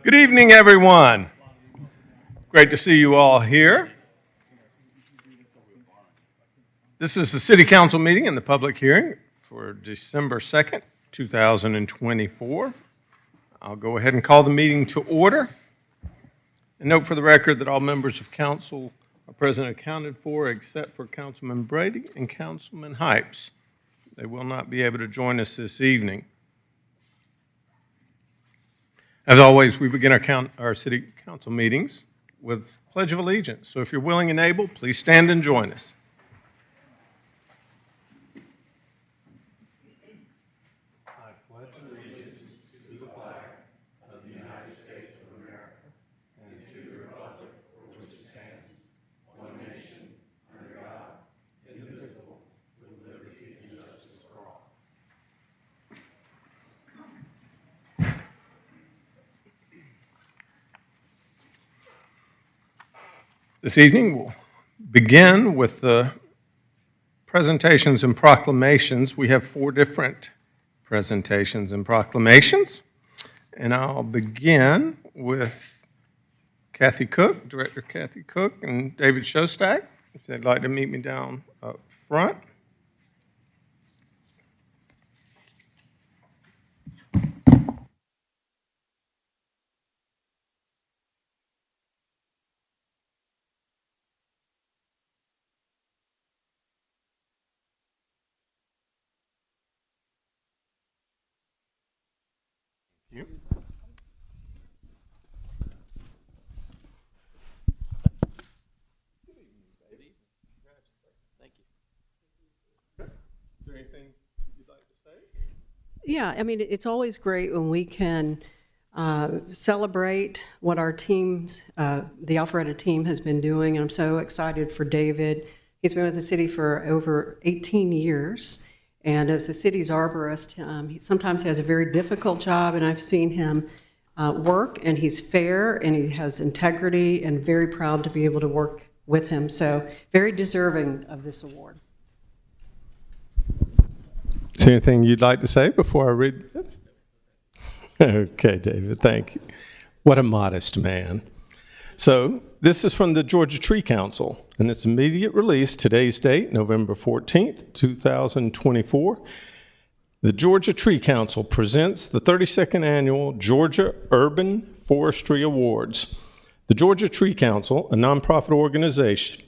Good evening, everyone. Great to see you all here. This is the City Council meeting and the public hearing for December 2nd, 2024. I'll go ahead and call the meeting to order. And note for the record that all members of council are present and accounted for except for Councilman Brady and Councilman Hypes. They will not be able to join us this evening. As always, we begin our City Council meetings with Pledge of Allegiance. So if you're willing and able, please stand and join us. I pledge allegiance to the flag of the United States of America and to the republic for which it stands, one nation, under God, indivisible, with liberty and justice for all. This evening, we'll begin with the presentations and proclamations. We have 4 different presentations and proclamations, and I'll begin with Kathy Cook, Director Kathy Cook, and David Shostak, if they'd like to meet me down up front. You. Thank you. Is there anything you'd like to say? Yeah, I mean, it's always great when we can celebrate what our teams, the Alpharetta team has been doing, and I'm so excited for David. He's been with the city for over 18 years, and as the city's arborist, he sometimes has a very difficult job, and I've seen him work, and he's fair, and he has integrity, and very proud to be able to work with him. So very deserving of this award. Is there anything you'd like to say before I read this? Okay, David, thank you. What a modest man. So this is from the Georgia Tree Council, and its immediate release, today's date, November 14th, 2024. The Georgia Tree Council presents the 32nd Annual Georgia Urban Forestry Awards. The Georgia Tree Council, a nonprofit organization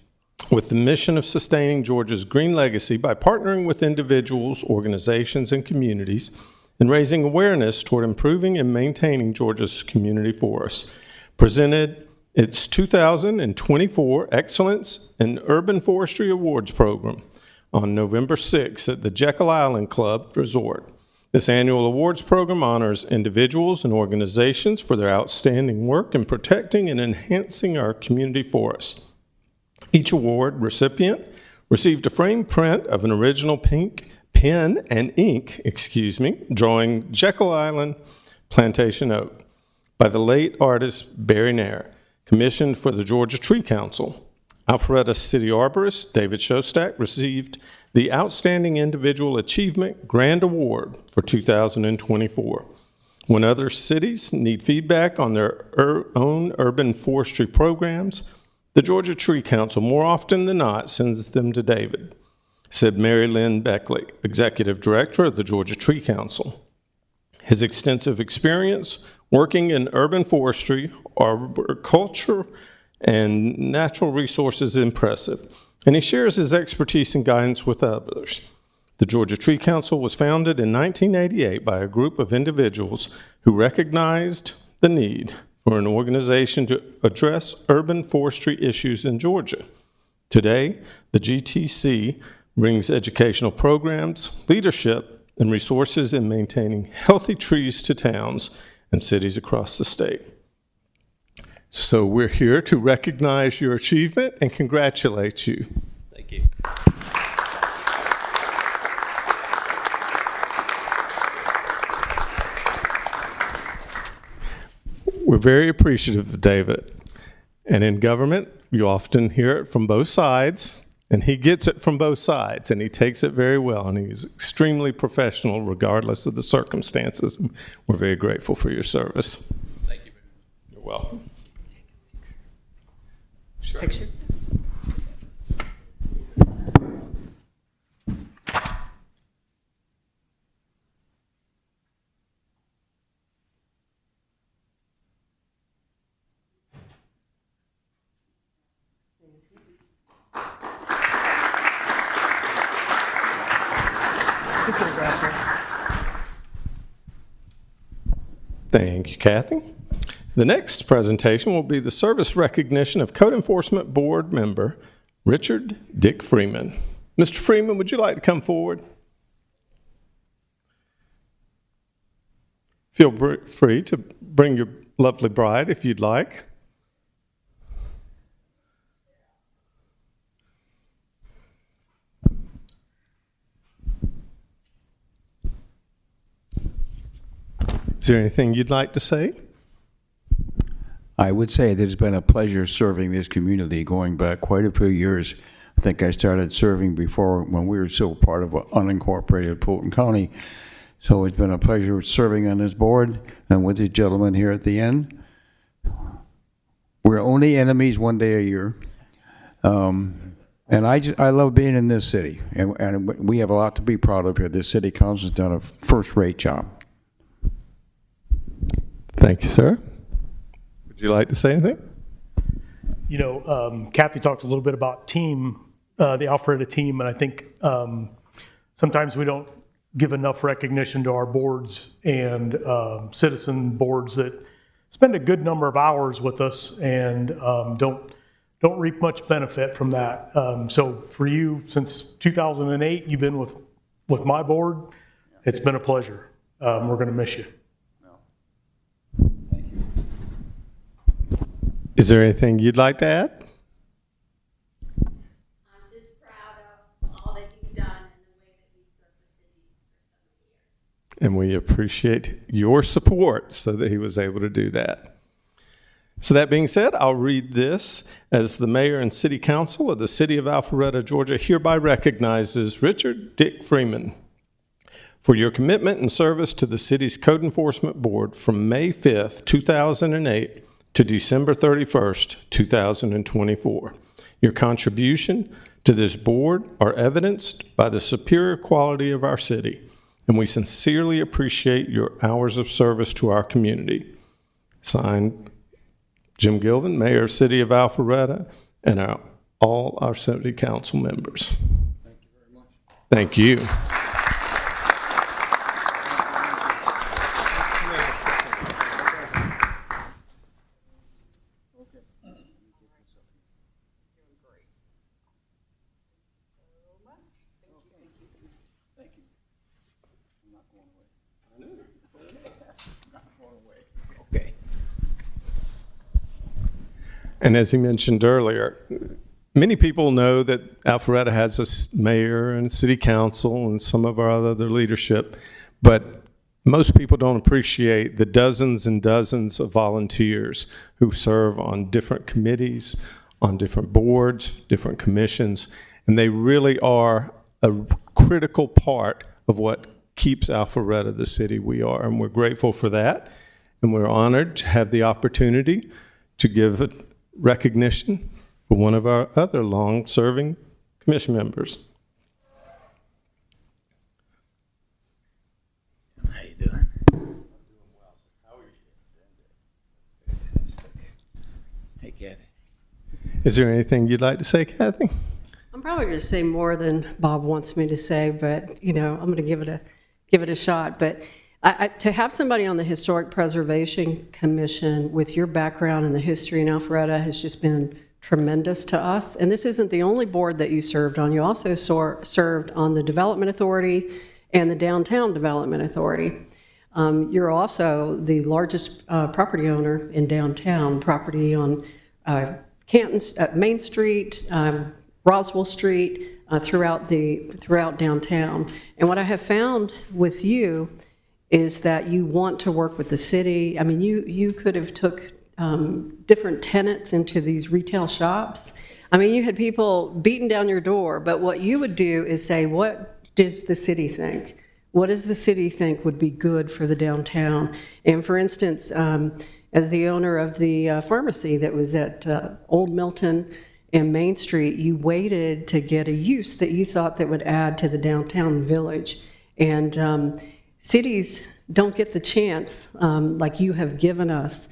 with the mission of sustaining Georgia's green legacy by partnering with individuals, organizations, and communities and raising awareness toward improving and maintaining Georgia's community forests, presented its 2024 Excellence in Urban Forestry Awards program on November 6th at the Jekyll Island Club Resort. This annual awards program honors individuals and organizations for their outstanding work in protecting and enhancing our community forests. Each award recipient received a framed print of an original pink pen and ink, drawing Jekyll Island plantation oak by the late artist Barry Nair, commissioned for the Georgia Tree Council. Alpharetta City Arborist David Shostak received the Outstanding Individual Achievement Grand Award for 2024. When other cities need feedback on their own urban forestry programs, the Georgia Tree Council more often than not sends them to David, said Mary Lynn Beckley, Executive Director of the Georgia Tree Council. His extensive experience working in urban forestry, arboriculture, and natural resources is impressive, and he shares his expertise and guidance with others. The Georgia Tree Council was founded in 1988 by a group of individuals who recognized the need for an organization to address urban forestry issues in Georgia. Today, the GTC brings educational programs, leadership, and resources in maintaining healthy trees to towns and cities across the state. So we're here to recognize your achievement and congratulate you. Thank you. We're very appreciative of David. And in government, you often hear it from both sides, and he gets it from both sides, and he takes it very well, and he's extremely professional regardless of the circumstances. We're very grateful for your service. Thank you. welcome. Picture. Thank you, Kathy. The next presentation will be the service recognition of Code Enforcement Board member Richard Dick Freeman. Mr. Freeman, would you like to come forward? Feel free to bring your lovely bride if you'd like. Is there anything you'd like to say? I would say that it's been a pleasure serving this community going back quite a few years. I think I started serving before when we were still part of unincorporated Fulton County. So it's been a pleasure serving on this board and with the gentleman here at the end. We're only enemies one day a year. And I love being in this city. And we have a lot to be proud of here. This city council's done a first-rate job. Thank you, sir. Would you like to say anything? You know, Kathy talked a little bit about team, the Alpharetta team, and I think sometimes we don't give enough recognition to our boards and citizen boards that spend a good number of hours with us and don't reap much benefit from that. So for you, since 2008, you've been with my board. It's been a pleasure. We're going to miss you. Is there anything you'd like to add? I'm just proud of all that he's done and the way that he's served the city for so many years. And we appreciate your support so that he was able to do that. So that being said, I'll read this as the mayor and city council of the city of Alpharetta, Georgia hereby recognizes Richard Dick Freeman for your commitment and service to the city's Code Enforcement Board from May 5th, 2008 to December 31st, 2024. Your contribution to this board are evidenced by the superior quality of our city, and we sincerely appreciate your hours of service to our community. Signed, Jim Gilvin, Mayor of City of Alpharetta, and all our city council members. Thank you very much. Thank you. And as he mentioned earlier, many people know that Alpharetta has a mayor and city council and some of our other leadership, but most people don't appreciate the dozens and dozens of volunteers who serve on different committees, on different boards, different commissions, and they really are a critical part of what keeps Alpharetta the city we are, and we're grateful for that, and we're honored to have the opportunity to give a recognition for one of our other long-serving commission members. How you doing? I'm doing well. How are you? That's fantastic. Hey, Kathy. Is there anything you'd like to say, Kathy? I'm probably going to say more than Bob wants me to say, but you know, I'm going to give it a shot. But to have somebody on the Historic Preservation Commission with your background in the history in Alpharetta has just been tremendous to us. And this isn't the only board that you served on. You also served on the Development Authority and the Downtown Development Authority. You're also the largest property owner in downtown, property on Main Street, Roswell Street, throughout downtown. And what I have found with you is that you want to work with the city. I mean, you could have took different tenants into these retail shops. I mean, you had people beating down your door, but what you would do is say, what does the city think? What does the city think would be good for the downtown? And for instance, and as the owner of the pharmacy that was at Old Milton and Main Street, you waited to get a use that you thought that would add to the downtown village. And cities don't get the chance, like you have given us,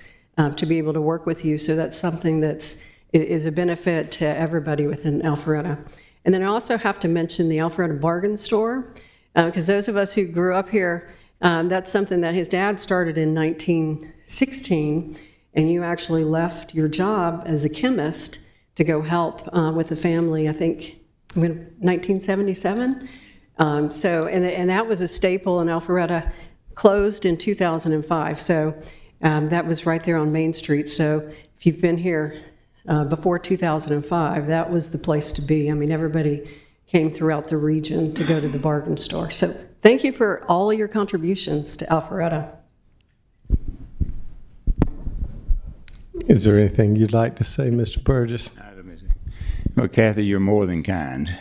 to be able to work with you. So that's something that's is a benefit to everybody within Alpharetta. And then I also have to mention the Alpharetta Bargain Store, because those of us who grew up here, that's something that his dad started in 1916, and you actually left your job as a chemist to go help with the family, I think, in 1977. And that was a staple in Alpharetta, closed in 2005. So that was right there on Main Street. So if you've been here before 2005, that was the place to be. I mean, everybody came throughout the region to go to the bargain store. So thank you for all of your contributions to Alpharetta. Is there anything you'd like to say, Mr. Burgess? Well, Kathy, you're more than kind.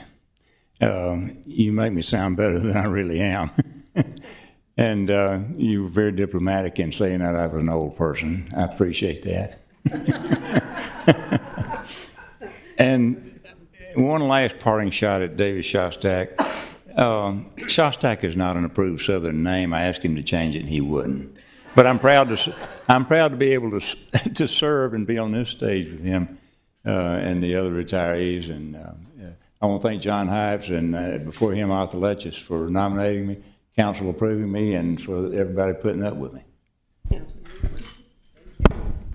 You make me sound better than I really am. And you were very diplomatic in saying that I was an old person. I appreciate that. And one last parting shot at David Shostak. Shostak is not an approved Southern name. I asked him to change it, and he wouldn't. But I'm proud to be able to serve and be on this stage with him and the other retirees. And I want to thank John Hypes and before him Arthur Letchis for nominating me, council approving me, and for everybody putting up with me.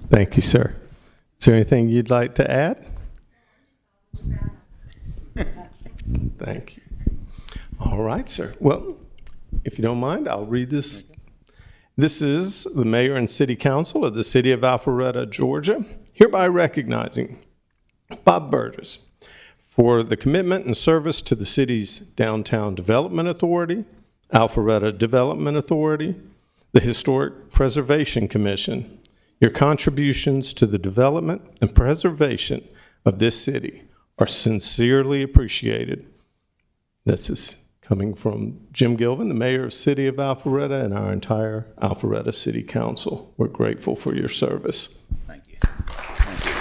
Thank you, sir. Is there anything you'd like to add? Thank you. All right, sir. Well, if you don't mind, I'll read this. This is the mayor and city council of the city of Alpharetta, Georgia, hereby recognizing Bob Burgess for the commitment and service to the city's Downtown Development Authority, Alpharetta Development Authority, the Historic Preservation Commission. Your contributions to the development and preservation of this city are sincerely appreciated. This is coming from Jim Gilvin, the mayor of the city of Alpharetta, and our entire Alpharetta City Council. We're grateful for your service. Thank you. Thank you.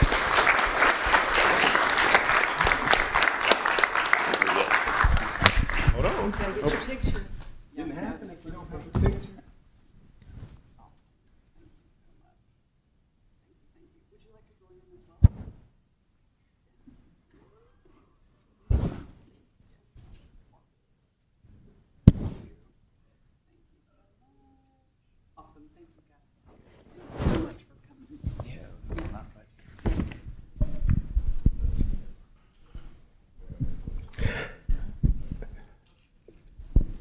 Hold on. Can I get your picture? Didn't happen if we don't have a picture. Awesome. Thank you, guys. Thank you so much for coming.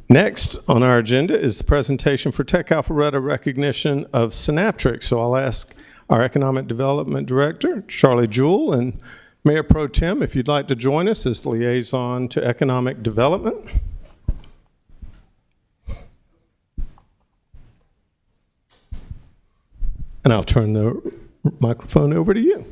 Next on our agenda is the presentation for Tech Alpharetta recognition of Synaptrix. So I'll ask our Economic Development Director, Charlie Jewell, and Mayor Pro Tem, if you'd like to join us as liaison to economic development. And I'll turn the microphone over to you.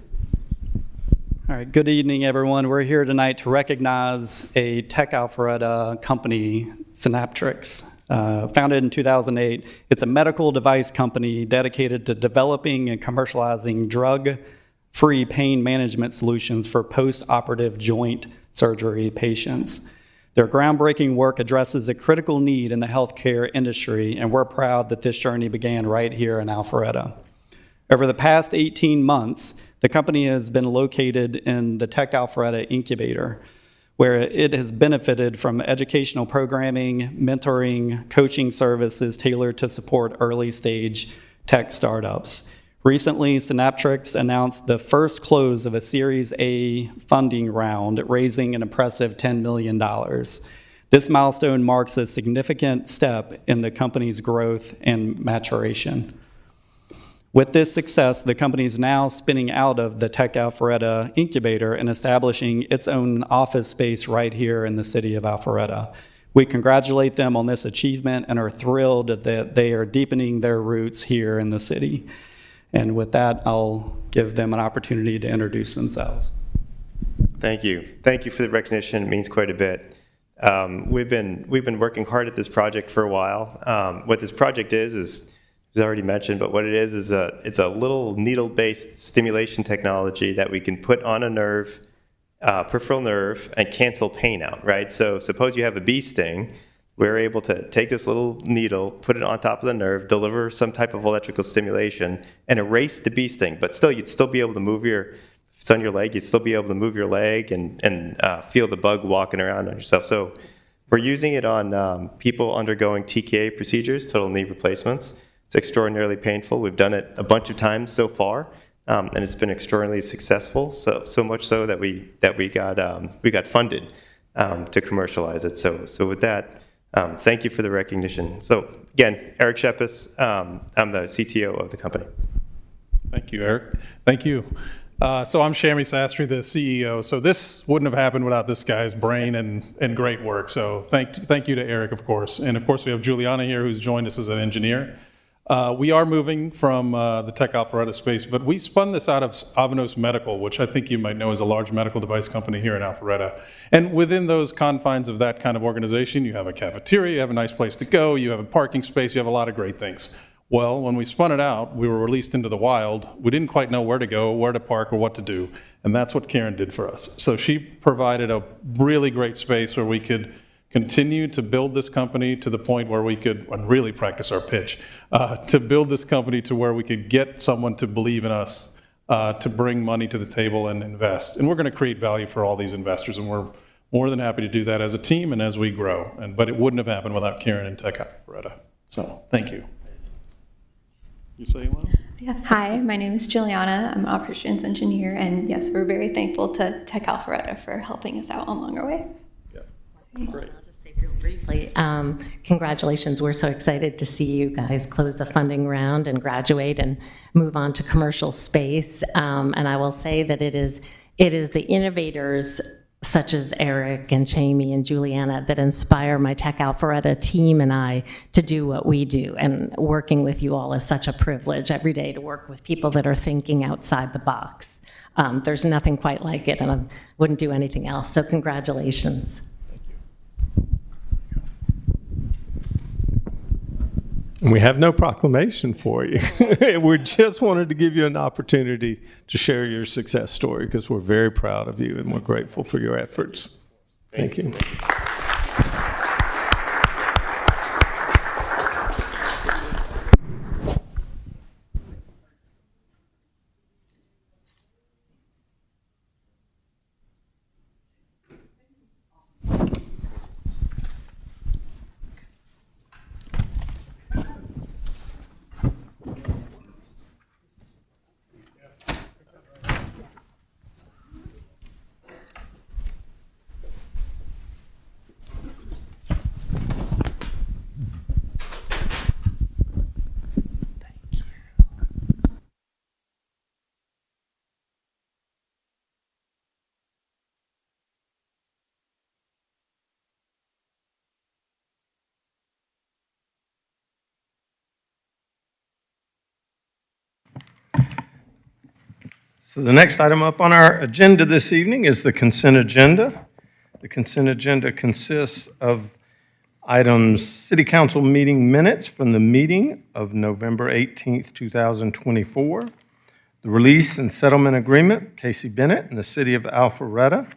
All right, good evening, everyone. We're here tonight to recognize a Tech Alpharetta company, Synaptrix. Founded in 2008, it's a medical device company dedicated to developing and commercializing drug-free pain management solutions for post-operative joint surgery patients. Their groundbreaking work addresses a critical need in the healthcare industry, and we're proud that this journey began right here in Alpharetta. Over the past 18 months, the company has been located in the Tech Alpharetta Incubator, where it has benefited from educational programming, mentoring, coaching services tailored to support early-stage tech startups. Recently, Synaptrix announced the first close of a Series A funding round, raising an impressive $10 million. This milestone marks a significant step in the company's growth and maturation. With this success, the company is now spinning out of the Tech Alpharetta Incubator and establishing its own office space right here in the city of Alpharetta. We congratulate them on this achievement and are thrilled that they are deepening their roots here in the city. And with that, I'll give them an opportunity to introduce themselves. Thank you. Thank you for the recognition. It means quite a bit. We've been working hard at this project for a while. What this project is was already mentioned, but what it is it's a little needle-based stimulation technology that we can put on a nerve, peripheral nerve, and cancel pain out, right? So suppose you have a bee sting, we're able to take this little needle, put it on top of the nerve, deliver some type of electrical stimulation, and erase the bee sting. But still, you'd still be able to move if it's on your leg, you'd still be able to move your leg and feel the bug walking around on yourself. So we're using it on people undergoing TKA procedures, total knee replacements. It's extraordinarily painful. We've done it a bunch of times so far, and it's been extraordinarily successful. So much so that we got funded to commercialize it. So with that, thank you for the recognition. So again, Eric Shepis, I'm the CTO of the company. Thank you, Eric. Thank you. So I'm Shami Sastry, the CEO. So this wouldn't have happened without this guy's brain and great work. So thank you to Eric, of course. And of course, we have Juliana here, who's joined us as an engineer. We are moving from the Tech Alpharetta space, but we spun this out of Avanos Medical, which I think you might know is a large medical device company here in Alpharetta. And within those confines of that kind of organization, you have a cafeteria, you have a nice place to go, you have a parking space, you have a lot of great things. Well, when we spun it out, we were released into the wild. We didn't quite know where to go, where to park, or what to do. And that's what Karen did for us. So she provided a really great space where we could continue to build this company to the point where we could, and really practice our pitch, to build this company to where we could get someone to believe in us, to bring money to the table and invest. And we're going to create value for all these investors, and we're more than happy to do that as a team and as we grow. But it wouldn't have happened without Karen and Tech Alpharetta. So thank you. You say what? Yeah. Hi, my name is Juliana. I'm an operations engineer, and yes, we're very thankful to Tech Alpharetta for helping us out along our way. Yeah, great. I'll just say real briefly, congratulations. We're so excited to see you guys close the funding round and graduate and move on to commercial space. And I will say that it is the innovators such as Eric and Jamie and Juliana that inspire my Tech Alpharetta team and I to do what we do. And working with you all is such a privilege every day to work with people that are thinking outside the box. There's nothing quite like it, and I wouldn't do anything else. So congratulations. And we have no proclamation for you. We just wanted to give you an opportunity to share your success story because we're very proud of you and we're grateful for your efforts. Thank you. So the next item up on our agenda this evening is the consent agenda. The consent agenda consists of items City Council meeting minutes from the meeting of November 18th, 2024, the release and settlement agreement, Casey Bennett and the City of Alpharetta,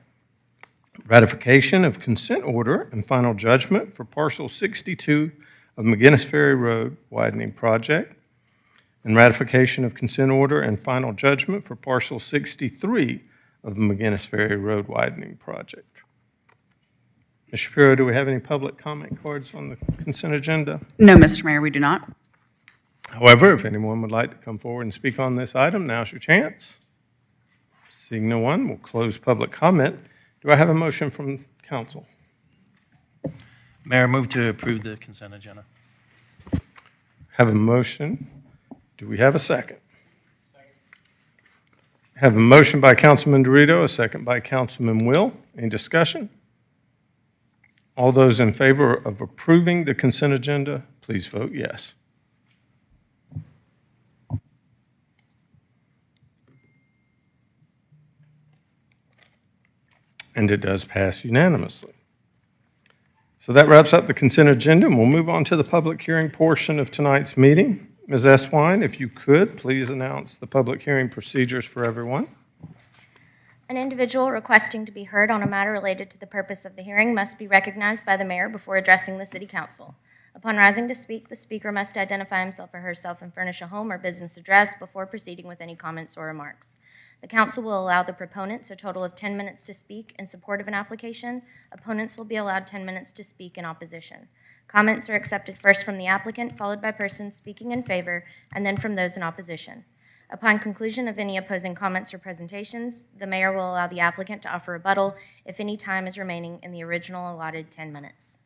ratification of consent order and final judgment for parcel 62 of McGinnis Ferry Road widening project, and ratification of consent order and final judgment for parcel 63 of the McGinnis Ferry Road widening project. Ms. Shapiro, do we have any public comment cards on the consent agenda? No, Mr. Mayor, we do not. However, if anyone would like to come forward and speak on this item, now's your chance. Seeing no one, we'll close public comment. Do I have a motion from council? Mayor, move to approve the consent agenda. Have a motion. Do we have a second? Have a motion by Councilman Dorito, a second by Councilman Will. Any discussion? All those in favor of approving the consent agenda, please vote yes. And it does pass unanimously. So that wraps up the consent agenda, and we'll move on to the public hearing portion of tonight's meeting. Ms. Eswine, if you could, please announce the public hearing procedures for everyone. An individual requesting to be heard on a matter related to the purpose of the hearing must be recognized by the mayor before addressing the city council. Upon rising to speak, the speaker must identify himself or herself and furnish a home or business address before proceeding with any comments or remarks. The council will allow the proponents a total of 10 minutes to speak in support of an application. Opponents will be allowed 10 minutes to speak in opposition. Comments are accepted first from the applicant, followed by persons speaking in favor, and then from those in opposition. Upon conclusion of any opposing comments or presentations, the mayor will allow the applicant to offer rebuttal if any time is remaining in the original allotted 10 minutes.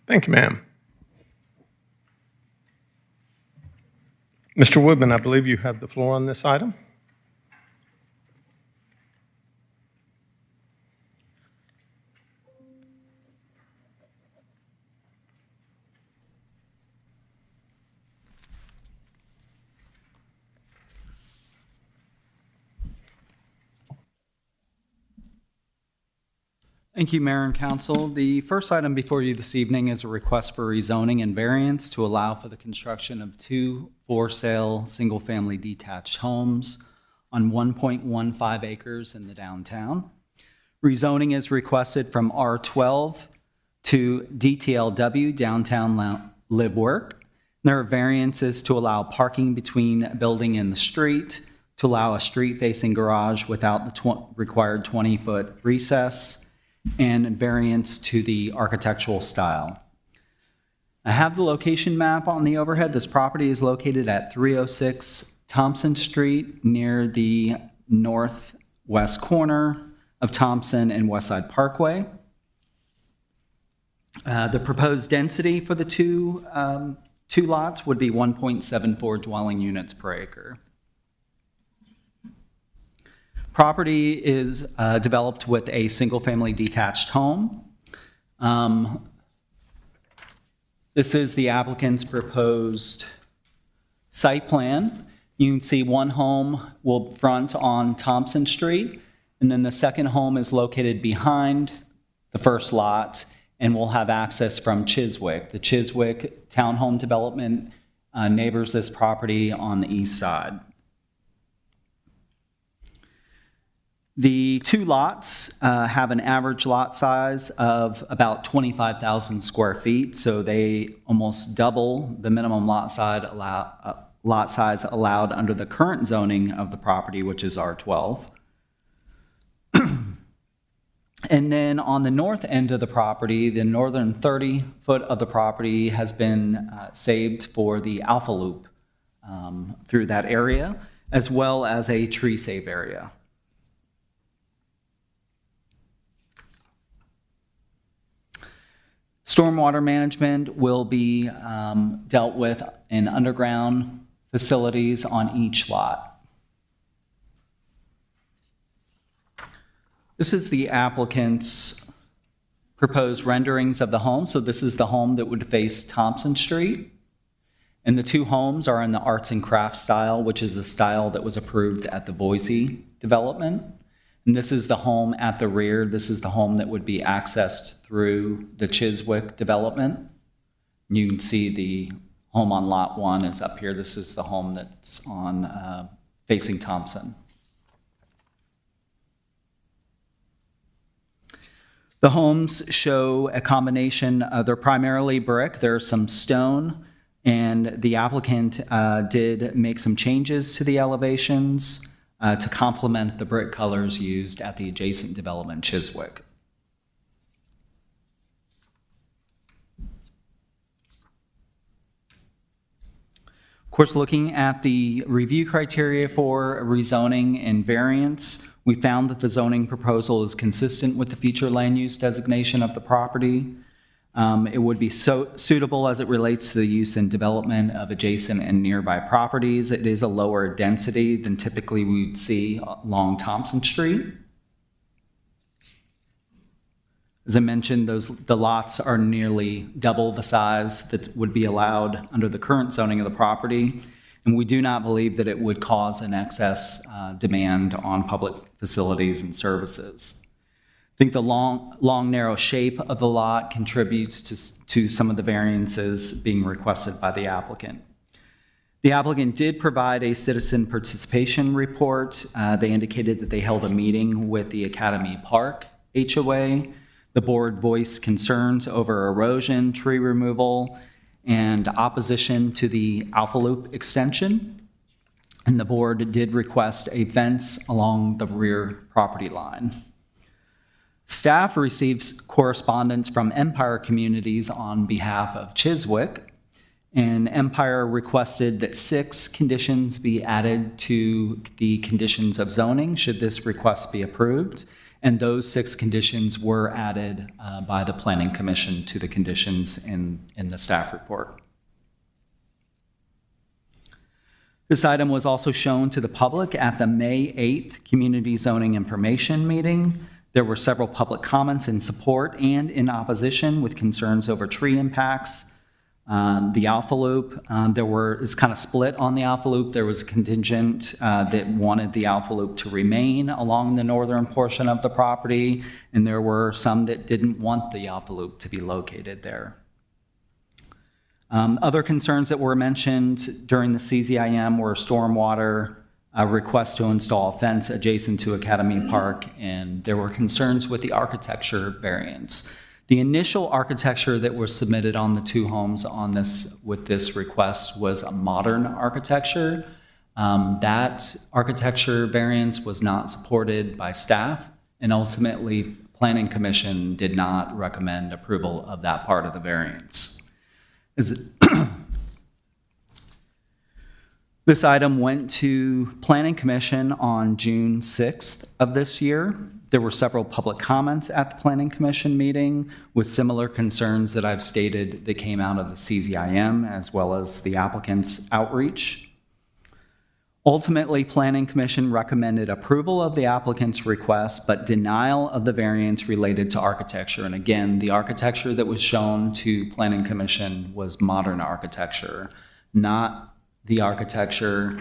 Thank you, ma'am. Mr. Woodman, I believe you have the floor on this item. Thank you, Mayor and Council. The first item before you this evening is a request for rezoning and variance to allow for the construction of 2 for-sale single-family detached homes on 1.15 acres in the downtown. Rezoning is requested from R12 to DTLW, Downtown Live Work. There are variances to allow parking between a building and the street, to allow a street-facing garage without the required 20-foot recess, and variance to the architectural style. I have the location map on the overhead. This property is located at 306 Thompson Street near the northwest corner of Thompson and Westside Parkway. The proposed density for the two lots would be 1.74 dwelling units per acre. Property is developed with a single-family detached home. This is the applicant's proposed site plan. You can see one home will front on Thompson Street, and then the second home is located behind the first lot and will have access from Chiswick. The Chiswick townhome development neighbors this property on the east side. The 2 lots have an average lot size of about 25,000 square feet, so they almost double the minimum lot size allowed under the current zoning of the property, which is R12. And then on the north end of the property, the northern 30-foot of the property has been saved for the Alpha Loop through that area, as well as a tree save area. Stormwater management will be dealt with in underground facilities on each lot. This is the applicant's proposed renderings of the home. So this is the home that would face Thompson Street. And the 2 homes are in the arts and crafts style, which is the style that was approved at the Boise development. And this is the home at the rear. This is the home that would be accessed through the Chiswick development. You can see the home on lot 1 is up here. This is the home that's on facing Thompson. The homes show a combination, they're primarily brick. There's some stone, and the applicant did make some changes to the elevations to complement the brick colors used at the adjacent development, Chiswick. Of course, looking at the review criteria for rezoning and variance, we found that the zoning proposal is consistent with the future land use designation of the property. It would be suitable as it relates to the use and development of adjacent and nearby properties. It is a lower density than typically we would see along Thompson Street. As I mentioned, the lots are nearly double the size that would be allowed under the current zoning of the property, and we do not believe that it would cause an excess demand on public facilities and services. I think the long, narrow shape of the lot contributes to some of the variances being requested by the applicant. The applicant did provide a citizen participation report. They indicated that they held a meeting with the Academy Park HOA. The board voiced concerns over erosion, tree removal, and opposition to the Alpha Loop extension. And the board did request a fence along the rear property line. Staff receives correspondence from Empire Communities on behalf of Chiswick, and Empire requested that 6 conditions be added to the conditions of zoning should this request be approved, and those 6 conditions were added by the Planning Commission to the conditions in the staff report. This item was also shown to the public at the May 8th Community Zoning Information Meeting. There were several public comments in support and in opposition with concerns over tree impacts. The Alpha Loop, it's kind of split on the Alpha Loop. There was a contingent that wanted the Alpha Loop to remain along the northern portion of the property, and there were some that didn't want the Alpha Loop to be located there. Other concerns that were mentioned during the CZIM were stormwater, a request to install a fence adjacent to Academy Park, and there were concerns with the architecture variance. The initial architecture that was submitted on the 2 homes with this request was a modern architecture. That architecture variance was not supported by staff, and ultimately Planning Commission did not recommend approval of that part of the variance. This item went to Planning Commission on June 6th of this year. There were several public comments at the Planning Commission meeting with similar concerns that I've stated that came out of the CZIM as well as the applicant's outreach. Ultimately, Planning Commission recommended approval of the applicant's request, but denial of the variance related to architecture. And again, the architecture that was shown to Planning Commission was modern architecture, not the architecture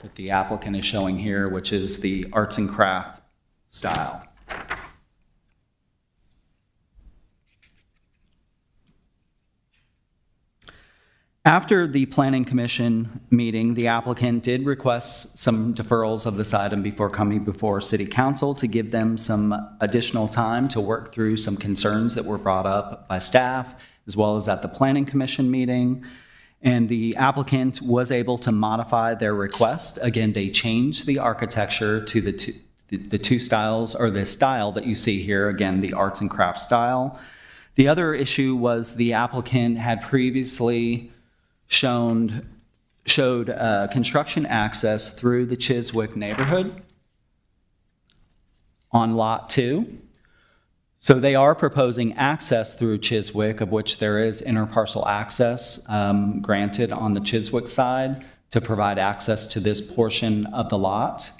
that the applicant is showing here, which is the arts and craft style. After the Planning Commission meeting, the applicant did request some deferrals of this item before coming before City Council to give them some additional time to work through some concerns that were brought up by staff, as well as at the Planning Commission meeting. And the applicant was able to modify their request. Again, they changed the architecture to the two styles, or the style that you see here, again, the arts and crafts style. The other issue was the applicant had previously showed construction access through the Chiswick neighborhood on Lot 2. So they are proposing access through Chiswick, of which there is interparcel access granted on the Chiswick side to provide access to this portion of the lot.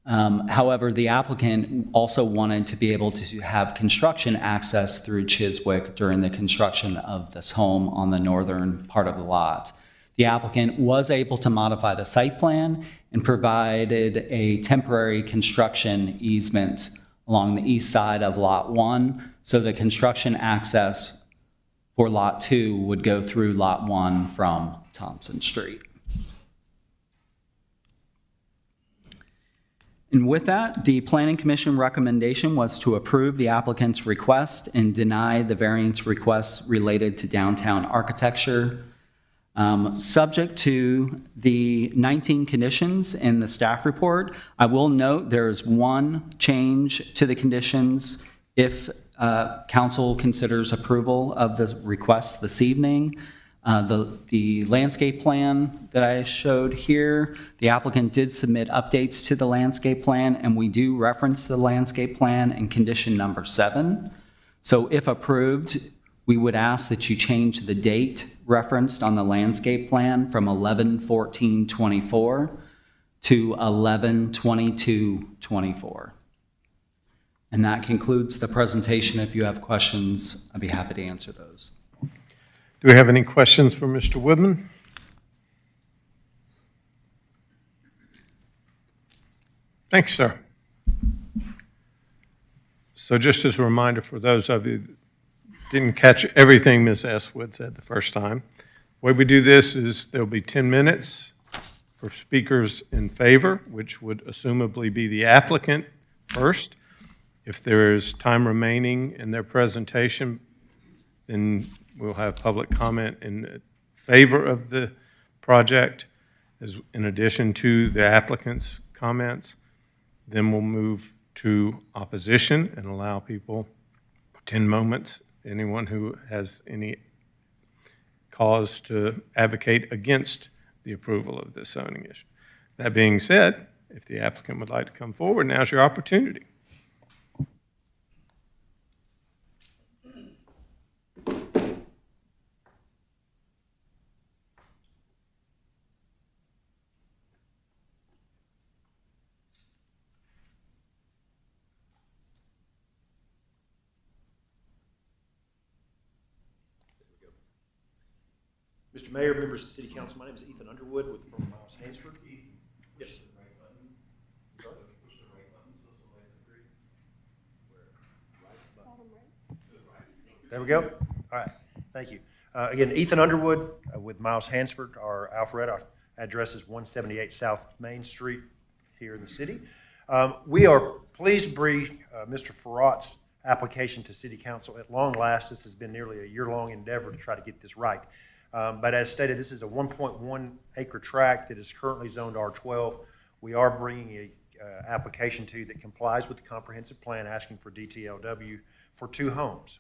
However, the applicant also wanted to be able to have construction access through Chiswick during the construction of this home on the northern part of the lot. The applicant was able to modify the site plan and provided a temporary construction easement along the east side of Lot 1, so the construction access for Lot 2 would go through Lot 1 from Thompson Street. And with that, the Planning Commission recommendation was to approve the applicant's request and deny the variance requests related to downtown architecture. Subject to the 19 conditions in the staff report, I will note there is one change to the conditions if council considers approval of the request this evening. The landscape plan that I showed here, the applicant did submit updates to the landscape plan, and we do reference the landscape plan in condition number 7. So if approved, we would ask that you change the date referenced on the landscape plan from 11/14/24 to 11/22/24. And that concludes the presentation. If you have questions, I'd be happy to answer those. Do we have any questions for Mr. Woodman? Thanks, sir. So just as a reminder for those of you that didn't catch everything Ms. Estwood said the first time, the way we do this is there'll be 10 minutes for speakers in favor, which would assumably be the applicant first. If there is time remaining in their presentation, then we'll have public comment in favor of the project, as in addition to the applicant's comments. Then we'll move to opposition and allow people 10 moments, anyone who has any cause to advocate against the approval of this zoning issue. That being said, if the applicant would like to come forward, now's your opportunity. Mr. Mayor, members of the City Council, my name is Ethan Underwood from Miles Hansford. Yes. There we go. All right. Thank you. Again, Ethan Underwood with Miles Hansford. Our Alpharetta address is 178 South Main Street here in the city. We are pleased to bring Mr. Farrat's application to City Council. At long last, this has been nearly a year-long endeavor to try to get this right. But as stated, this is a 1.1 acre tract that is currently zoned R12. We are bringing a application to you that complies with the comprehensive plan, asking for DTLW for 2 homes.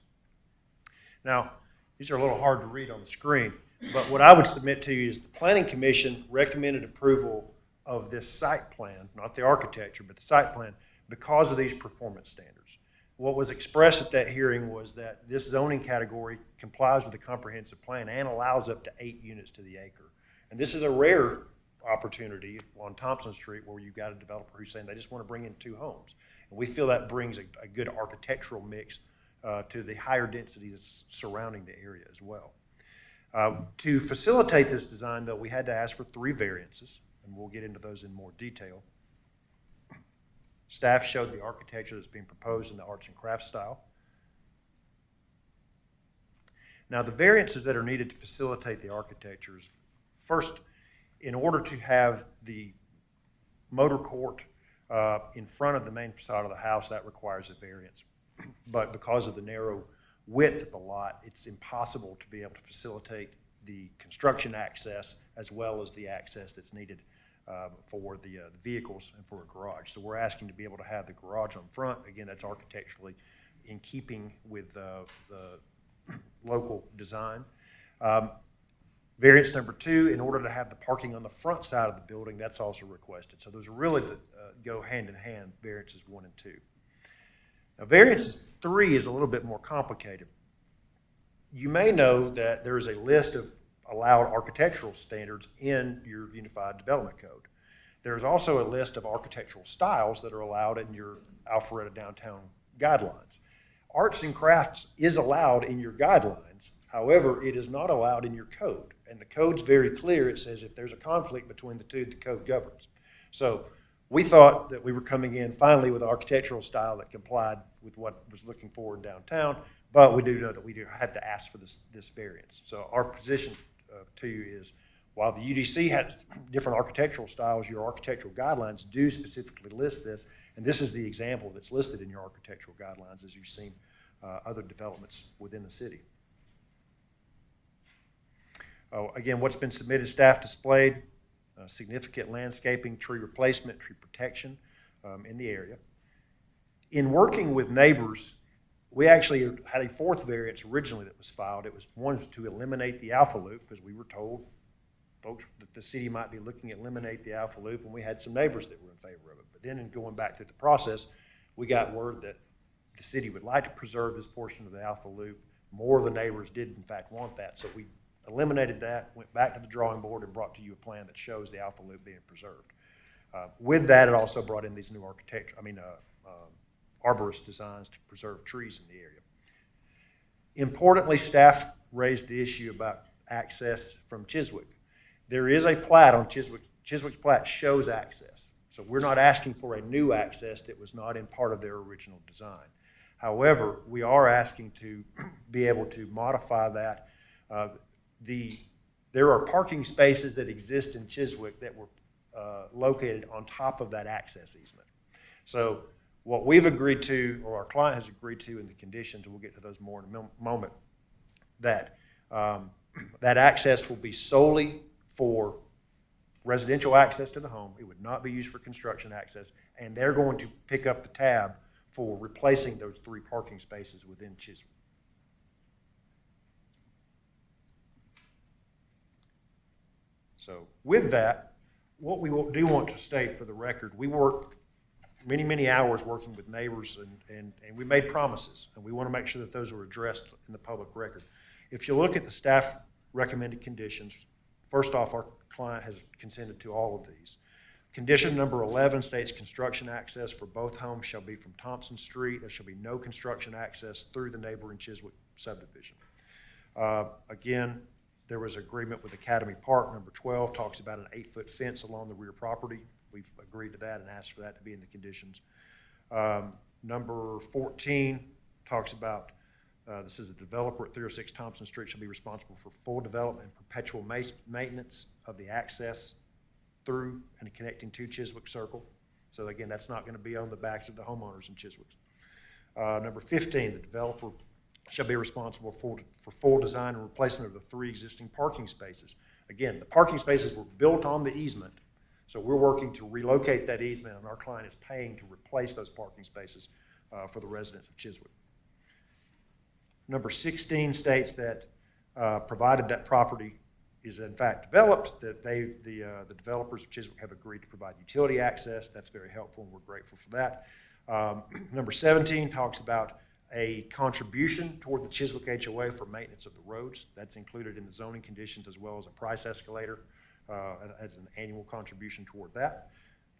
Now, these are a little hard to read on the screen, but what I would submit to you is the Planning Commission recommended approval of this site plan, not the architecture, but the site plan, because of these performance standards. What was expressed at that hearing was that this zoning category complies with the comprehensive plan and allows up to 8 units to the acre. And this is a rare opportunity on Thompson Street where you've got a developer who's saying they just want to bring in 2 homes. And we feel that brings a good architectural mix to the higher density that's surrounding the area as well. To facilitate this design, though, we had to ask for 3 variances, and we'll get into those in more detail. Staff showed the architecture that's being proposed in the arts and crafts style. Now, the variances that are needed to facilitate the architecture is, first, in order to have the motor court in front of the main facade of the house, that requires a variance. But because of the narrow width of the lot, it's impossible to be able to facilitate the construction access as well as the access that's needed for the vehicles and for a garage. So we're asking to be able to have the garage on front. Again, that's architecturally in keeping with the local design. Variance number 2, in order to have the parking on the front side of the building, that's also requested. So those are really that go hand in hand, variances 1 and 2. Now, variances 3 is a little bit more complicated. You may know that there is a list of allowed architectural standards in your Unified Development Code. There's also a list of architectural styles that are allowed in your Alpharetta Downtown Guidelines. Arts and crafts is allowed in your guidelines. However, it is not allowed in your code. And the code's very clear. It says if there's a conflict between the two, the code governs. So we thought that we were coming in finally with an architectural style that complied with what was looking for in downtown, but we do know that we do have to ask for this variance. So our position to you is, while the UDC has different architectural styles, your architectural guidelines do specifically list this, and this is the example that's listed in your architectural guidelines as you've seen other developments within the city. Again, what's been submitted, staff displayed significant landscaping, tree replacement, tree protection in the area. In working with neighbors, we actually had a 4th variance originally that was filed. It was one to eliminate the alpha loop, because we were told folks that the city might be looking at eliminate the alpha loop, and we had some neighbors that were in favor of it. But then in going back through the process, we got word that the city would like to preserve this portion of the alpha loop. More of the neighbors did in fact want that, so we eliminated that, went back to the drawing board, and brought to you a plan that shows the alpha loop being preserved. With that, it also brought in these new arborist designs to preserve trees in the area. Importantly, staff raised the issue about access from Chiswick. There is a plat on Chiswick. Chiswick's plat shows access. So we're not asking for a new access that was not in part of their original design. However, we are asking to be able to modify that. There are parking spaces that exist in Chiswick that were located on top of that access easement. So what we've agreed to, or our client has agreed to in the conditions, and we'll get to those more in a moment, that that access will be solely for residential access to the home. It would not be used for construction access, and they're going to pick up the tab for replacing those 3 parking spaces within Chiswick. So with that, what we do want to state for the record, we worked many, many hours working with neighbors, and we made promises, and we want to make sure that those are addressed in the public record. If you look at the staff recommended conditions, first off, our client has consented to all of these. Condition number 11 states construction access for both homes shall be from Thompson Street. There shall be no construction access through the neighboring Chiswick subdivision. Again, there was agreement with Academy Park. Number 12 talks about an 8-foot fence along the rear property. We've agreed to that and asked for that to be in the conditions. Number 14 talks about, this is a developer at 306 Thompson Street shall be responsible for full development and perpetual maintenance of the access through and connecting to Chiswick Circle. So again, that's not going to be on the backs of the homeowners in Chiswick. Number 15, the developer shall be responsible for full design and replacement of the 3 existing parking spaces. Again, the parking spaces were built on the easement, so we're working to relocate that easement, and our client is paying to replace those parking spaces for the residents of Chiswick. Number 16 states that provided that property is in fact developed, that the developers of Chiswick have agreed to provide utility access. That's very helpful, and we're grateful for that. Number 17 talks about a contribution toward the Chiswick HOA for maintenance of the roads. That's included in the zoning conditions, as well as a price escalator as an annual contribution toward that.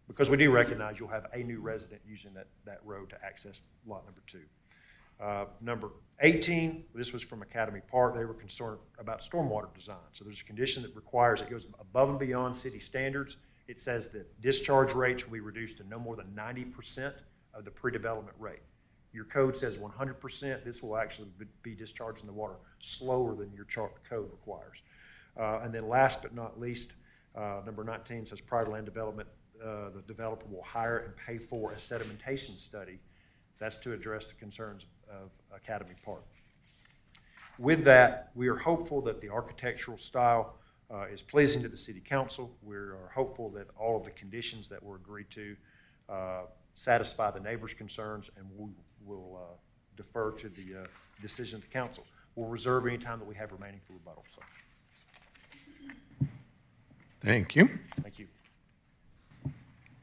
Because we do recognize you'll have a new resident using that road to access lot number 2. Number 18, this was from Academy Park. They were concerned about stormwater design. So there's a condition that requires it goes above and beyond city standards. It says that discharge rates will be reduced to no more than 90% of the pre-development rate. Your code says 100%. This will actually be discharging the water slower than your code requires. And then last but not least, number 19 says prior to land development, the developer will hire and pay for a sedimentation study. That's to address the concerns of Academy Park. With that, we are hopeful that the architectural style is pleasing to the City Council. We are hopeful that all of the conditions that were agreed to satisfy the neighbors' concerns, and we will defer to the decision of the council. We'll reserve any time that we have remaining for rebuttal. So. Thank you. Thank you.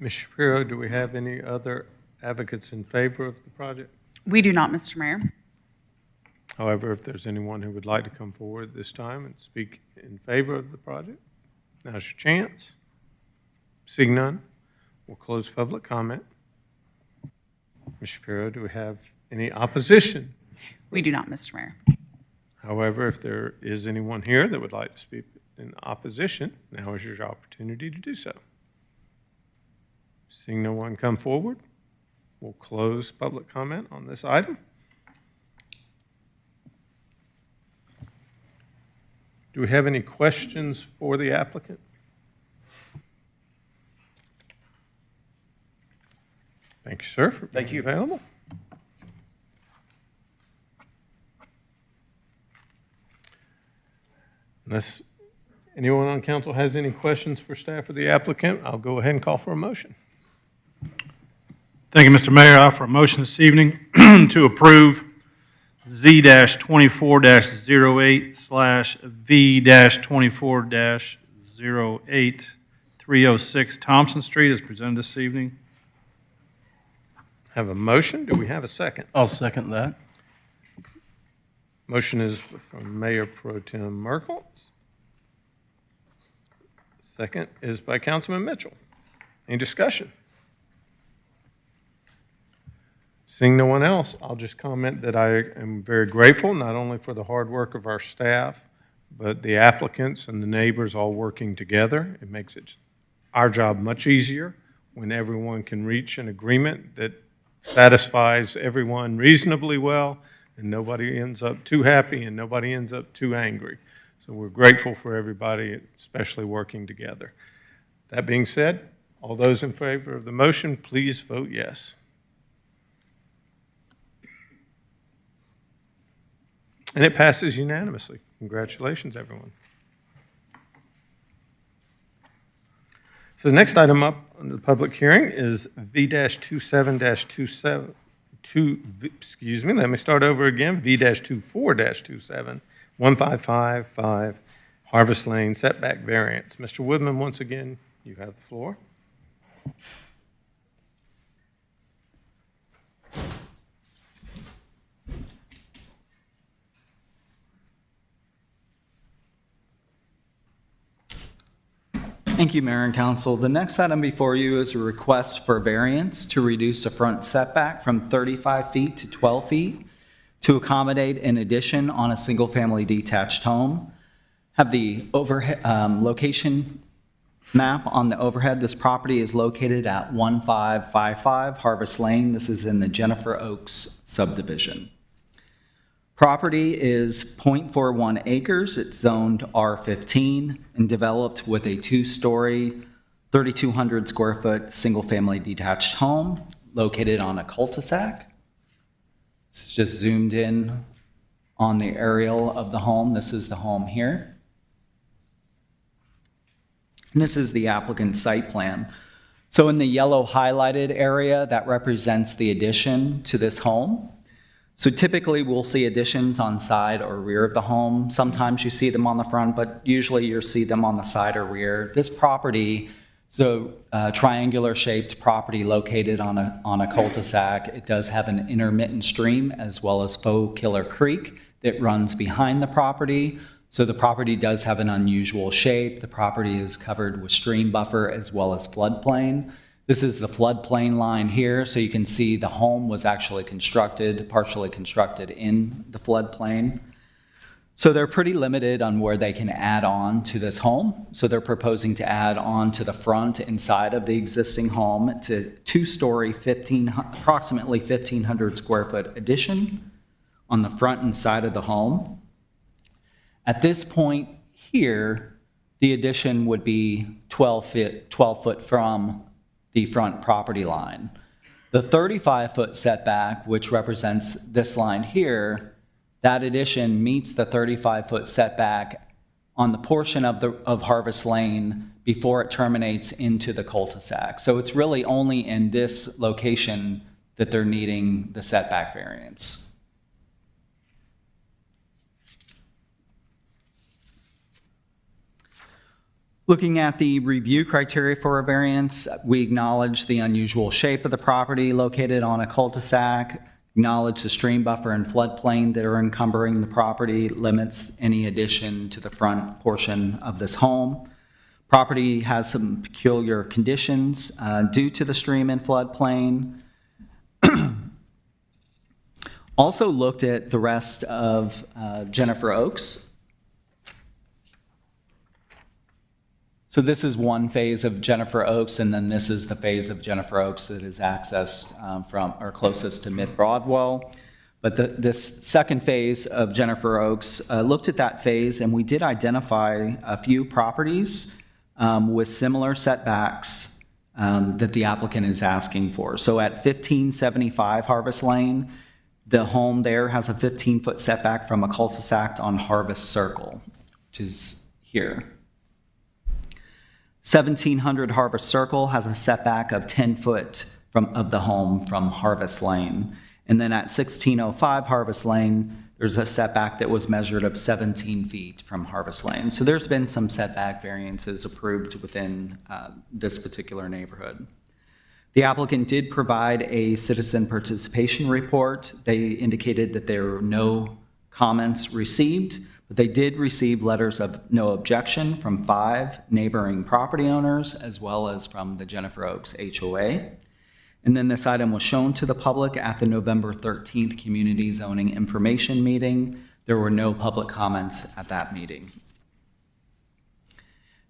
Ms. Shapiro, do we have any other advocates in favor of the project? We do not, Mr. Mayor. However, if there's anyone who would like to come forward this time and speak in favor of the project, now's your chance. Seeing none, we'll close public comment. Ms. Shapiro, do we have any opposition? We do not, Mr. Mayor. However, if there is anyone here that would like to speak in opposition, now is your opportunity to do so. Seeing no one come forward, we'll close public comment on this item. Do we have any questions for the applicant? Thank you, sir, for being available. Unless anyone on council has any questions for staff or the applicant, I'll go ahead and call for a motion. Thank you, Mr. Mayor. I offer a motion this evening to approve Z-24-08/V-24-08 306 Thompson Street as presented this evening. Have a motion. Do we have a second? I'll second that. Motion is from Mayor Pro Tem Merkel. Second is by Councilman Mitchell. Any discussion? Seeing no one else, I'll just comment that I am very grateful, not only for the hard work of our staff, but the applicants and the neighbors all working together. It makes our job much easier when everyone can reach an agreement that satisfies everyone reasonably well, and nobody ends up too happy and nobody ends up too angry. So we're grateful for everybody, especially working together. That being said, all those in favor of the motion, please vote yes. And it passes unanimously. Congratulations, everyone. So the next item up on the public hearing is V-27-27, excuse me, let me start over again, V-24-27, 1555 Harvest Lane setback variance. Mr. Woodman, once again, you have the floor. Thank you, Mayor and Council. The next item before you is a request for variance to reduce the front setback from 35 feet to 12 feet to accommodate an addition on a single-family detached home. Have the overhead location map on the overhead. This property is located at 1555 Harvest Lane. This is in the Jennifer Oaks subdivision. Property is 0.41 acres. It's zoned R15 and developed with a two-story, 3,200 square foot, single-family detached home located on a cul-de-sac. It's just zoomed in on the aerial of the home. This is the home here. And this is the applicant's site plan. So in the yellow highlighted area, that represents the addition to this home. So typically we'll see additions on side or rear of the home. Sometimes you see them on the front, but usually you'll see them on the side or rear. This property, so triangular shaped property located on a cul-de-sac. It does have an intermittent stream as well as Faux Killer Creek that runs behind the property. So the property does have an unusual shape. The property is covered with stream buffer as well as floodplain. This is the floodplain line here, so you can see the home was actually constructed, partially constructed in the floodplain. So they're pretty limited on where they can add on to this home. So they're proposing to add on to the front and side of the existing home. It's a two-story, approximately 1,500 square foot addition on the front and side of the home. At this point here, the addition would be 12 foot from the front property line. The 35-foot setback, which represents this line here, that addition meets the 35-foot setback on the portion of Harvest Lane before it terminates into the cul-de-sac. So it's really only in this location that they're needing the setback variance. Looking at the review criteria for a variance, we acknowledge the unusual shape of the property located on a cul-de-sac, acknowledge the stream buffer and floodplain that are encumbering the property, limits any addition to the front portion of this home. Property has some peculiar conditions due to the stream and floodplain. Also looked at the rest of Jennifer Oaks. So this is one phase of Jennifer Oaks, and then this is the phase of Jennifer Oaks that is accessed from or closest to Mid-Broadwell. But this second phase of Jennifer Oaks looked at that phase, and we did identify a few properties with similar setbacks that the applicant is asking for. So at 1575 Harvest Lane, the home there has a 15-foot setback from a cul-de-sac on Harvest Circle, which is here. 1700 Harvest Circle has a setback of 10 foot of the home from Harvest Lane. And then at 1605 Harvest Lane, there's a setback that was measured of 17 feet from Harvest Lane. So there's been some setback variances approved within this particular neighborhood. The applicant did provide a citizen participation report. They indicated that there were no comments received, but they did receive letters of no objection from 5 neighboring property owners, as well as from the Jennifer Oaks HOA. And then this item was shown to the public at the November 13th Community Zoning Information Meeting. There were no public comments at that meeting.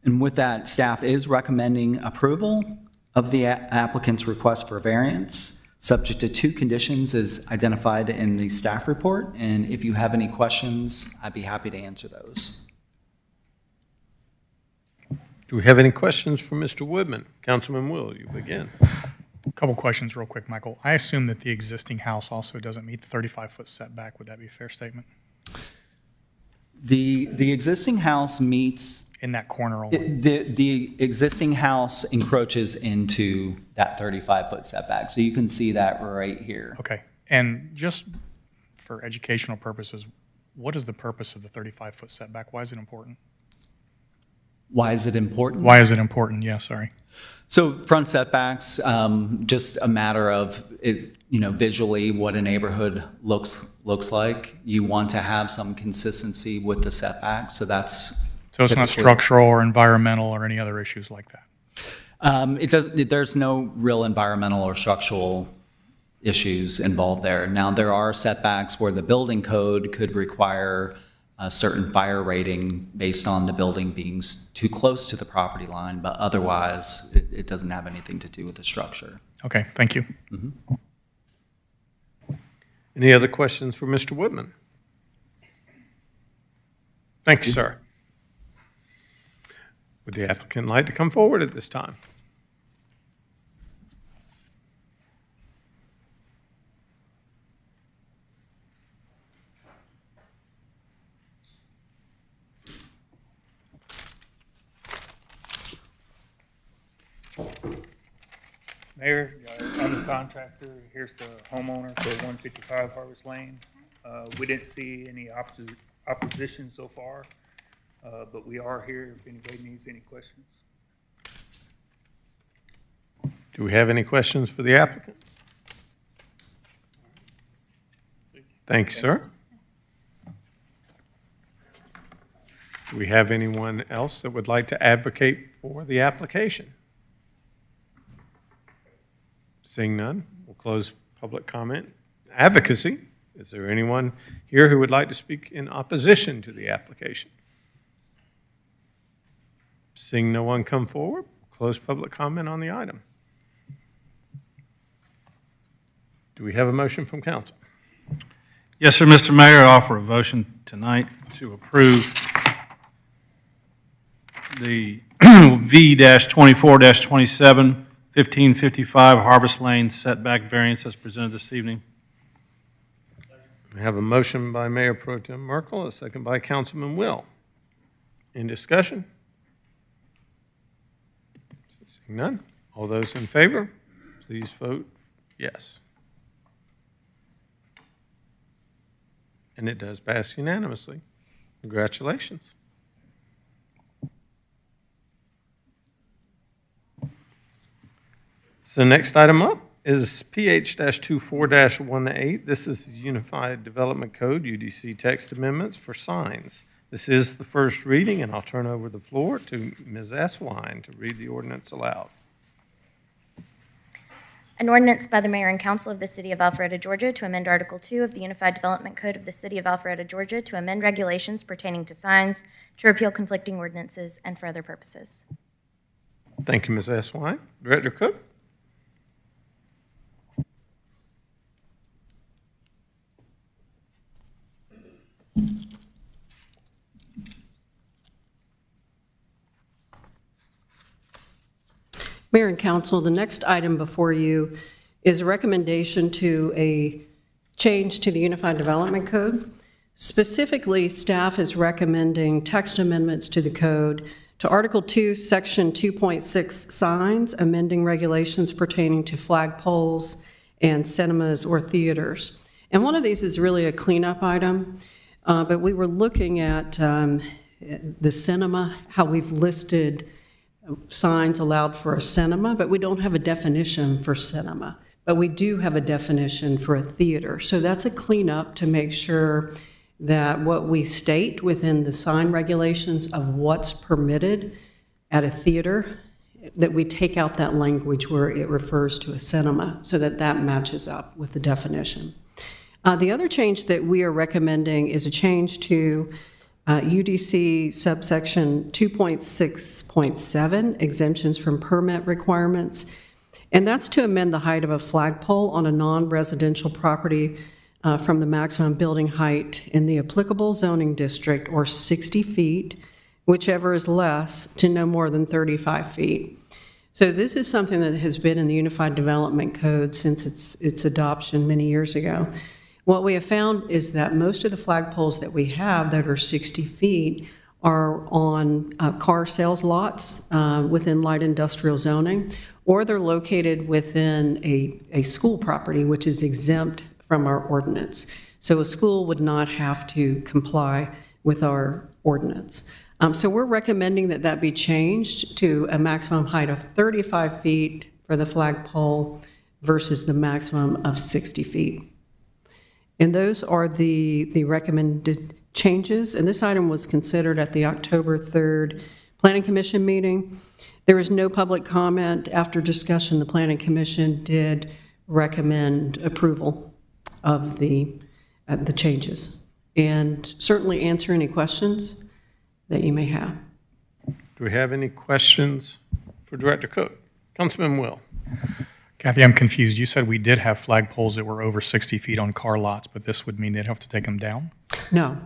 And with that, staff is recommending approval of the applicant's request for variance. subject to 2 conditions as identified in the staff report. And if you have any questions, I'd be happy to answer those. Do we have any questions for Mr. Woodman? Councilman Will, you begin. A couple questions real quick, Michael. I assume that the existing house also doesn't meet the 35-foot setback. Would that be a fair statement? The existing house meets... In that corner only? The existing house encroaches into that 35-foot setback. So you can see that right here. Okay. And just for educational purposes, what is the purpose of the 35-foot setback? Why is it important? Why is it important? Why is it important? Yeah, sorry. So front setbacks, just a matter of it, visually what a neighborhood looks like. You want to have some consistency with the setbacks, so that's. So it's not structural or environmental or any other issues like that? There's no real environmental or structural issues involved there. Now, there are setbacks where the building code could require a certain fire rating based on the building being too close to the property line, but otherwise, it doesn't have anything to do with the structure. Okay, thank you. Mm-hmm. Any other questions for Mr. Woodman? Thank you, sir. Would the applicant like to come forward at this time? Mayor, I'm the contractor. Here's the homeowner for 155 Harvest Lane. We didn't see any opposition so far, but we are here if anybody needs any questions. Do we have any questions for the applicant? Thank you, sir. Do we have anyone else that would like to advocate for the application? Seeing none, we'll close public comment. Advocacy, is there anyone here who would like to speak in opposition to the application? Seeing no one come forward, we'll close public comment on the item. Do we have a motion from council? Yes, sir, Mr. Mayor, I offer a motion tonight to approve the V-24-27 1555 Harvest Lane setback variance as presented this evening. We have a motion by Mayor Pro Tem Merkel, a second by Councilman Will. In discussion? Seeing none. All those in favor, please vote yes. And it does pass unanimously. Congratulations. So next item up is PH-24-18. This is Unified Development Code, UDC text amendments for signs. This is the first reading, and I'll turn over the floor to Ms. Eswine to read the ordinance aloud. An ordinance by the Mayor and Council of the City of Alpharetta, Georgia, to amend Article 2 of the Unified Development Code of the City of Alpharetta, Georgia, to amend regulations pertaining to signs, to repeal conflicting ordinances, and for other purposes. Thank you, Ms. Eswine. Director Cook? Mayor and Council, the next item before you is a recommendation to a change to the Unified Development Code. Specifically, staff is recommending text amendments to the code to Article 2, Section 2.6 signs, amending regulations pertaining to flagpoles and cinemas or theaters. And one of these is really a cleanup item, but we were looking at the cinema, how we've listed signs allowed for a cinema, but we don't have a definition for cinema. But we do have a definition for a theater. So that's a cleanup to make sure that what we state within the sign regulations of what's permitted at a theater, that we take out that language where it refers to a cinema so that that matches up with the definition. The other change that we are recommending is a change to UDC subsection 2.6.7, exemptions from permit requirements. And that's to amend the height of a flagpole on a non-residential property from the maximum building height in the applicable zoning district, or 60 feet, whichever is less, to no more than 35 feet. So this is something that has been in the Unified Development Code since its adoption many years ago. What we have found is that most of the flagpoles that we have that are 60 feet are on car sales lots within light industrial zoning, or they're located within a school property, which is exempt from our ordinance. So a school would not have to comply with our ordinance. So we're recommending that that be changed to a maximum height of 35 feet for the flagpole versus the maximum of 60 feet. And those are the recommended changes. And this item was considered at the October 3rd Planning Commission meeting. There was no public comment. After discussion, the Planning Commission did recommend approval of the changes, and certainly answer any questions that you may have. Do we have any questions for Director Cook? Councilman Will. Kathy, I'm confused. You said we did have flagpoles that were over 60 feet on car lots, but this would mean they'd have to take them down? No.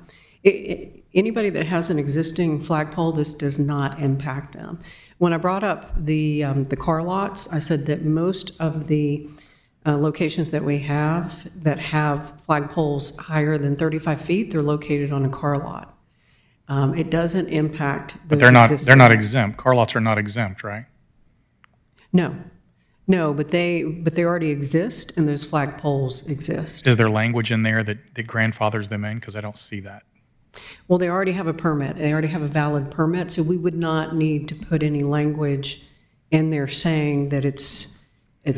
Anybody that has an existing flagpole, this does not impact them. When I brought up the car lots, I said that most of the locations that we have that have flagpoles higher than 35 feet, they're located on a car lot. It doesn't impact those. But they're not exempt. Car lots are not exempt, right? No, but they already exist, and those flagpoles exist. Is there language in there that grandfathers them in? Because I don't see that. Well, they already have a permit. They already have a valid permit, so we would not need to put any language in there saying that it's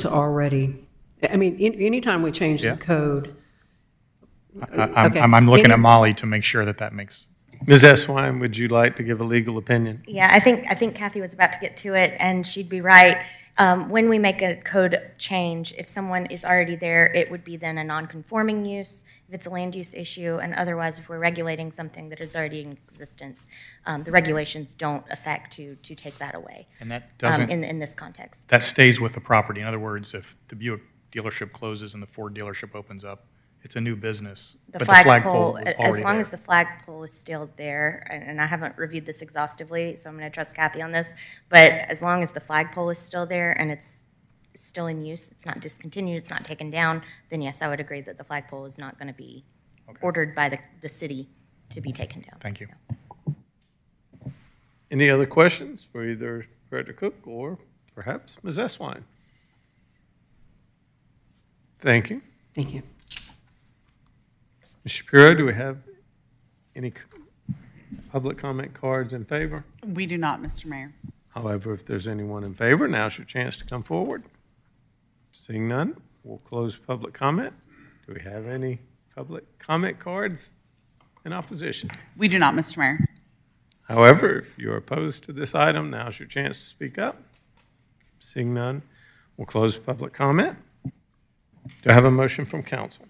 already. I mean, anytime we change the code. I'm looking at Molly to make sure that makes. Ms. Eswine, would you like to give a legal opinion? Yeah, I think Kathy was about to get to it, and she'd be right. When we make a code change, if someone is already there, it would be then a non-conforming use, if it's a land use issue, and otherwise, if we're regulating something that is already in existence, the regulations don't affect to take that away. And that doesn't in this context. That stays with the property. In other words, if the Buick dealership closes and the Ford dealership opens up, it's a new business. The flagpole, as long as the flagpole is still there, and I haven't reviewed this exhaustively, so I'm going to trust Kathy on this, but as long as the flagpole is still there and it's still in use, it's not discontinued, it's not taken down, then yes, I would agree that the flagpole is not going to be ordered by the city to be taken down. Thank you. Any other questions for either Director Cook or perhaps Ms. Eswine? Thank you. Thank you. Ms. Shapiro, do we have any public comment cards in favor? We do not, Mr. Mayor. However, if there's anyone in favor, now's your chance to come forward. Seeing none, we'll close public comment. Do we have any public comment cards in opposition? We do not, Mr. Mayor. However, if you're opposed to this item, now's your chance to speak up. Seeing none, we'll close public comment. Do I have a motion from council?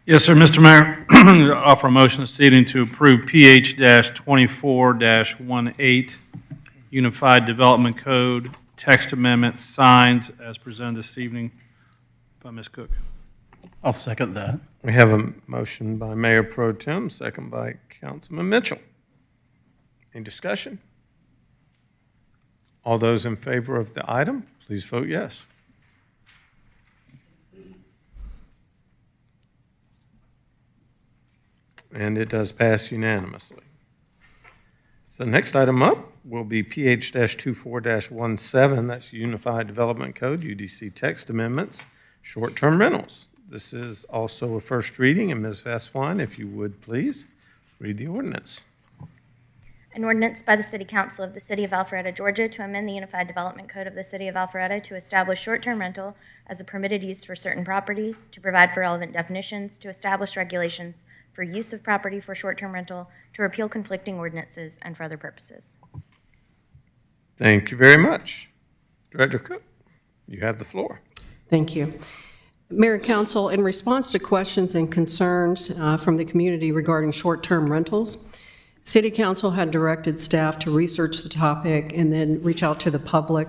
Yes, sir, Mr. Mayor. Offer a motion this evening to approve PH-24-18 Unified Development Code text amendment signs as presented this evening by Ms. Cook. I'll second that. We have a motion by Mayor Pro Tem, second by Councilman Mitchell. Any discussion? All those in favor of the item, please vote yes. And it does pass unanimously. So the next item up will be PH-24-17, that's Unified Development Code, UDC text amendments, short-term rentals. This is also a first reading, and Ms. Eswine, if you would please read the ordinance. An ordinance by the City Council of the City of Alpharetta, Georgia, to amend the Unified Development Code of the City of Alpharetta to establish short-term rental as a permitted use for certain properties, to provide for relevant definitions, to establish regulations for use of property for short-term rental, to repeal conflicting ordinances, and for other purposes. Thank you very much. Director Cook, you have the floor. Thank you. Mayor and Council, in response to questions and concerns from the community regarding short-term rentals, City Council had directed staff to research the topic and then reach out to the public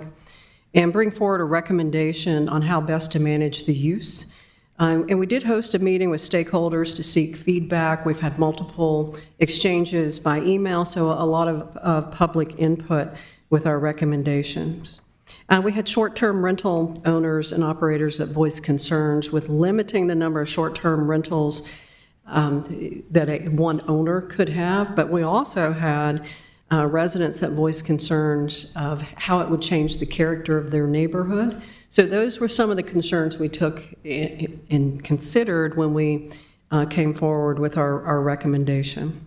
and bring forward a recommendation on how best to manage the use. And we did host a meeting with stakeholders to seek feedback. We've had multiple exchanges by email, so a lot of public input with our recommendations. We had short-term rental owners and operators that voiced concerns with limiting the number of short-term rentals that one owner could have, but we also had residents that voiced concerns of how it would change the character of their neighborhood. So those were some of the concerns we took and considered when we came forward with our recommendation.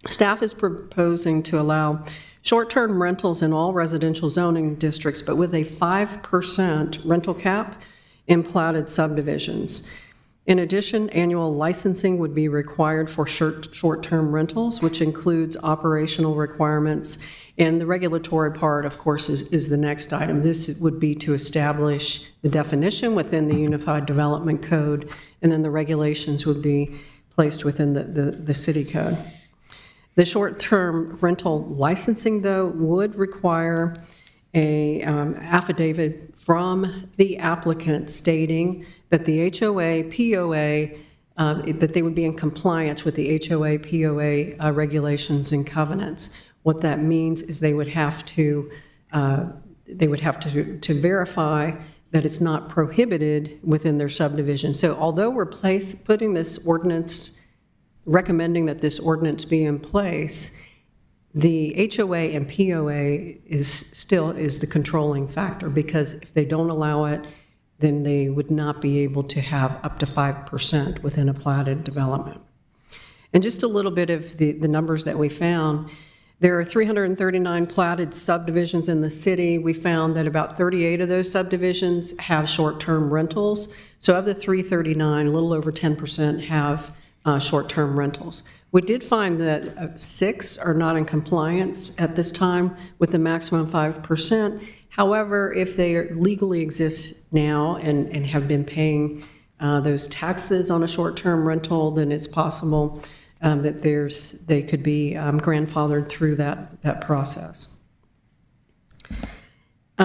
Staff is proposing to allow short-term rentals in all residential zoning districts, but with a 5% rental cap in platted subdivisions. In addition, annual licensing would be required for short-term rentals, which includes operational requirements. And the regulatory part, of course, is the next item. This would be to establish the definition within the Unified Development Code, and then the regulations would be placed within the city code. The short-term rental licensing, though, would require a affidavit from the applicant stating that the HOA, POA, that they would be in compliance with the HOA, POA regulations and covenants. What that means is they would have to verify that it's not prohibited within their subdivision. So although we're putting this ordinance, recommending that this ordinance be in place, the HOA and POA is the controlling factor, because if they don't allow it, then they would not be able to have up to 5% within a platted development. And just a little bit of the numbers that we found. There are 339 platted subdivisions in the city. We found that about 38 of those subdivisions have short-term rentals. So of the 339, a little over 10% have short-term rentals. We did find that 6 are not in compliance at this time with the maximum 5%. However, if they legally exist now and have been paying those taxes on a short-term rental, then it's possible that they could be grandfathered through that process.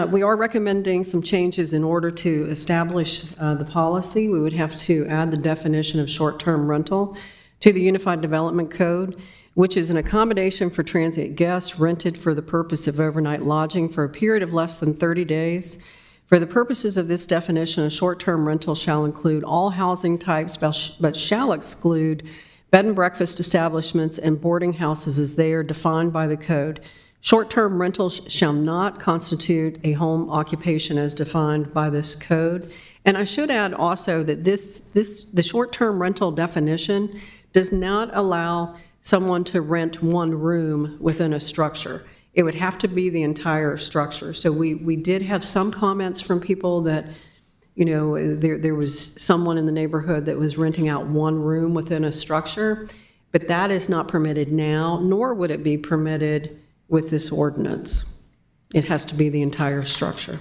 We are recommending some changes in order to establish the policy. We would have to add the definition of short-term rental to the Unified Development Code, which is an accommodation for transient guests rented for the purpose of overnight lodging for a period of less than 30 days. For the purposes of this definition, a short-term rental shall include all housing types, but shall exclude bed and breakfast establishments and boarding houses as they are defined by the code. Short-term rentals shall not constitute a home occupation as defined by this code. And I should add also that the short-term rental definition does not allow someone to rent one room within a structure. It would have to be the entire structure. So we did have some comments from people that, you know, there was someone in the neighborhood that was renting out one room within a structure, but that is not permitted now, nor would it be permitted with this ordinance. It has to be the entire structure.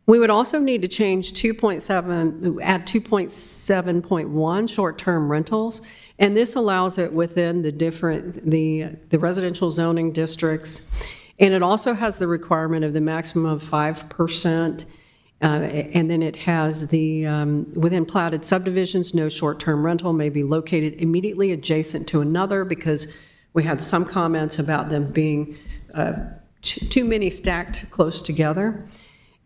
We would also need to change add 2.7.1 short-term rentals, and this allows it within the residential zoning districts, and it also has the requirement of the maximum of 5%, and then it has the, within platted subdivisions, no short-term rental may be located immediately adjacent to another, because we had some comments about them being too many stacked close together.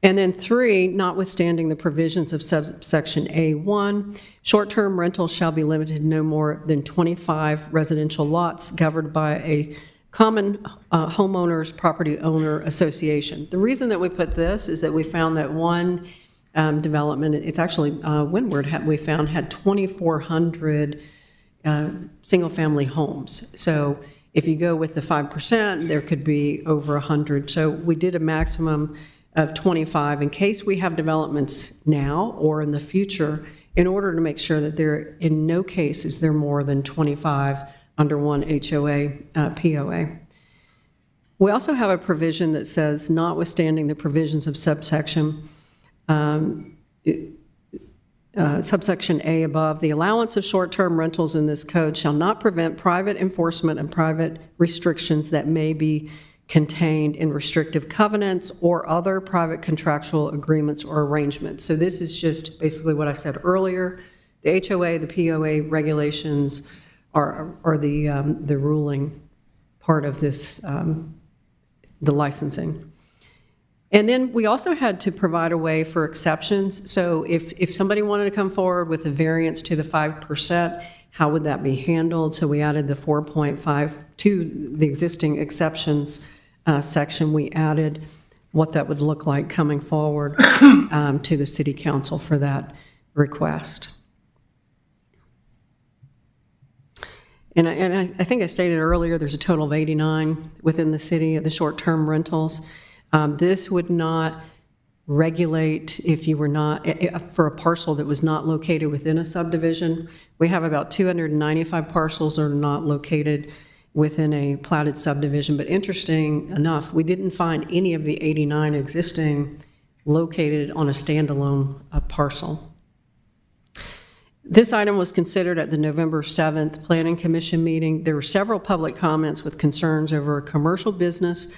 And then 3, notwithstanding the provisions of subsection A1, short-term rentals shall be limited to no more than 25 residential lots governed by a common homeowners property owner association. The reason that we put this is that we found that one development, it's actually Windward, we found had 2,400 single-family homes. So if you go with the 5%, there could be over 100. So we did a maximum of 25 in case we have developments now or in the future, in order to make sure that there, in no case is there more than 25 under one HOA, POA. We also have a provision that says, notwithstanding the provisions of subsection A above, the allowance of short-term rentals in this code shall not prevent private enforcement and private restrictions that may be contained in restrictive covenants or other private contractual agreements or arrangements. So this is just basically what I said earlier. The HOA, the POA regulations are the ruling part of this, the licensing. And then we also had to provide a way for exceptions. So if somebody wanted to come forward with a variance to the 5%, how would that be handled? So we added the 4.5 to the existing exceptions section. We added what that would look like coming forward to the city council for that request. And I think I stated earlier, there's a total of 89 within the city of the short-term rentals. This would not regulate if you were not, for a parcel that was not located within a subdivision. We have about 295 parcels that are not located within a platted subdivision, but interesting enough, we didn't find any of the 89 existing located on a standalone parcel. This item was considered at the November 7th Planning Commission meeting. There were several public comments with concerns over a commercial business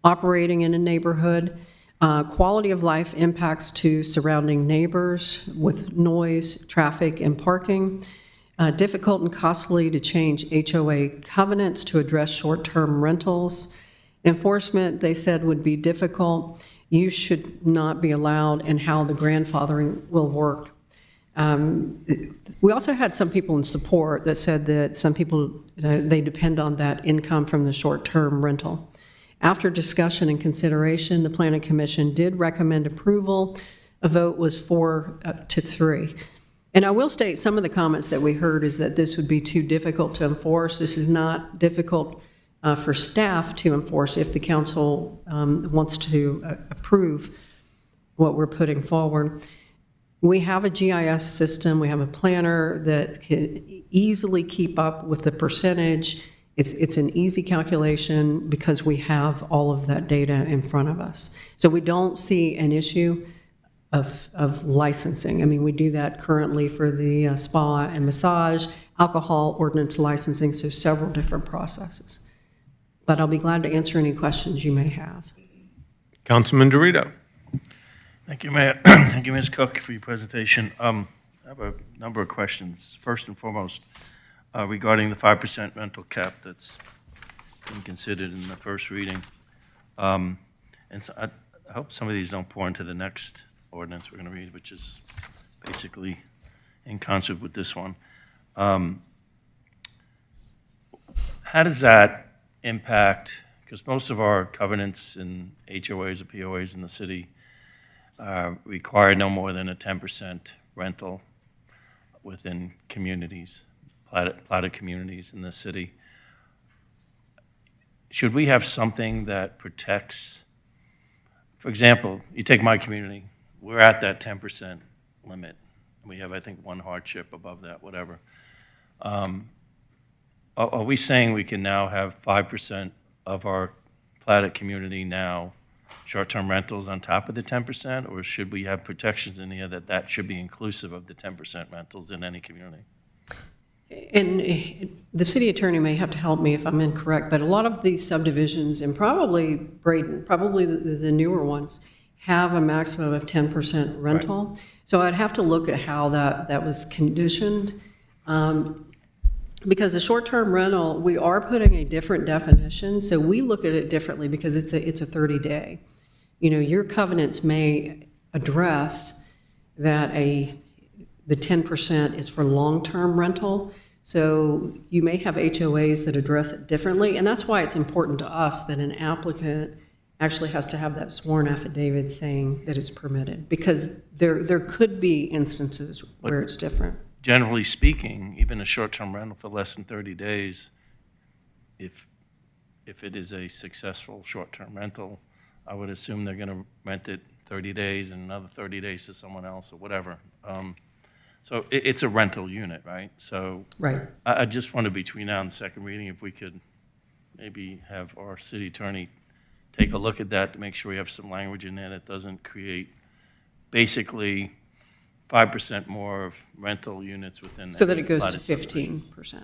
operating in a neighborhood, quality of life impacts to surrounding neighbors with noise, traffic, and parking, difficult and costly to change HOA covenants to address short-term rentals. Enforcement, they said, would be difficult. Use should not be allowed, and how the grandfathering will work. We also had some people in support that said that some people, they depend on that income from the short-term rental. After discussion and consideration, the Planning Commission did recommend approval. A vote was 4-3. And I will state some of the comments that we heard is that this would be too difficult to enforce. This is not difficult for staff to enforce if the council wants to approve what we're putting forward. We have a GIS system, we have a planner that can easily keep up with the percentage. It's an easy calculation because we have all of that data in front of us. So we don't see an issue of licensing. I mean, we do that currently for the spa and massage, alcohol ordinance licensing, so several different processes. But I'll be glad to answer any questions you may have. Councilman Dorito. Thank you, Mayor. Thank you, Ms. Cook, for your presentation. I have a number of questions. First and foremost, regarding the 5% rental cap that's been considered in the first reading. And so I hope some of these don't pour into the next ordinance we're going to read, which is basically in concert with this one. How does that impact, because most of our covenants in HOAs or POAs in the city require no more than a 10% rental within communities, platted communities in the city. Should we have something that protects, for example, you take my community, we're at that 10% limit. We have, I think, one hardship above that, whatever. Are we saying we can now have 5% of our platted community now short-term rentals on top of the 10%, or should we have protections in here that should be inclusive of the 10% rentals in any community? And the city attorney may have to help me if I'm incorrect, but a lot of these subdivisions, and probably Braden, probably the newer ones, have a maximum of 10% rental. Right. So I'd have to look at how that was conditioned. Because the short-term rental, we are putting a different definition, so we look at it differently because it's a 30-day. You know, your covenants may address that the 10% is for long-term rental, so you may have HOAs that address it differently, and that's why it's important to us that an applicant actually has to have that sworn affidavit saying that it's permitted, because there could be instances where it's different. Generally speaking, even a short-term rental for less than 30 days, if it is a successful short-term rental, I would assume they're going to rent it 30 days and another 30 days to someone else or whatever. So it's a rental unit, right? So right. I just wonder between now and the second reading if we could maybe have our city attorney take a look at that to make sure we have some language in there that doesn't create basically 5% more of rental units within. So that it goes to 15%.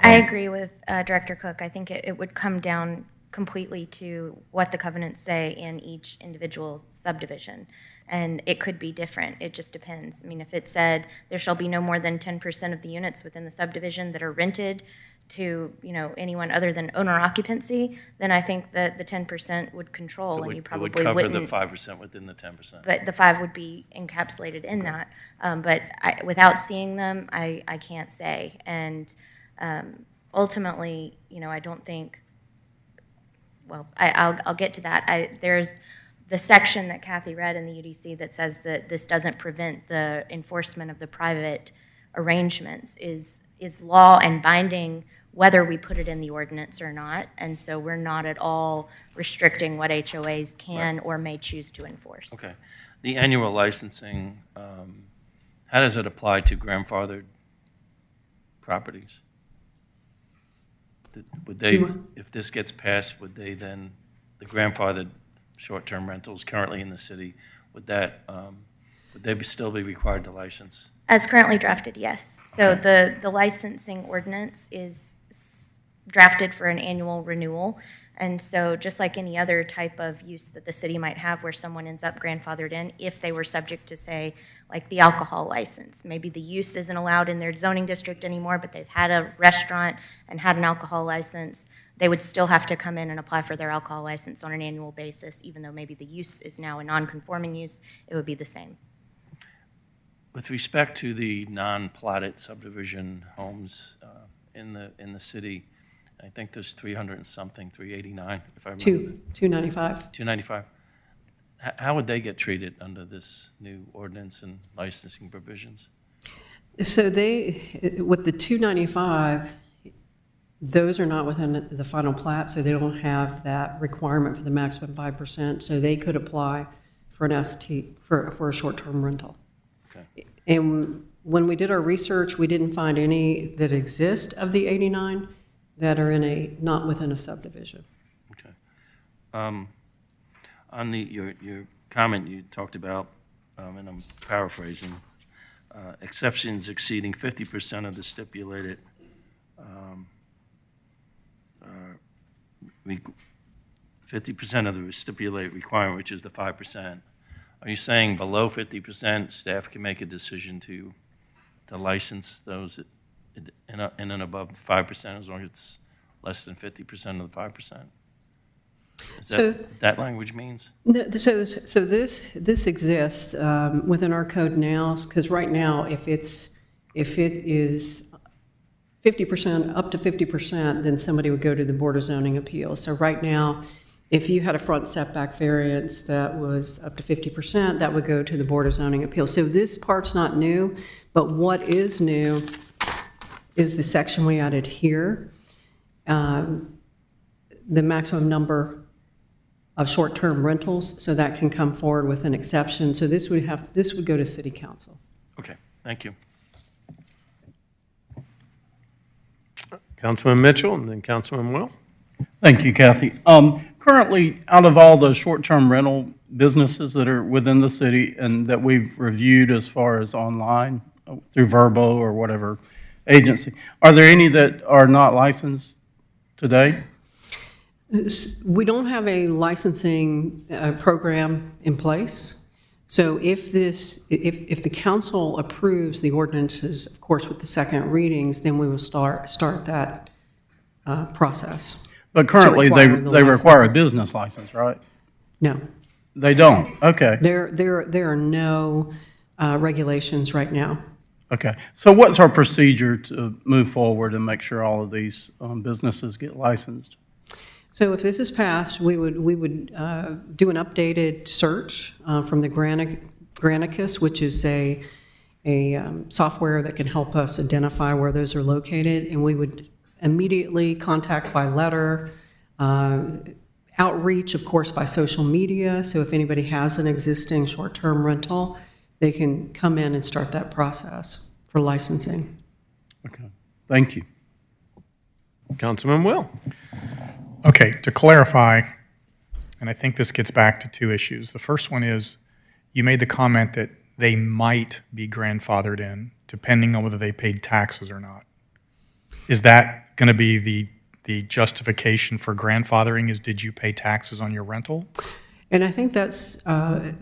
I agree with Director Cook. I think it would come down completely to what the covenants say in each individual subdivision. And it could be different. It just depends. I mean, if it said there shall be no more than 10% of the units within the subdivision that are rented to, anyone other than owner occupancy, then I think that the 10% would control, and you probably It would cover wouldn't. the 5% within the 10%. But the 5 would be encapsulated in that. But without seeing them, I can't say. And ultimately, I don't think, well, I'll get to that. There's the section that Kathy read in the UDC that says that this doesn't prevent the enforcement of the private arrangements is law and binding whether we put it in the ordinance or not. And so we're not at all restricting what HOAs can or may choose to enforce. Okay. The annual licensing, how does it apply to grandfathered properties? Would they, if this gets passed, would they then, the grandfathered short-term rentals currently in the city, would they still be required to license? As currently drafted, yes. So the licensing ordinance is drafted for an annual renewal. And so just like any other type of use that the city might have where someone ends up grandfathered in, if they were subject to, say, like the alcohol license, maybe the use isn't allowed in their zoning district anymore, but they've had a restaurant and had an alcohol license, they would still have to come in and apply for their alcohol license on an annual basis, even though maybe the use is now a non-conforming use, it would be the same. With respect to the non-plotted subdivision homes in the city, I think there's 300 and something, 389, if I remember. 295. 295. How would they get treated under this new ordinance and licensing provisions? So with the 295, those are not within the final plat, so they don't have that requirement for the maximum 5%, so they could apply for an ST, for a short-term rental. Okay. And when we did our research, we didn't find any that exist of the 89 that are not within a subdivision. Okay. On your comment, you talked about, and I'm paraphrasing, exceptions exceeding 50% of the stipulated 50% of the stipulated requirement, which is the 5%. Are you saying below 50%, staff can make a decision to license those in and above 5% as long as it's less than 50% of the 5%? Is that that language means? No, so this exists within our code now, because right now, if it is 50%, up to 50%, then somebody would go to the Board of Zoning Appeals. So right now, if you had a front setback variance that was up to 50%, that would go to the Board of Zoning Appeals. So this part's not new, but what is new is the section we added here, the maximum number of short-term rentals, so that can come forward with an exception. So this would go to City Council. Okay, thank you. Councilman Mitchell and then Councilman Will. Thank you, Kathy. Currently, out of all the short-term rental businesses that are within the city and that we've reviewed as far as online through Verbo or whatever agency, are there any that are not licensed today? We don't have a licensing program in place. So if the council approves the ordinances, of course, with the second readings, then we will start that process. But currently, they require a business license, right? No. They don't? Okay. There are no regulations right now. Okay. So what's our procedure to move forward and make sure all of these businesses get licensed? So if this is passed, we would do an updated search from the Granicus, which is a software that can help us identify where those are located, and we would immediately contact by letter, outreach, of course, by social media. So if anybody has an existing short-term rental, they can come in and start that process for licensing. Okay. Thank you. Councilman Will. Okay, to clarify, and I think this gets back to two issues. The first one is you made the comment that they might be grandfathered in depending on whether they paid taxes or not. Is that going to be the the justification for grandfathering is, did you pay taxes on your rental? And I think that's, our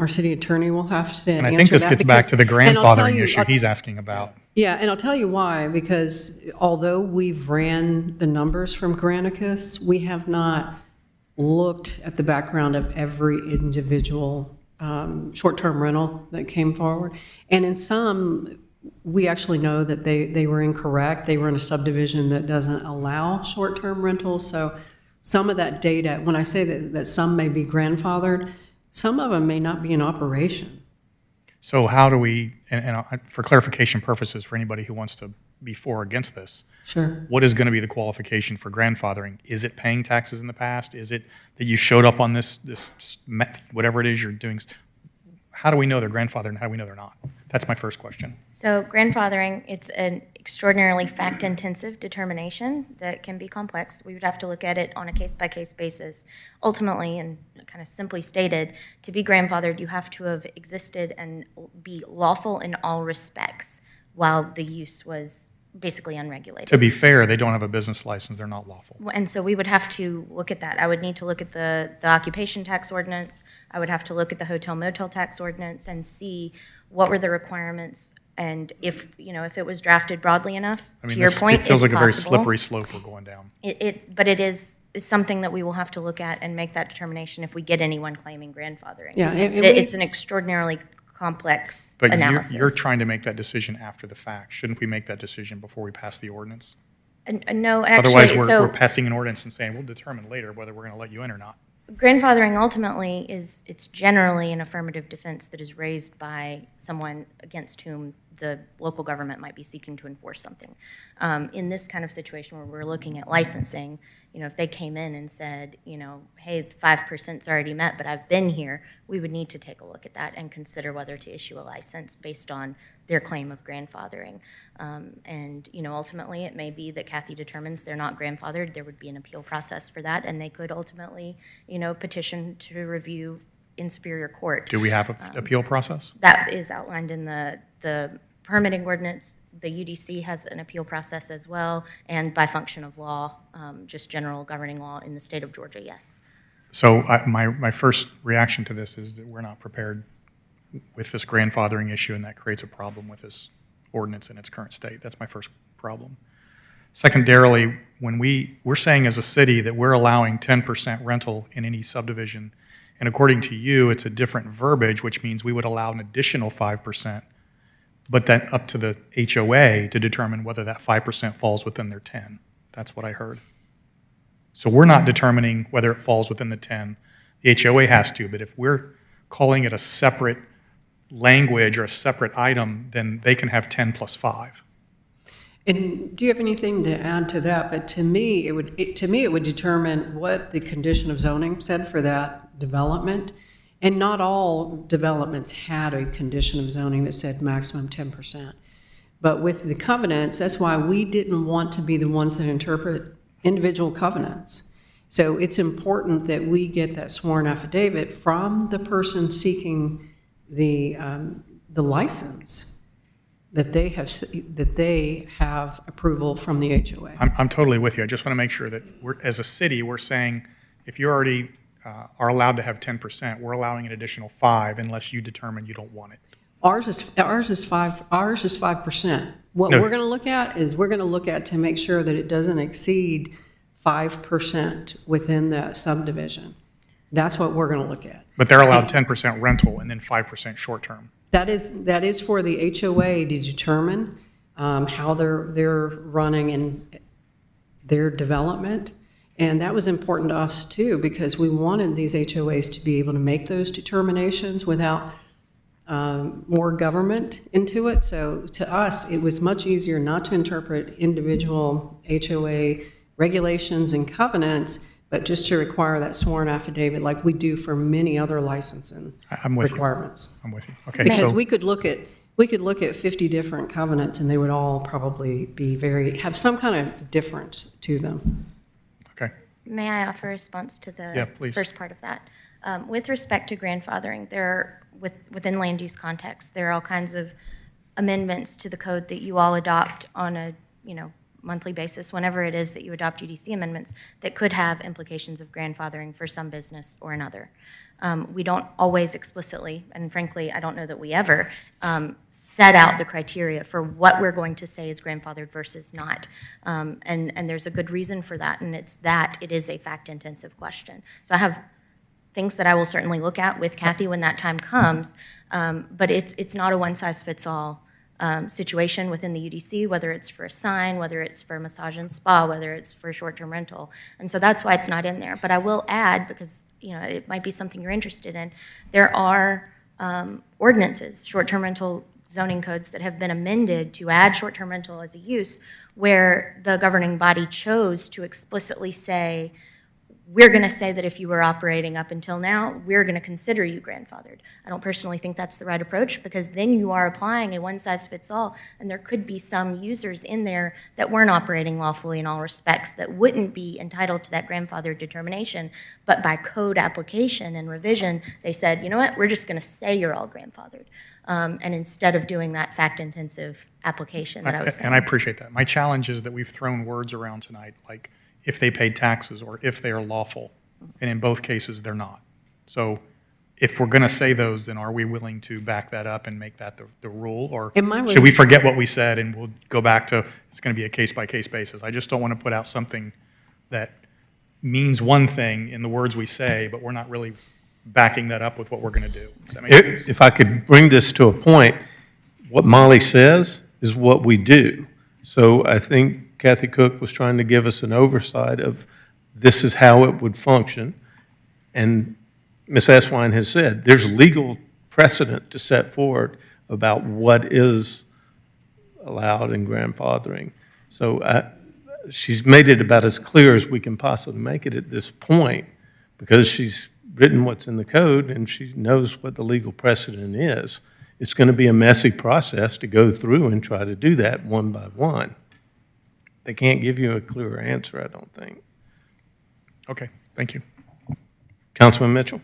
city attorney will have to answer that. And I think this gets back to the and I'll tell grandfathering you- issue he's asking about. Yeah, and I'll tell you why, because although we've ran the numbers from Granicus, we have not looked at the background of every individual short-term rental that came forward. And in some, we actually know that they were incorrect. They were in a subdivision that doesn't allow short-term rentals. So some of that data, when I say that some may be grandfathered, some of them may not be in operation. So how do we, and for clarification purposes for anybody who wants to be for or against this, Sure. what is going to be the qualification for grandfathering? Is it paying taxes in the past? Is it that you showed up on this whatever it is you're doing? How do we know they're grandfathered and how do we know they're not? That's my first question. So grandfathering, it's an extraordinarily fact-intensive determination that can be complex. We would have to look at it on a case-by-case basis. Ultimately, and kind of simply stated, to be grandfathered, you have to have existed and be lawful in all respects while the use was basically unregulated. To be fair, they don't have a business license. They're not lawful. And so we would have to look at that. I would need to look at the occupation tax ordinance. I would have to look at the hotel motel tax ordinance and see what were the requirements, and if it was drafted broadly enough. I mean, to your point, it feels it's like a very possible. slippery slope we're going down. But it is something that we will have to look at and make that determination if we get anyone claiming grandfathering. Yeah, it's an extraordinarily complex But analysis. you're trying to make that decision after the fact. Shouldn't we make that decision before we pass the ordinance? No, actually, Otherwise, so we're passing an ordinance and saying, we'll determine later whether we're going to let you in or not. grandfathering ultimately it's generally an affirmative defense that is raised by someone against whom the local government might be seeking to enforce something. In this kind of situation where we're looking at licensing, if they came in and said, hey, 5%'s already met, but I've been here, we would need to take a look at that and consider whether to issue a license based on their claim of grandfathering. And ultimately, it may be that Kathy determines they're not grandfathered. There would be an appeal process for that, and they could ultimately, petition to review in Superior Court. Do we have an appeal process? That is outlined in the permitting ordinance. The UDC has an appeal process as well, and by function of law, just general governing law in the state of Georgia, yes. So my first reaction to this is that we're not prepared with this grandfathering issue, and that creates a problem with this ordinance in its current state. That's my first problem. Secondarily, when we're saying as a city that we're allowing 10% rental in any subdivision, and according to you, it's a different verbiage, which means we would allow an additional 5%, but then up to the HOA to determine whether that 5% falls within their 10. That's what I heard. So we're not determining whether it falls within the 10. The HOA has to, but if we're calling it a separate language or a separate item, then they can have 10 plus 5. And do you have anything to add to that? But to me, it would determine what the condition of zoning said for that development. And not all developments had a condition of zoning that said maximum 10%. But with the covenants, that's why we didn't want to be the ones that interpret individual covenants. So it's important that we get that sworn affidavit from the person seeking the license, that they have approval from the HOA. I'm totally with you. I just want to make sure that as a city, we're saying if you already are allowed to have 10%, we're allowing an additional 5 unless you determine you don't want it. Ours is 5%. What No. we're going to look at is to make sure that it doesn't exceed 5% within that subdivision. That's what we're going to look at. But they're allowed 10% rental and then 5% short-term. That is for the HOA to determine how they're running in their development. And that was important to us too, because we wanted these HOAs to be able to make those determinations without more government into it. So to us, it was much easier not to interpret individual HOA regulations and covenants, but just to require that sworn affidavit like we do for many other licensing requirements. I'm with you. Okay. Because So we could look at 50 different covenants and they would all probably be have some kind of difference to them. Okay. May I offer a response to the please. first part of that? With respect to grandfathering, within land use context, there are all kinds of amendments to the code that you all adopt on a monthly basis, whenever it is that you adopt UDC amendments, that could have implications of grandfathering for some business or another. We don't always explicitly, and frankly, I don't know that we ever, set out the criteria for what we're going to say is grandfathered versus not. And there's a good reason for that, and it's that it is a fact-intensive question. So I have things that I will certainly look at with Kathy when that time comes, but it's not a one-size-fits-all situation within the UDC, whether it's for a sign, whether it's for a massage and spa, whether it's for short-term rental. And so that's why it's not in there. But I will add, because it might be something you're interested in, there are ordinances, short-term rental zoning codes that have been amended to add short-term rental as a use, where the governing body chose to explicitly say, we're going to say that if you were operating up until now, we're going to consider you grandfathered. I don't personally think that's the right approach, because then you are applying a one-size-fits-all, and there could be some users in there that weren't operating lawfully in all respects that wouldn't be entitled to that grandfathered determination, but by code application and revision, they said, you know what, we're just going to say you're all grandfathered. And instead of doing that fact-intensive application that I was saying. And I appreciate that. My challenge is that we've thrown words around tonight, like if they paid taxes or if they are lawful, and in both cases, they're not. So if we're going to say those, then are we willing to back that up and make that the rule? Or should we forget what we said and we'll go back to it's going to be a case-by-case basis? I just don't want to put out something that means one thing in the words we say, but we're not really backing that up with what we're going to do. Does that make sense? If I could bring this to a point, what Molly says is what we do. So I think Kathy Cook was trying to give us an oversight of this is how it would function. And Ms. Eswine has said there's legal precedent to set forward about what is allowed in grandfathering. So she's made it about as clear as we can possibly make it at this point, because she's written what's in the code and she knows what the legal precedent is. It's going to be a messy process to go through and try to do that one by one. They can't give you a clearer answer, I don't think. Okay, thank you. Councilman Mitchell?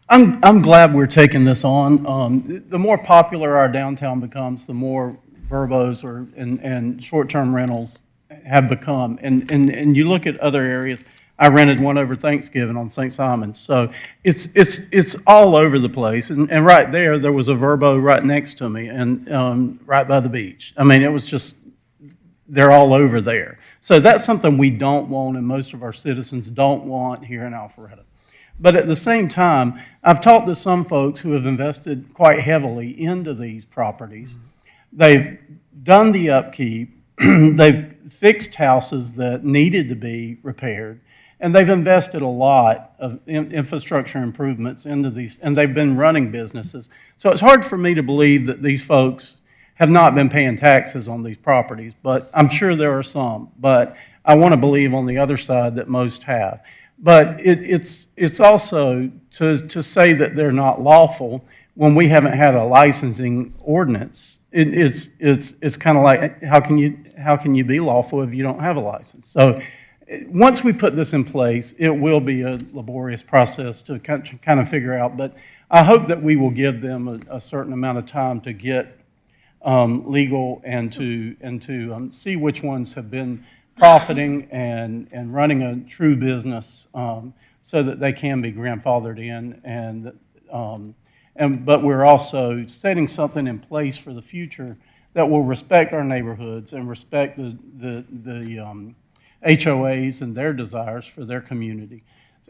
I'm glad we're taking this on. The more popular our downtown becomes, the more verbos and short-term rentals have become. And you look at other areas. I rented one over Thanksgiving on St. Simon's. So it's all over the place. And right there was a Verbo right next to me and right by the beach. I mean, it was just, they're all over there. So that's something we don't want and most of our citizens don't want here in Alpharetta. But at the same time, I've talked to some folks who have invested quite heavily into these properties. They've done the upkeep. They've fixed houses that needed to be repaired. And they've invested a lot of infrastructure improvements into these, and they've been running businesses. So it's hard for me to believe that these folks have not been paying taxes on these properties, but I'm sure there are some. But I want to believe on the other side that most have. But it's also to say that they're not lawful when we haven't had a licensing ordinance. It's kind of like how can you be lawful if you don't have a license? So once we put this in place, it will be a laborious process to kind of figure out. But I hope that we will give them a certain amount of time to get legal and to see which ones have been profiting and running a true business so that they can be grandfathered in. But we're also setting something in place for the future that will respect our neighborhoods and respect the HOAs and their desires for their community.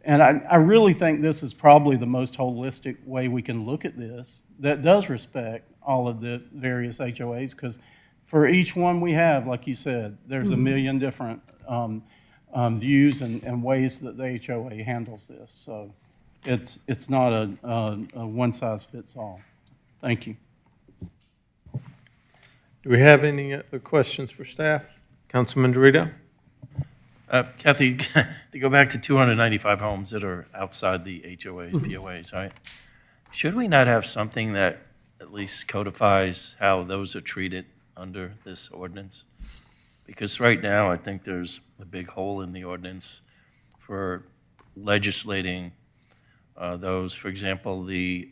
And I really think this is probably the most holistic way we can look at this that does respect all of the various HOAs, because for each one we have, like you said, there's a million different views and ways that the HOA handles this. So it's not a one-size-fits-all. Thank you. Do we have any other questions for staff? Councilman Dorito? Kathy, to go back to 295 homes that are outside the HOAs, POAs, right? Should we not have something that at least codifies how those are treated under this ordinance? Because right now, I think there's a big hole in the ordinance for legislating those. For example, the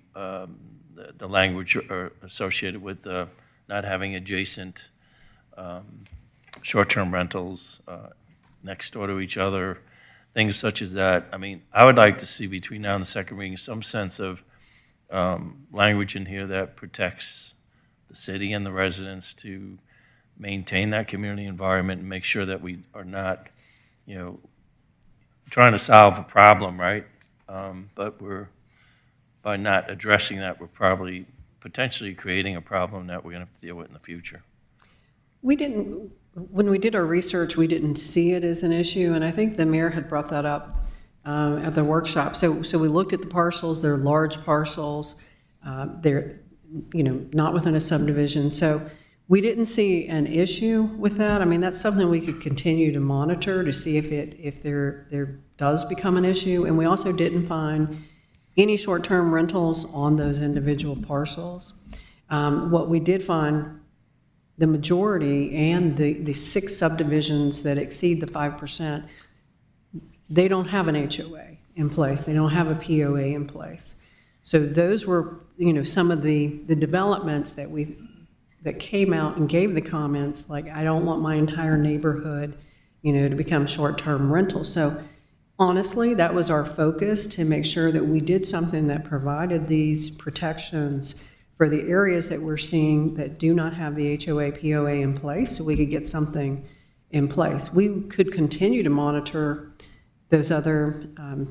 language associated with not having adjacent short-term rentals next door to each other, things such as that. I mean, I would like to see between now and the second reading some sense of language in here that protects the city and the residents to maintain that community environment and make sure that we are not, you know, trying to solve a problem, right? But by not addressing that, we're probably potentially creating a problem that we're going to have to deal with in the future. We didn't, when we did our research, we didn't see it as an issue, and I think the mayor had brought that up at the workshop. So we looked at the parcels. They're large parcels. They're, you know, not within a subdivision. So we didn't see an issue with that. I mean, that's something we could continue to monitor to see if there does become an issue. And we also didn't find any short-term rentals on those individual parcels. What we did find, the majority and the 6 subdivisions that exceed the 5%, they don't have an HOA in place. They don't have a POA in place. So those were, you know, some of the developments that came out and gave the comments, like, I don't want my entire neighborhood, you know, to become short-term rental. So honestly, that was our focus, to make sure that we did something that provided these protections for the areas that we're seeing that do not have the HOA, POA in place, so we could get something in place. We could continue to monitor those other,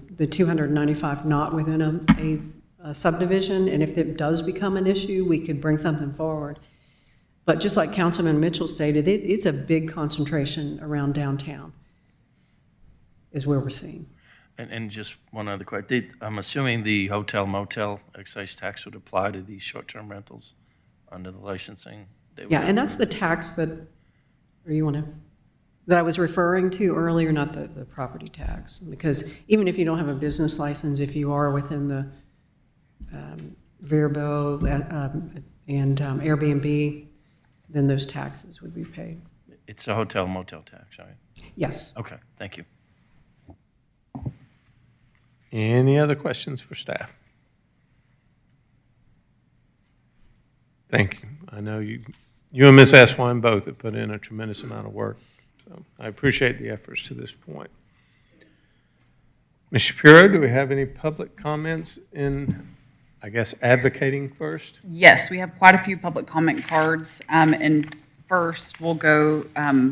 the 295 not within a subdivision, and if it does become an issue, we could bring something forward. But just like Councilman Mitchell stated, it's a big concentration around downtown, is where we're seeing. And just one other question. I'm assuming the hotel motel excise tax would apply to these short-term rentals under the licensing? Yeah, and that's the tax that, or you want to, that I was referring to earlier, not the property tax. Because even if you don't have a business license, if you are within the Verbo and Airbnb, then those taxes would be paid. It's a hotel motel tax, right? Yes. Okay, thank you. Any other questions for staff? Thank you. I know you and Ms. Eswine both have put in a tremendous amount of work, so I appreciate the efforts to this point. Ms. Shapiro, do we have any public comments in, I guess, advocating first? Yes, we have quite a few public comment cards, and first we'll go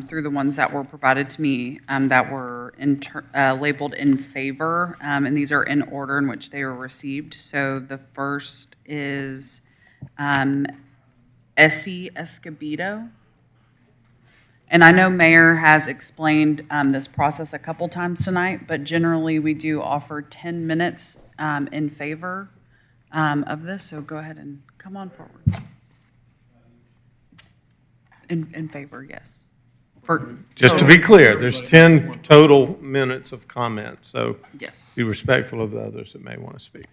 through the ones that were provided to me that were labeled in favor, and these are in order in which they were received. So the first is Essie Escobedo. And I know Mayor has explained this process a couple times tonight, but generally we do offer 10 minutes in favor of this, so go ahead and come on forward. In favor, yes. Just to be clear, there's 10 total minutes of comment, so yes, be respectful of the others that may want to speak.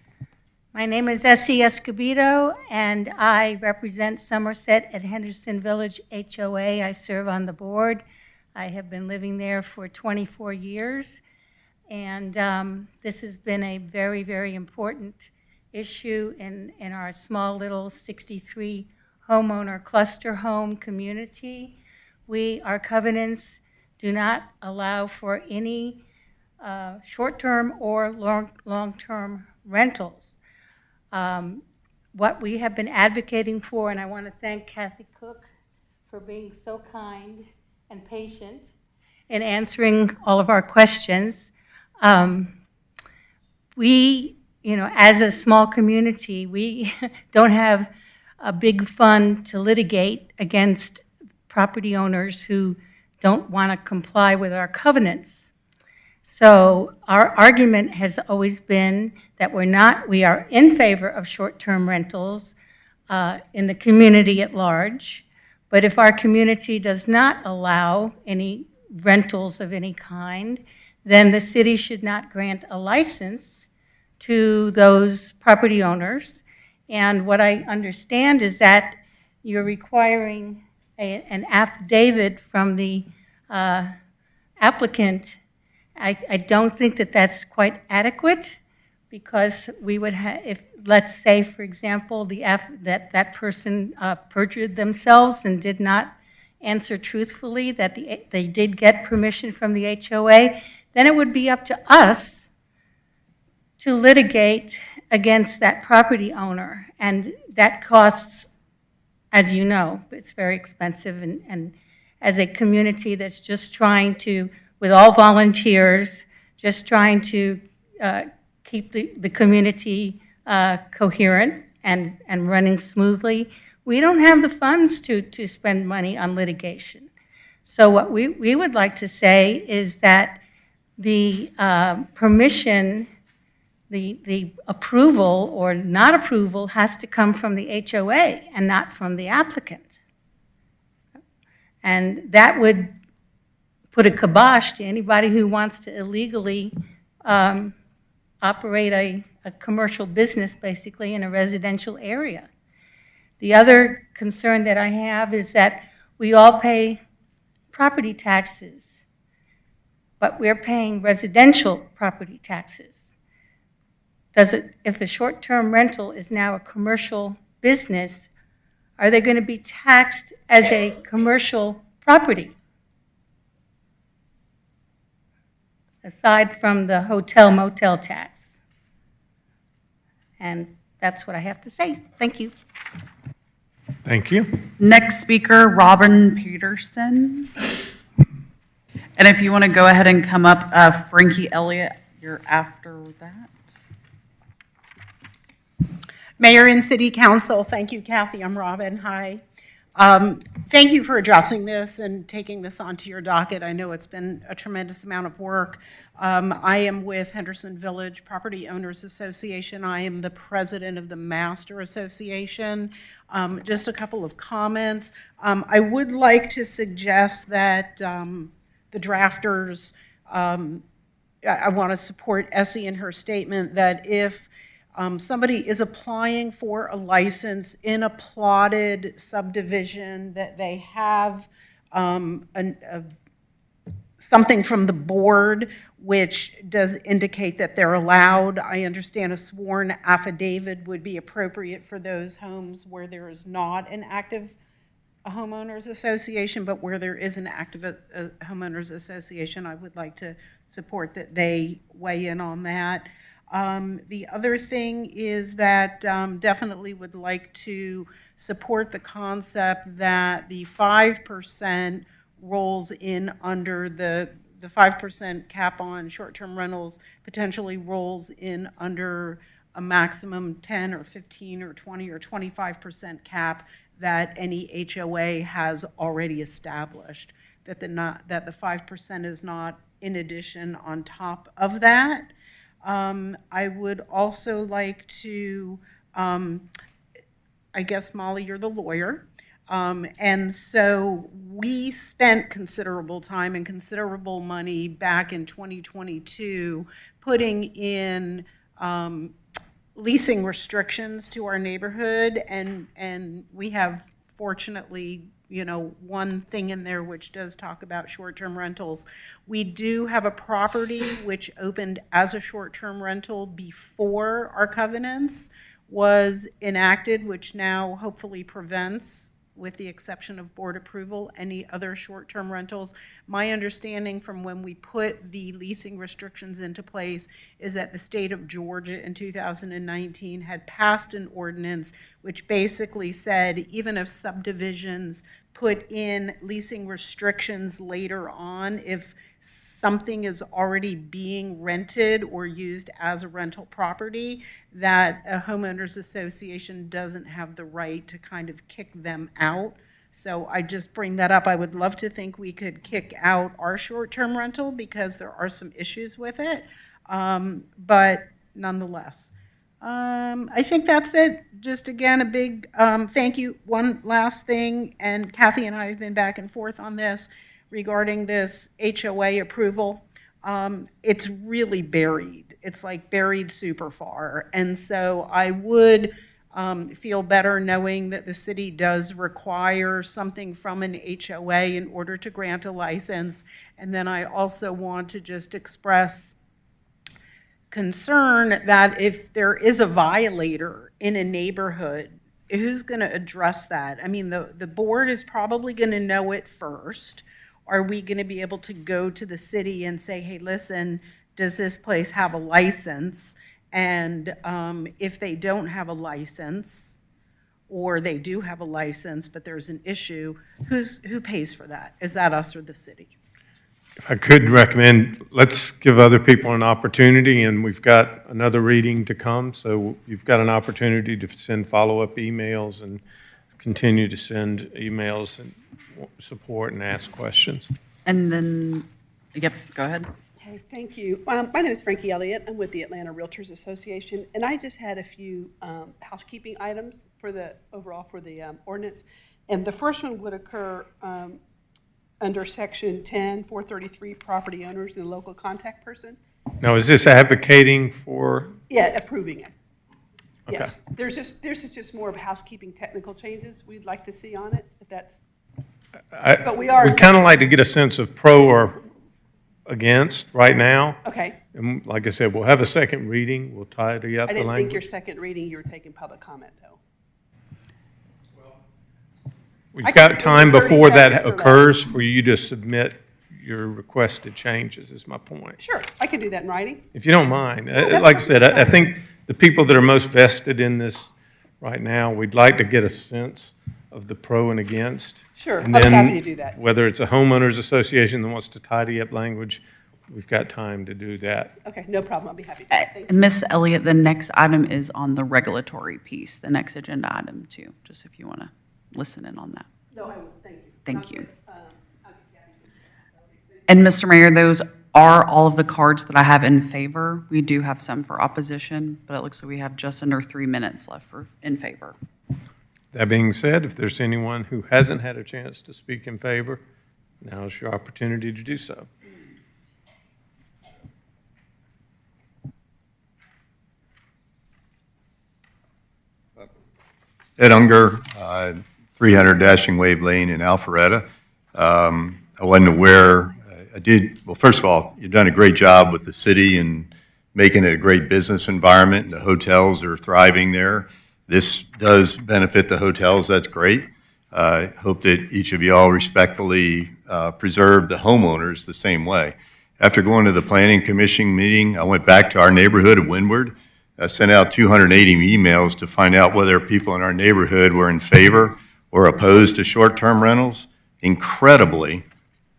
My name is Essie Escobedo, and I represent Somerset at Henderson Village HOA. I serve on the board. I have been living there for 24 years, and this has been a very, very important issue in our small little 63 homeowner cluster home community. Our covenants do not allow for any short-term or long-term rentals. What we have been advocating for, and I want to thank Kathy Cook for being so kind and patient in answering all of our questions. We, as a small community, we don't have a big fund to litigate against property owners who don't want to comply with our covenants. So our argument has always been that we are in favor of short-term rentals in the community at large, but if our community does not allow any rentals of any kind, then the city should not grant a license to those property owners. And what I understand is that you're requiring an affidavit from the applicant. I don't think that that's quite adequate, because we would have, if, let's say, for example, that person perjured themselves and did not answer truthfully that they did get permission from the HOA, then it would be up to us to litigate against that property owner. And that costs, as you know, it's very expensive. And as a community that's just trying to, with all volunteers, just trying to keep the community coherent and running smoothly, we don't have the funds to spend money on litigation. So what we would like to say is that the permission, the approval or not approval has to come from the HOA and not from the applicant. And that would put a kibosh to anybody who wants to illegally operate a commercial business, basically, in a residential area. The other concern that I have is that we all pay property taxes, but we're paying residential property taxes. If a short-term rental is now a commercial business, are they going to be taxed as a commercial property? Aside from the hotel motel tax. And that's what I have to say. Thank you. Thank you. Next speaker, Robin Peterson. And if you want to go ahead and come up, Frankie Elliott, you're after that. Mayor and City Council, thank you, Kathy. I'm Robin. Hi. Thank you for addressing this and taking this onto your docket. I know it's been a tremendous amount of work. I am with Henderson Village Property Owners Association. I am the president of the Master Association. Just a couple of comments. I would like to suggest that the drafters, I want to support Essie in her statement that if somebody is applying for a license in a plotted subdivision, that they have something from the board which does indicate that they're allowed. I understand a sworn affidavit would be appropriate for those homes where there is not an active homeowners association, but where there is an active homeowners association, I would like to support that they weigh in on that. The other thing is that definitely would like to support the concept that the 5% rolls in under the 5% cap on short-term rentals potentially rolls in under a maximum 10 or 15 or 20 or 25% cap that any HOA has already established, that the 5% is not in addition on top of that. I would also like to, I guess, Molly, you're the lawyer. And so we spent considerable time and considerable money back in 2022 putting in leasing restrictions to our neighborhood. And we have, fortunately, one thing in there which does talk about short-term rentals. We do have a property which opened as a short-term rental before our covenants was enacted, which now hopefully prevents, with the exception of board approval, any other short-term rentals. My understanding from when we put the leasing restrictions into place is that the state of Georgia in 2019 had passed an ordinance which basically said even if subdivisions put in leasing restrictions later on, if something is already being rented or used as a rental property, that a homeowners association doesn't have the right to kind of kick them out. So I just bring that up. I would love to think we could kick out our short-term rental because there are some issues with it, but nonetheless. I think that's it. Just again, a big thank you. One last thing, and Kathy and I have been back and forth on this regarding this HOA approval. It's really buried. It's like buried super far. And so I would feel better knowing that the city does require something from an HOA in order to grant a license. And then I also want to just express concern that if there is a violator in a neighborhood who's going to address that? I mean, the board is probably going to know it first. Are we going to be able to go to the city and say, hey, listen, does this place have a license? And if they don't have a license, or they do have a license, but there's an issue, who pays for that? Is that us or the city? If I could recommend, let's give other people an opportunity, and we've got another reading to come, so you've got an opportunity to send follow-up emails and continue to send emails and support and ask questions. And then, yep, go ahead. Hey, thank you. My name is Frankie Elliott. I'm with the Atlanta Realtors Association, and I just had a few housekeeping items for the ordinance. And the first one would occur under Section 10, 433, property owners and the local contact person. Now, is this advocating for? Yeah, approving it. Okay. Yes. There's just more of housekeeping technical changes we'd like to see on it, if that's. But we are. We'd kind of like to get a sense of pro or against right now. Okay. And like I said, we'll have a second reading. We'll tidy up I the didn't language. think your second reading, you were taking public comment, though. We've got time before that occurs for you to submit your requested changes, is my point. Sure, I can do that in writing. If you don't mind. that's Like I said, I think the people that are most vested in this right now, we'd like to get a sense of the pro and against. Sure, And I'll be then happy to do that. whether it's a homeowners association that wants to tidy up language, we've got time to do that. Okay, no problem, I'll be happy to. Thank you. And Ms. Elliott, the next item is on the regulatory piece, the next agenda item too, just if you want to listen in on that. No, I will, thank you. Thank you. And Mr. Mayor, those are all of the cards that I have in favor. We do have some for opposition, but it looks like we have just under 3 minutes left for in favor. That being said, if there's anyone who hasn't had a chance to speak in favor, now's your opportunity to do so. Ed Unger, 300 Dashing Wave Lane in Alpharetta. I wasn't aware, well, first of all, you've done a great job with the city and making it a great business environment, and the hotels are thriving there. This does benefit the hotels, that's great. I hope that each of you all respectfully preserve the homeowners the same way. After going to the Planning Commission meeting, I went back to our neighborhood of Windward. I sent out 280 emails to find out whether people in our neighborhood were in favor or opposed to short-term rentals. Incredibly,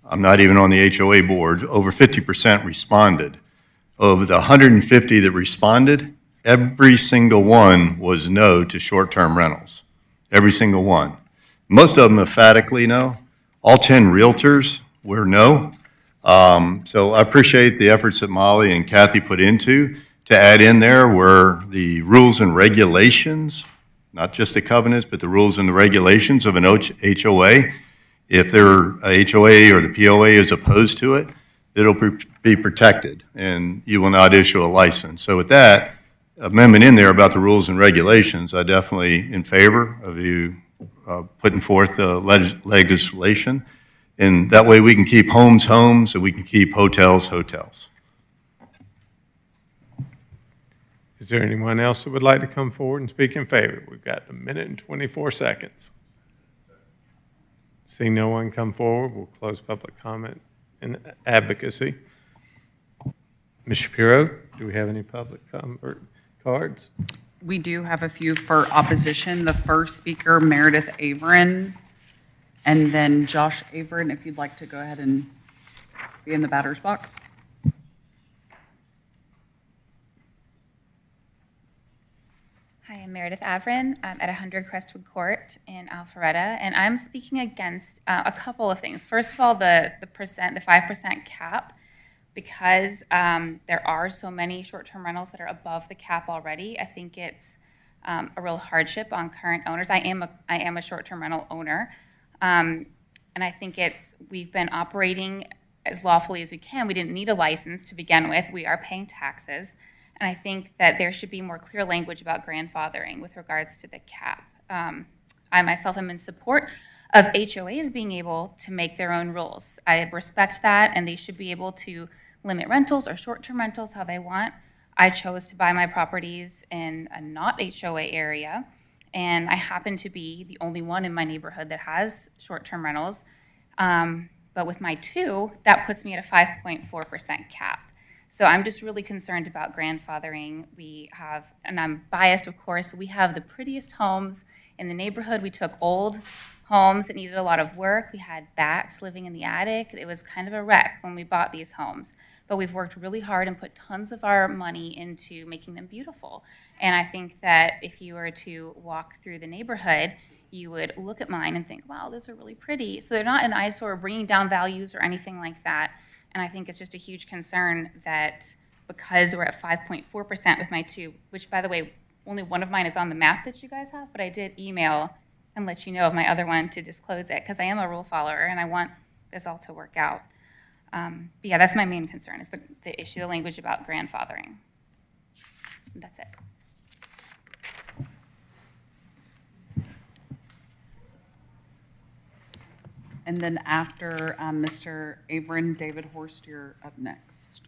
I'm not even on the HOA board, over 50% responded. Of the 150 that responded, every single one was no to short-term rentals. Every single one. Most of them emphatically no. All 10 realtors were no. So I appreciate the efforts that Molly and Kathy put into. To add in there were the rules and regulations, not just the covenants, but the rules and the regulations of an HOA. If their HOA or the POA is opposed to it, it'll be protected, and you will not issue a license. So with that amendment in there about the rules and regulations, I definitely in favor of you putting forth the legislation. And that way we can keep homes homes and we can keep hotels hotels. Is there anyone else that would like to come forward and speak in favor? We've got 1 minute and 24 seconds. Seeing no one come forward, we'll close public comment and advocacy. Ms. Shapiro, do we have any public cards? We do have a few for opposition. The first speaker, Meredith Averin, and then Josh Averin, if you'd like to go ahead and be in the batter's box. Hi, I'm Meredith Averin. I'm at 100 Crestwood Court in Alpharetta, and I'm speaking against a couple of things. First of all, the 5% cap, because there are so many short-term rentals that are above the cap already. I think it's a real hardship on current owners. I am a short-term rental owner, and I think we've been operating as lawfully as we can. We didn't need a license to begin with. We are paying taxes. And I think that there should be more clear language about grandfathering with regards to the cap. I myself am in support of HOAs being able to make their own rules. I respect that, and they should be able to limit rentals or short-term rentals how they want. I chose to buy my properties in a not HOA area, And I happen to be the only one in my neighborhood that has short-term rentals. But with my 2, that puts me at a 5.4% cap. So I'm just really concerned about grandfathering. We have, and I'm biased, of course, but we have the prettiest homes in the neighborhood. We took old homes that needed a lot of work. We had bats living in the attic. It was kind of a wreck when we bought these homes. But we've worked really hard and put tons of our money into making them beautiful. And I think that if you were to walk through the neighborhood, you would look at mine and think, wow, those are really pretty. So they're not an eyesore bringing down values or anything like that. And I think it's just a huge concern that because we're at 5.4% with my 2, which, by the way, only one of mine is on the map that you guys have, but I did email and let you know of my other one to disclose it because I am a rule follower and I want this all to work out. But yeah, that's my main concern is the issue, the language about grandfathering. And that's it. And then after Mr. Averin, David Horst, you're up next.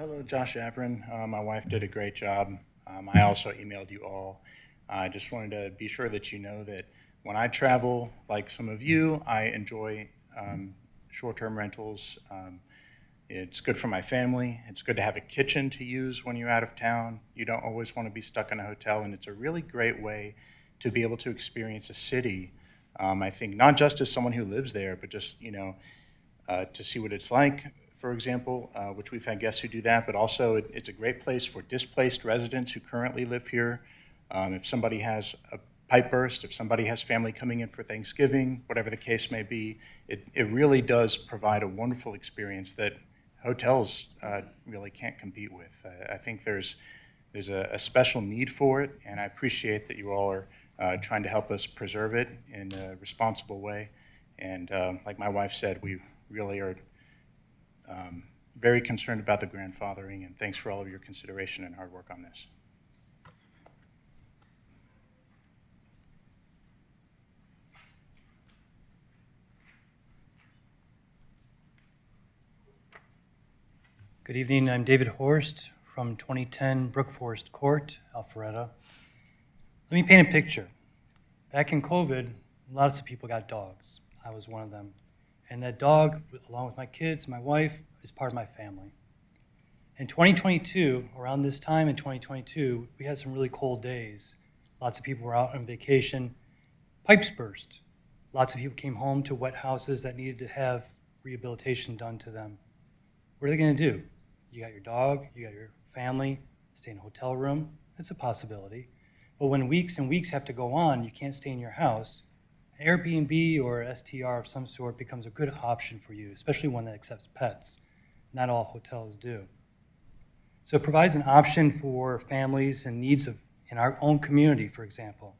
Hello, Josh Averin. My wife did a great job. I also emailed you all. I just wanted to be sure that you know that when I travel, like some of you, I enjoy short-term rentals. It's good for my family. It's good to have a kitchen to use when you're out of town. You don't always want to be stuck in a hotel, and it's a really great way to be able to experience a city. I think not just as someone who lives there, but just, to see what it's like, for example, which we've had guests who do that, but also it's a great place for displaced residents who currently live here. If somebody has a pipe burst, if somebody has family coming in for Thanksgiving, whatever the case may be, it really does provide a wonderful experience that hotels really can't compete with. I think there's a special need for it, and I appreciate that you all are trying to help us preserve it in a responsible way. And like my wife said, we really are very concerned about the grandfathering, and thanks for all of your consideration and hard work on this. Good evening, I'm David Horst from 2010 Brookforest Court, Alpharetta. Let me paint a picture. Back in COVID, lots of people got dogs. I was one of them. And that dog, along with my kids, my wife, is part of my family. In 2022, around this time in 2022, we had some really cold days. Lots of people were out on vacation. Pipes burst. Lots of people came home to wet houses that needed to have rehabilitation done to them. What are they going to do? You got your dog, you got your family, stay in a hotel room. That's a possibility. But when weeks and weeks have to go on, you can't stay in your house. An Airbnb or STR of some sort becomes a good option for you, especially one that accepts pets. Not all hotels do. So it provides an option for families and needs in our own community, for example.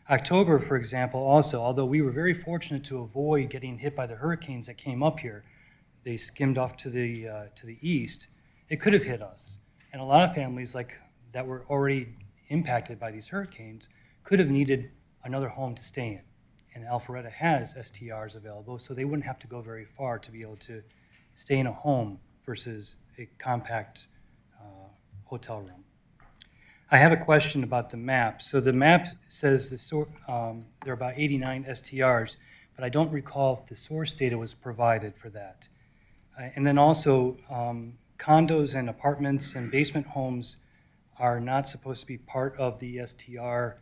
October, for example, also, although we were very fortunate to avoid getting hit by the hurricanes that came up here, they skimmed off to the east, it could have hit us. And a lot of families that were already impacted by these hurricanes could have needed another home to stay in. And Alpharetta has STRs available, so they wouldn't have to go very far to be able to stay in a home versus a compact hotel room. I have a question about the map. So the map says there are about 89 STRs, but I don't recall if the source data was provided for that. And then also, condos and apartments and basement homes are not supposed to be part of the STR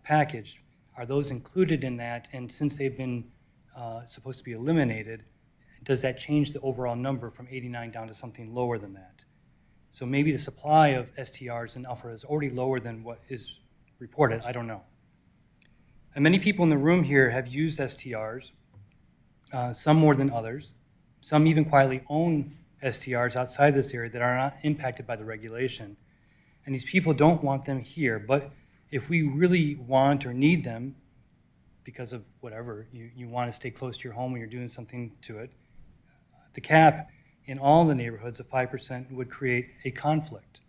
package. Are those included in that? And since they've been supposed to be eliminated, does that change the overall number from 89 down to something lower than that? So maybe the supply of STRs in Alpharetta is already lower than what is reported. I don't know. And many people in the room here have used STRs, some more than others. Some even quietly own STRs outside this area that are not impacted by the regulation. And these people don't want them here. But if we really want or need them, because of whatever, you want to stay close to your home when you're doing something to it, the cap in all the neighborhoods of 5% would create a conflict.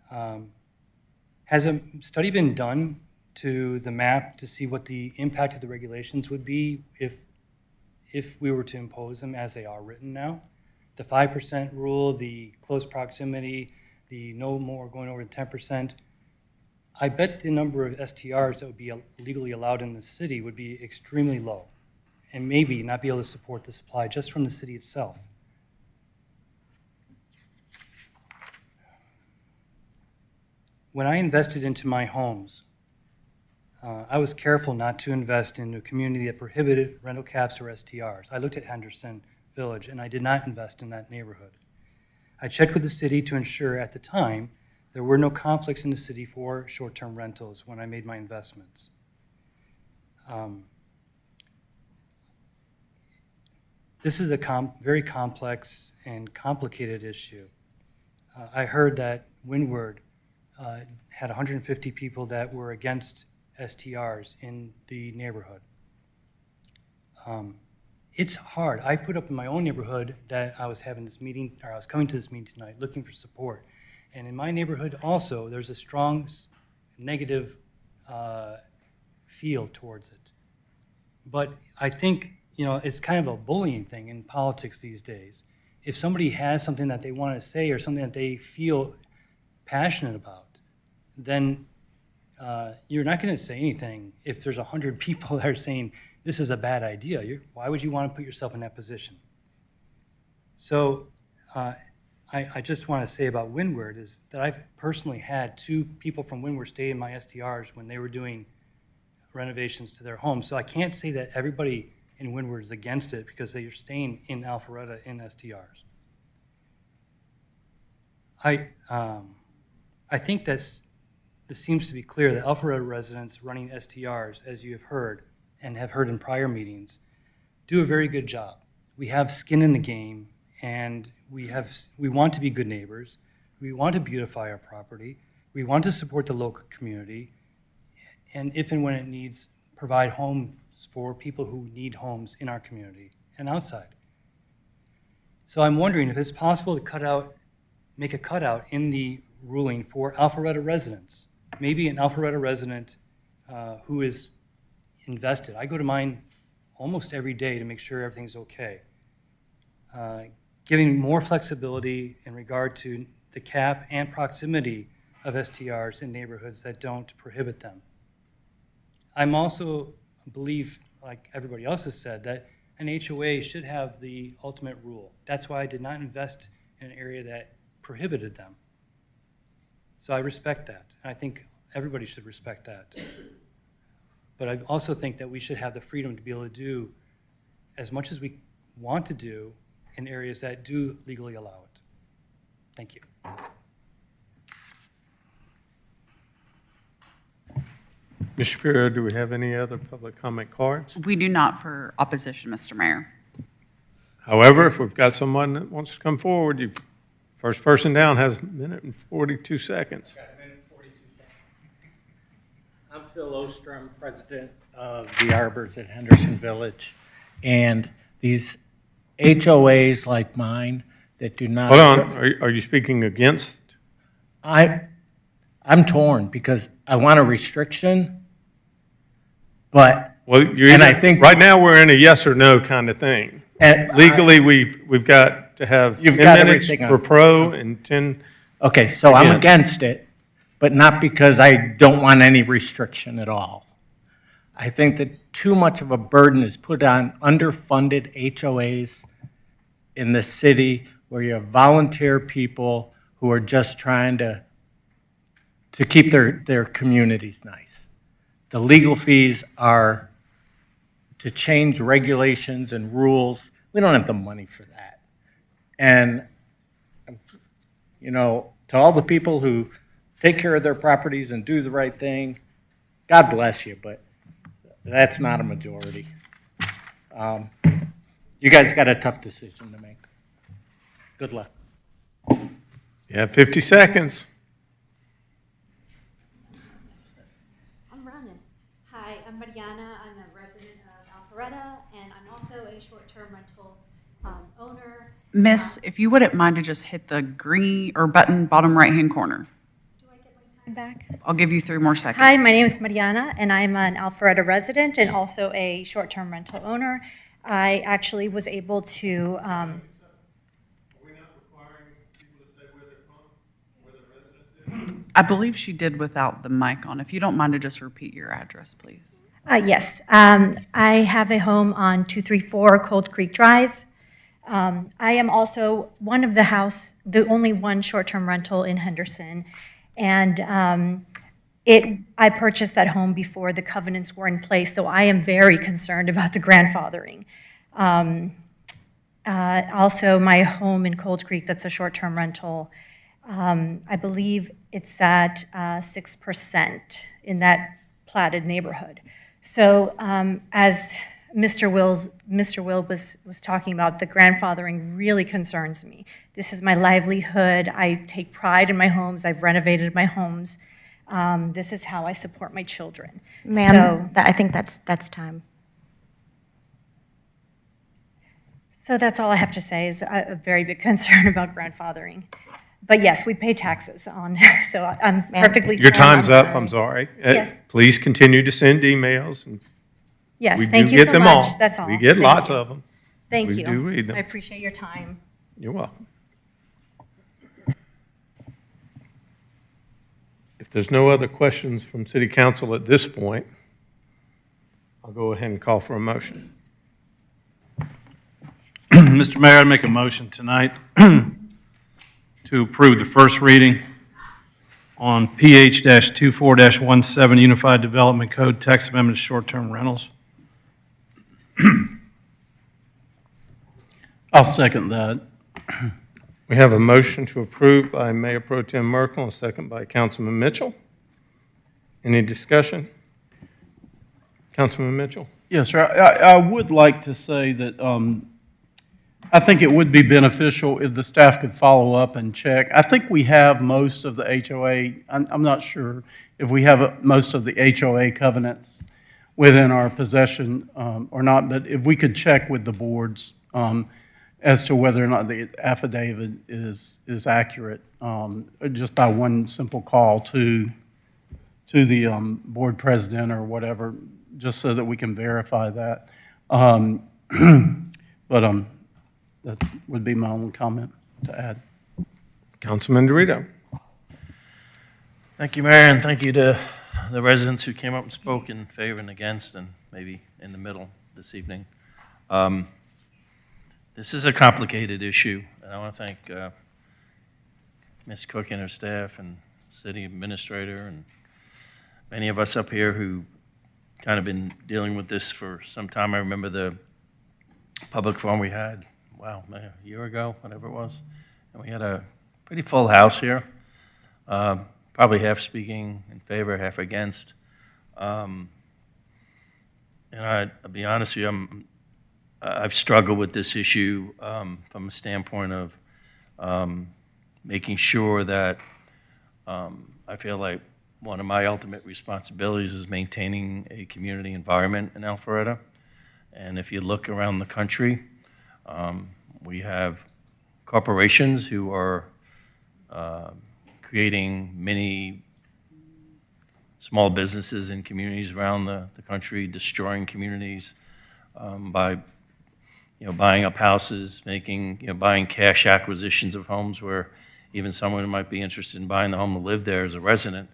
Has a study been done to the map to see what the impact of the regulations would be if we were to impose them as they are written now? The 5% rule, the close proximity, the no more going over 10%. I bet the number of STRs that would be legally allowed in the city would be extremely low, and maybe not be able to support the supply just from the city itself. When I invested into my homes, I was careful not to invest in a community that prohibited rental caps or STRs. I looked at Henderson Village, and I did not invest in that neighborhood. I checked with the city to ensure at the time there were no conflicts in the city for short-term rentals when I made my investments. This is a very complex and complicated issue. I heard that Windward had 150 people that were against STRs in the neighborhood. It's hard. I put up in my own neighborhood that I was having this meeting, or I was coming to this meeting tonight looking for support. And in my neighborhood also, there's a strong negative feel towards it. But I think, it's kind of a bullying thing in politics these days. If somebody has something that they want to say or something that they feel passionate about, then you're not going to say anything if there's 100 people that are saying, this is a bad idea. Why would you want to put yourself in that position? So I just want to say about Windward is that I've personally had 2 people from Windward stay in my STRs when they were doing renovations to their homes. So I can't say that everybody in Windward is against it because they are staying in Alpharetta in STRs. I think this seems to be clear that Alpharetta residents running STRs, as you have heard and have heard in prior meetings, do a very good job. We have skin in the game, and we want to be good neighbors. We want to beautify our property. We want to support the local community, and if and when it needs, provide homes for people who need homes in our community and outside. So I'm wondering if it's possible to make a cutout in the ruling for Alpharetta residents. Maybe an Alpharetta resident who is invested. I go to mine almost every day to make sure everything's okay. Giving more flexibility in regard to the cap and proximity of STRs in neighborhoods that don't prohibit them. I'm also believe, like everybody else has said, that an HOA should have the ultimate rule. That's why I did not invest in an area that prohibited them. So I respect that. And I think everybody should respect that. But I also think that we should have the freedom to be able to do as much as we want to do in areas that do legally allow it. Thank you. Ms. Shapiro, do we have any other public comment cards? We do not for opposition, Mr. Mayor. However, if we've got someone that wants to come forward, first person down has 1 minute and 42 seconds. I'm Phil Ostrom, president of the Arbors at Henderson Village, and these HOAs like mine that do not... Hold on, are you speaking against? I'm torn because I want a restriction, but... Well, I think right now we're in a yes or no kind of thing. Legally, we've got to have 10 minutes for pro and 10 Okay, so against. I'm against it, but not because I don't want any restriction at all. I think that too much of a burden is put on underfunded HOAs in the city where you have volunteer people who are just trying to keep their communities nice. The legal fees are to change regulations and rules. We don't have the money for that. And, to all the people who take care of their properties and do the right thing, God bless you, but that's not a majority. You guys got a tough decision to make. Good luck. Yeah, 50 seconds. I'm running. Hi, I'm Mariana. I'm a resident of Alpharetta, and I'm also a short-term rental owner. Miss, if you wouldn't mind to just hit the green or button bottom right-hand corner. Do I get my time back? I'll give you 3 more seconds. Hi, my name is Mariana, and I'm an Alpharetta resident and also a short-term rental owner. I actually was able to... Are we not requiring people to say where they're from, where their residence is? I believe she did without the mic on. If you don't mind to just repeat your address, please. Yes, I have a home on 234 Cold Creek Drive. I am also the only one short-term rental in Henderson. And I purchased that home before the covenants were in place, so I am very concerned about the grandfathering. Also, my home in Cold Creek, that's a short-term rental, I believe it's at 6% in that platted neighborhood. So as Mr. Will was talking about, the grandfathering really concerns me. This is my livelihood. I take pride in my homes. I've renovated my homes. This is how I support my children. Ma'am, I think that's time. So that's all I have to say is a very big concern about grandfathering. But yes, we pay taxes on, so I'm perfectly Your fine. time's up, I'm sorry. Yes. Please continue to send emails. And Yes, we thank do you get so them much. all. That's all. We get Thank lots you. of them. Thank We you. do read them. I appreciate your time. You're welcome. If there's no other questions from City Council at this point, I'll go ahead and call for a motion. Mr. Mayor, I'd make a motion tonight to approve the first reading on PH-24-17 Unified Development Code Text Amendment Short-Term Rentals. I'll second that. We have a motion to approve by Mayor Pro Tem Merkel and a second by Councilman Mitchell. Any discussion? Councilman Mitchell? Yes, sir. I would like to say that I think it would be beneficial if the staff could follow up and check. I think we have most of the HOA, I'm not sure if we have most of the HOA covenants within our possession or not, but if we could check with the boards as to whether or not the affidavit is accurate, just by one simple call to the board president or whatever, just so that we can verify that. That would be my only comment to add. Councilman Dorito. Thank you, Mayor, and thank you to the residents who came up and spoke in favor and against, and maybe in the middle this evening. This is a complicated issue, and I want to thank Ms. Cook and her staff and city administrator and many of us up here who kind of been dealing with this for some time. I remember the public forum we had, wow, a year ago, whatever it was, and we had a pretty full house here, probably half speaking in favor, half against. And I'll be honest with you, I've struggled with this issue from a standpoint of making sure that I feel like one of my ultimate responsibilities is maintaining a community environment in Alpharetta. And if you look around the country, we have corporations who are creating many small businesses in communities around the country, destroying communities by buying up houses, buying cash acquisitions of homes where even someone who might be interested in buying the home to live there as a resident,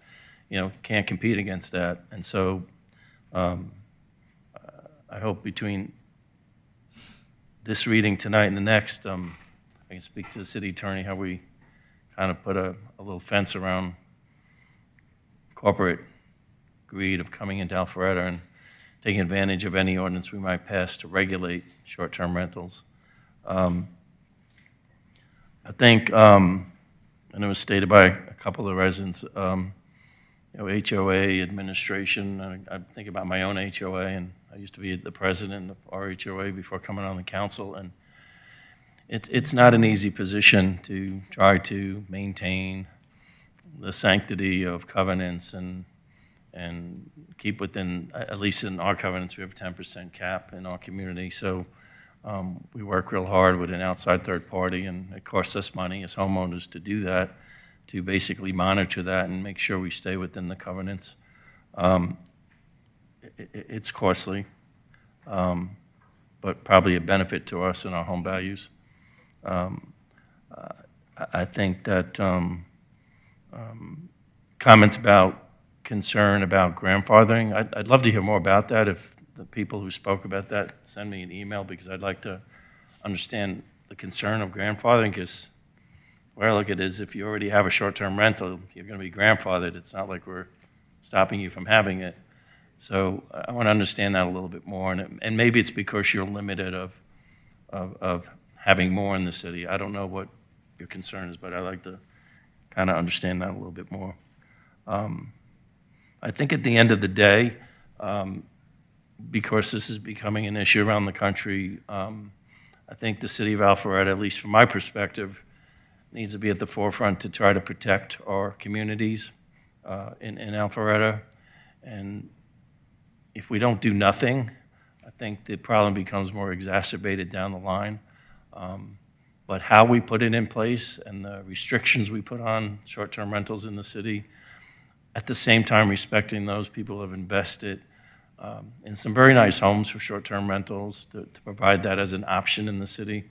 can't compete against that. And so I hope between this reading tonight and the next, I can speak to the city attorney how we kind of put a little fence around corporate greed of coming into Alpharetta and taking advantage of any ordinance we might pass to regulate short-term rentals. I think, and it was stated by a couple of residents, HOA administration, I think about my own HOA, and I used to be the president of our HOA before coming on the council, and it's not an easy position to try to maintain the sanctity of covenants and keep within, at least in our covenants, we have a 10% cap in our community. So we work real hard with an outside third party, and it costs us money as homeowners to do that, to basically monitor that and make sure we stay within the covenants. It's costly, but probably a benefit to us and our home values. I think that comments about concern about grandfathering. I'd love to hear more about that. If the people who spoke about that send me an email, because I'd like to understand the concern of grandfathering, because where I look at it is if you already have a short-term rental, you're going to be grandfathered. It's not like we're stopping you from having it. So I want to understand that a little bit more, and maybe it's because you're limited of having more in the city. I don't know what your concern is, but I'd like to kind of understand that a little bit more. I think at the end of the day, because this is becoming an issue around the country, I think the city of Alpharetta, at least from my perspective, needs to be at the forefront to try to protect our communities in Alpharetta. And if we don't do nothing, I think the problem becomes more exacerbated down the line. But how we put it in place and the restrictions we put on short-term rentals in the city, at the same time respecting those people who have invested in some very nice homes for short-term rentals, to provide that as an option in the city.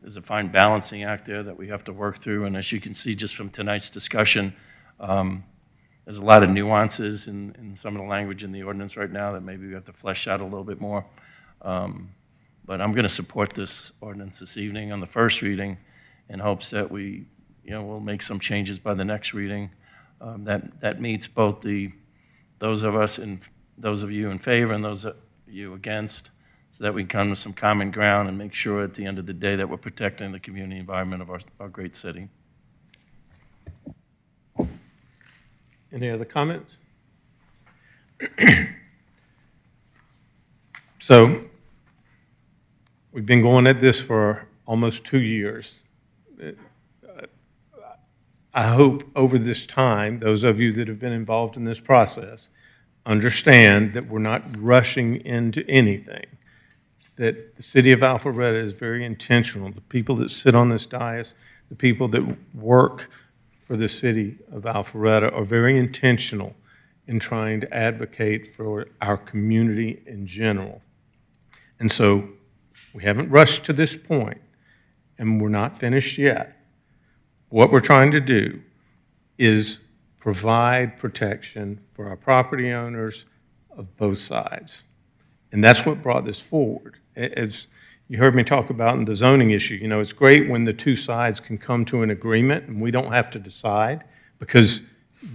There's a fine balancing act there that we have to work through, and as you can see just from tonight's discussion, there's a lot of nuances in some of the language in the ordinance right now that maybe we have to flesh out a little bit more. But I'm going to support this ordinance this evening on the first reading in hopes that we'll make some changes by the next reading that meets both those of you in favor and those of you against, so that we can come to some common ground and make sure at the end of the day that we're protecting the community environment of our great city. Any other comments? So, we've been going at this for almost 2 years. I hope over this time, those of you that have been involved in this process understand that we're not rushing into anything, that the city of Alpharetta is very intentional. The people that sit on this dais, the people that work for the city of Alpharetta are very intentional in trying to advocate for our community in general. And so we haven't rushed to this point, and we're not finished yet. What we're trying to do is provide protection for our property owners of both sides. And that's what brought this forward. As you heard me talk about in the zoning issue, it's great when the two sides can come to an agreement and we don't have to decide, because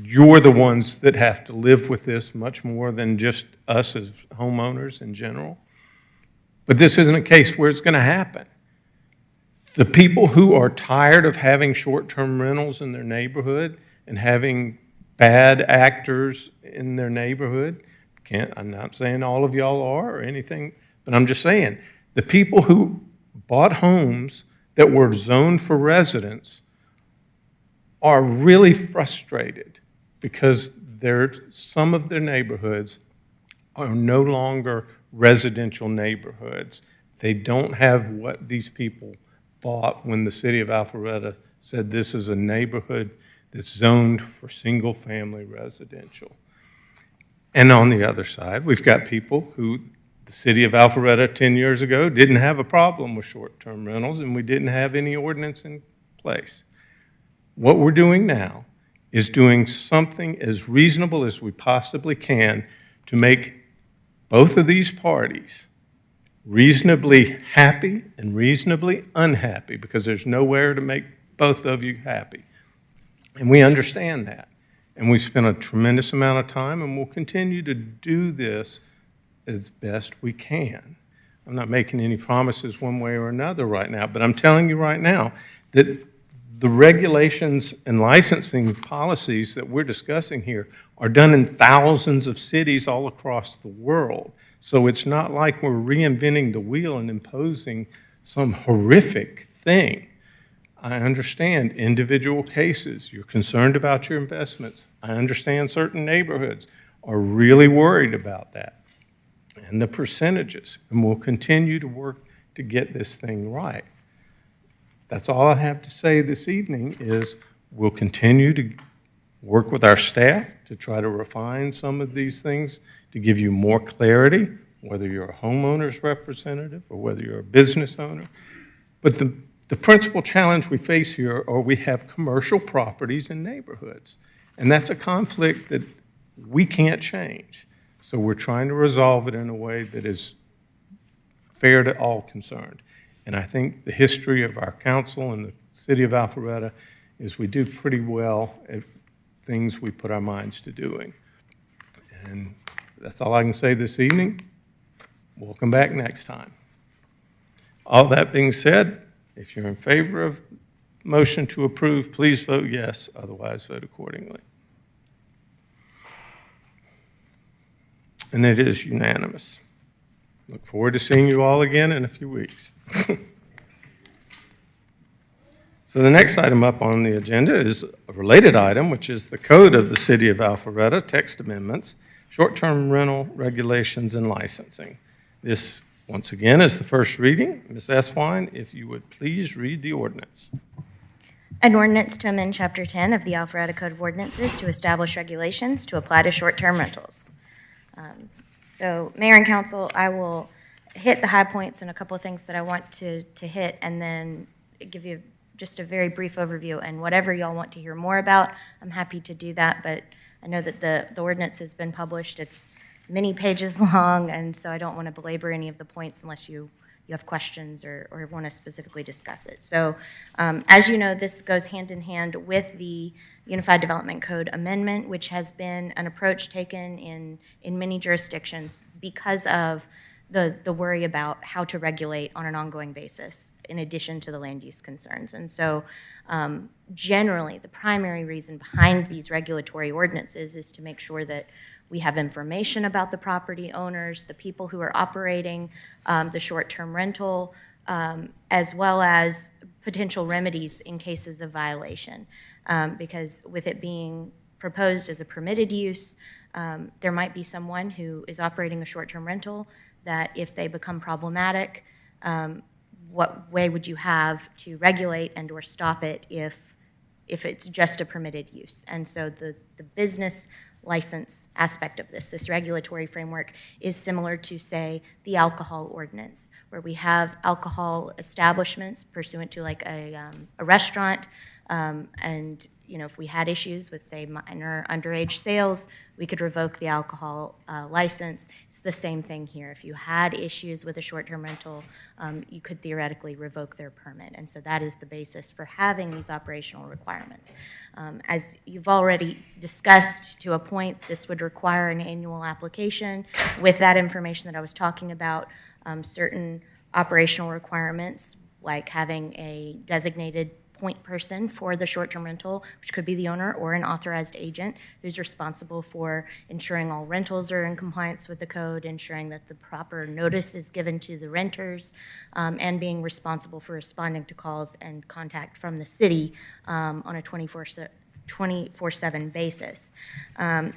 you're the ones that have to live with this much more than just us as homeowners in general. But this isn't a case where it's going to happen. The people who are tired of having short-term rentals in their neighborhood and having bad actors in their neighborhood, I'm not saying all of y'all are or anything, but I'm just saying, the people who bought homes that were zoned for residents are really frustrated because some of their neighborhoods are no longer residential neighborhoods. They don't have what these people bought when the city of Alpharetta said this is a neighborhood that's zoned for single-family residential. And on the other side, we've got people who the city of Alpharetta 10 years ago didn't have a problem with short-term rentals, and we didn't have any ordinance in place. What we're doing now is doing something as reasonable as we possibly can to make both of these parties reasonably happy and reasonably unhappy, because there's nowhere to make both of you happy. And we understand that. And we spent a tremendous amount of time, and we'll continue to do this as best we can. I'm not making any promises one way or another right now, but I'm telling you right now that the regulations and licensing policies that we're discussing here are done in thousands of cities all across the world. So it's not like we're reinventing the wheel and imposing some horrific thing. I understand individual cases. You're concerned about your investments. I understand certain neighborhoods are really worried about that and the percentages, and we'll continue to work to get this thing right. That's all I have to say this evening is we'll continue to work with our staff to try to refine some of these things to give you more clarity, whether you're a homeowner's representative or whether you're a business owner. But the principal challenge we face here are we have commercial properties in neighborhoods. And that's a conflict that we can't change. So we're trying to resolve it in a way that is fair to all concerned. And I think the history of our council and the city of Alpharetta is we do pretty well at things we put our minds to doing. And that's all I can say this evening. We'll come back next time. All that being said, if you're in favor of motion to approve, please vote yes, otherwise vote accordingly. And it is unanimous. Look forward to seeing you all again in a few weeks. So the next item up on the agenda is a related item, which is the Code of the City of Alpharetta, text amendments, short-term rental regulations and licensing. This, once again, is the first reading. Ms. Eswine, if you would please read the ordinance. An ordinance to amend Chapter 10 of the Alpharetta Code of Ordinances to establish regulations to apply to short-term rentals. So, Mayor and Council, I will hit the high points and a couple of things that I want to hit, and then give you just a very brief overview. And whatever y'all want to hear more about, I'm happy to do that. But I know that the ordinance has been published. It's many pages long, and so I don't want to belabor any of the points unless you have questions or want to specifically discuss it. So, as you know, this goes hand in hand with the Unified Development Code amendment, which has been an approach taken in many jurisdictions because of the worry about how to regulate on an ongoing basis, in addition to the land use concerns. And so, generally, the primary reason behind these regulatory ordinances is to make sure that we have information about the property owners, the people who are operating the short-term rental, as well as potential remedies in cases of violation. Because with it being proposed as a permitted use, there might be someone who is operating a short-term rental that if they become problematic, what way would you have to regulate and or stop it if it's just a permitted use? And so the business license aspect of this regulatory framework is similar to, say, the alcohol ordinance, where we have alcohol establishments pursuant to like a restaurant, and if we had issues with, say, minor underage sales, we could revoke the alcohol license. It's the same thing here. If you had issues with a short-term rental, you could theoretically revoke their permit. And so that is the basis for having these operational requirements. As you've already discussed to a point, this would require an annual application with that information that I was talking about, certain operational requirements, like having a designated point person for the short-term rental, which could be the owner or an authorized agent who's responsible for ensuring all rentals are in compliance with the code, ensuring that the proper notice is given to the renters, and being responsible for responding to calls and contact from the city on a 24/7 basis.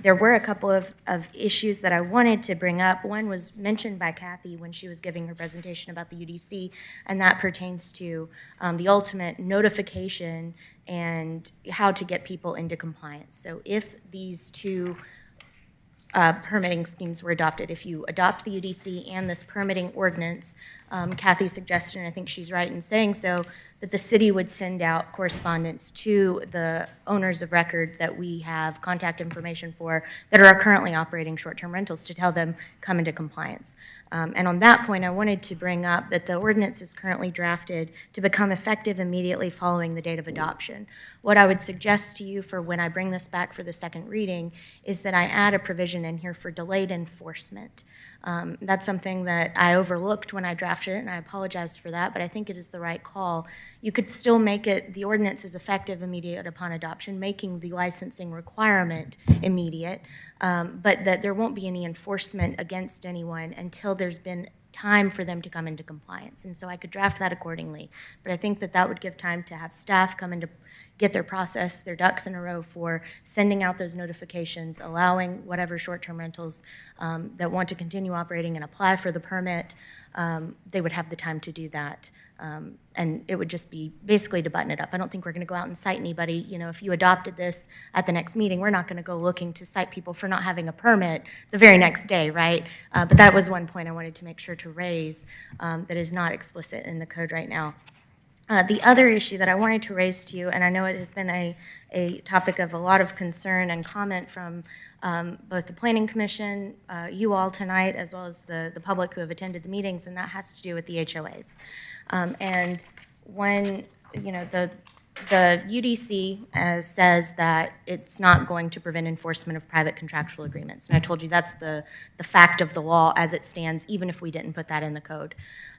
There were a couple of issues that I wanted to bring up. One was mentioned by Kathy when she was giving her presentation about the UDC, and that pertains to the ultimate notification and how to get people into compliance. So if these two permitting schemes were adopted, if you adopt the UDC and this permitting ordinance, Kathy suggested, and I think she's right in saying so, that the city would send out correspondence to the owners of record that we have contact information for that are currently operating short-term rentals to tell them come into compliance. And on that point, I wanted to bring up that the ordinance is currently drafted to become effective immediately following the date of adoption. What I would suggest to you for when I bring this back for the second reading is that I add a provision in here for delayed enforcement. That's something that I overlooked when I drafted it, and I apologize for that, but I think it is the right call. You could still make it, the ordinance is effective immediate upon adoption, making the licensing requirement immediate, but that there won't be any enforcement against anyone until there's been time for them to come into compliance. And so I could draft that accordingly. But I think that that would give time to have staff come into get their process, their ducks in a row for sending out those notifications, allowing whatever short-term rentals that want to continue operating and apply for the permit, they would have the time to do that. And it would just be basically to button it up. I don't think we're going to go out and cite anybody. If you adopted this at the next meeting, we're not going to go looking to cite people for not having a permit the very next day, right? But that was one point I wanted to make sure to raise that is not explicit in the code right now. The other issue that I wanted to raise to you, and I know it has been a topic of a lot of concern and comment from both the Planning Commission, you all tonight, as well as the public who have attended the meetings, and that has to do with the HOAs. And when, you know, the UDC says that it's not going to prevent enforcement of private contractual agreements. And I told you that's the fact of the law as it stands, even if we didn't put that in the code.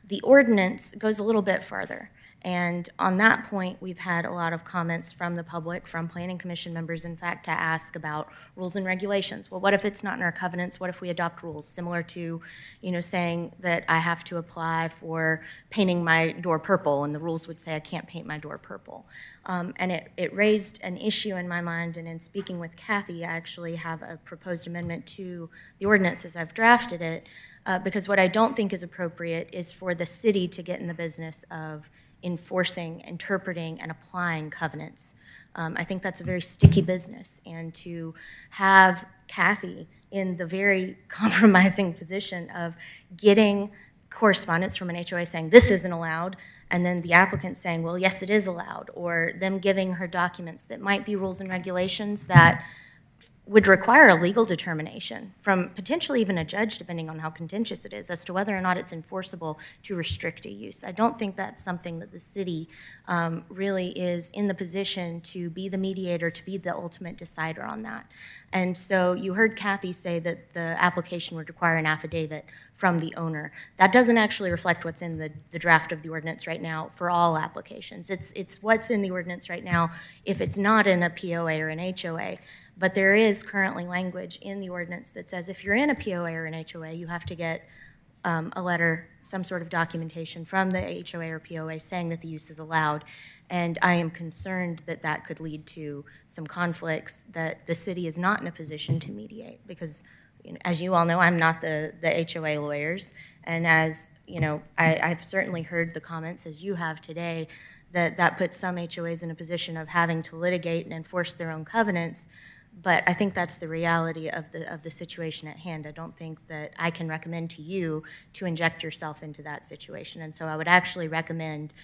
The ordinance goes a little bit further. And on that point, we've had a lot of comments from the public, from Planning Commission members, in fact, to ask about rules and regulations. Well, what if it's not in our covenants? What if we adopt rules similar to, you know, saying that I have to apply for painting my door purple, and the rules would say I can't paint my door purple. And it raised an issue in my mind, and in speaking with Kathy, I actually have a proposed amendment to the ordinance as I've drafted it, because what I don't think is appropriate is for the city to get in the business of enforcing, interpreting, and applying covenants. I think that's a very sticky business, and to have Kathy in the very compromising position of getting correspondence from an HOA saying this isn't allowed, and then the applicant saying, well, yes, it is allowed, or them giving her documents that might be rules and regulations that would require a legal determination from potentially even a judge, depending on how contentious it is, as to whether or not it's enforceable to restrict a use. I don't think that's something that the city really is in the position to be the mediator, to be the ultimate decider on that. And so you heard Kathy say that the application would require an affidavit from the owner. That doesn't actually reflect what's in the draft of the ordinance right now for all applications. It's what's in the ordinance right now if it's not in a POA or an HOA. But there is currently language in the ordinance that says if you're in a POA or an HOA, you have to get a letter, some sort of documentation from the HOA or POA saying that the use is allowed. And I am concerned that that could lead to some conflicts that the city is not in a position to mediate. Because, you know, as you all know, I'm not the HOA lawyers. And as, you know, I've certainly heard the comments, as you have today, that puts some HOAs in a position of having to litigate and enforce their own covenants. But I think that's the reality of the situation at hand. I don't think that I can recommend to you to inject yourself into that situation. And so I would actually recommend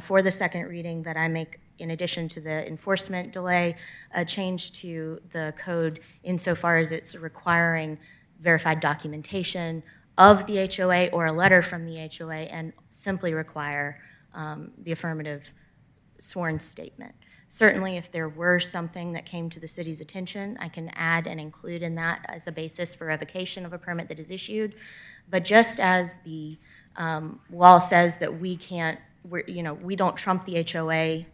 for the second reading that I make, in addition to the enforcement delay, a change to the code insofar as it's requiring verified documentation of the HOA or a letter from the HOA, and simply require the affirmative sworn statement. Certainly, if there were something that came to the city's attention, I can add and include in that as a basis for revocation of a permit that is issued. But just as the law says that we don't trump the HOA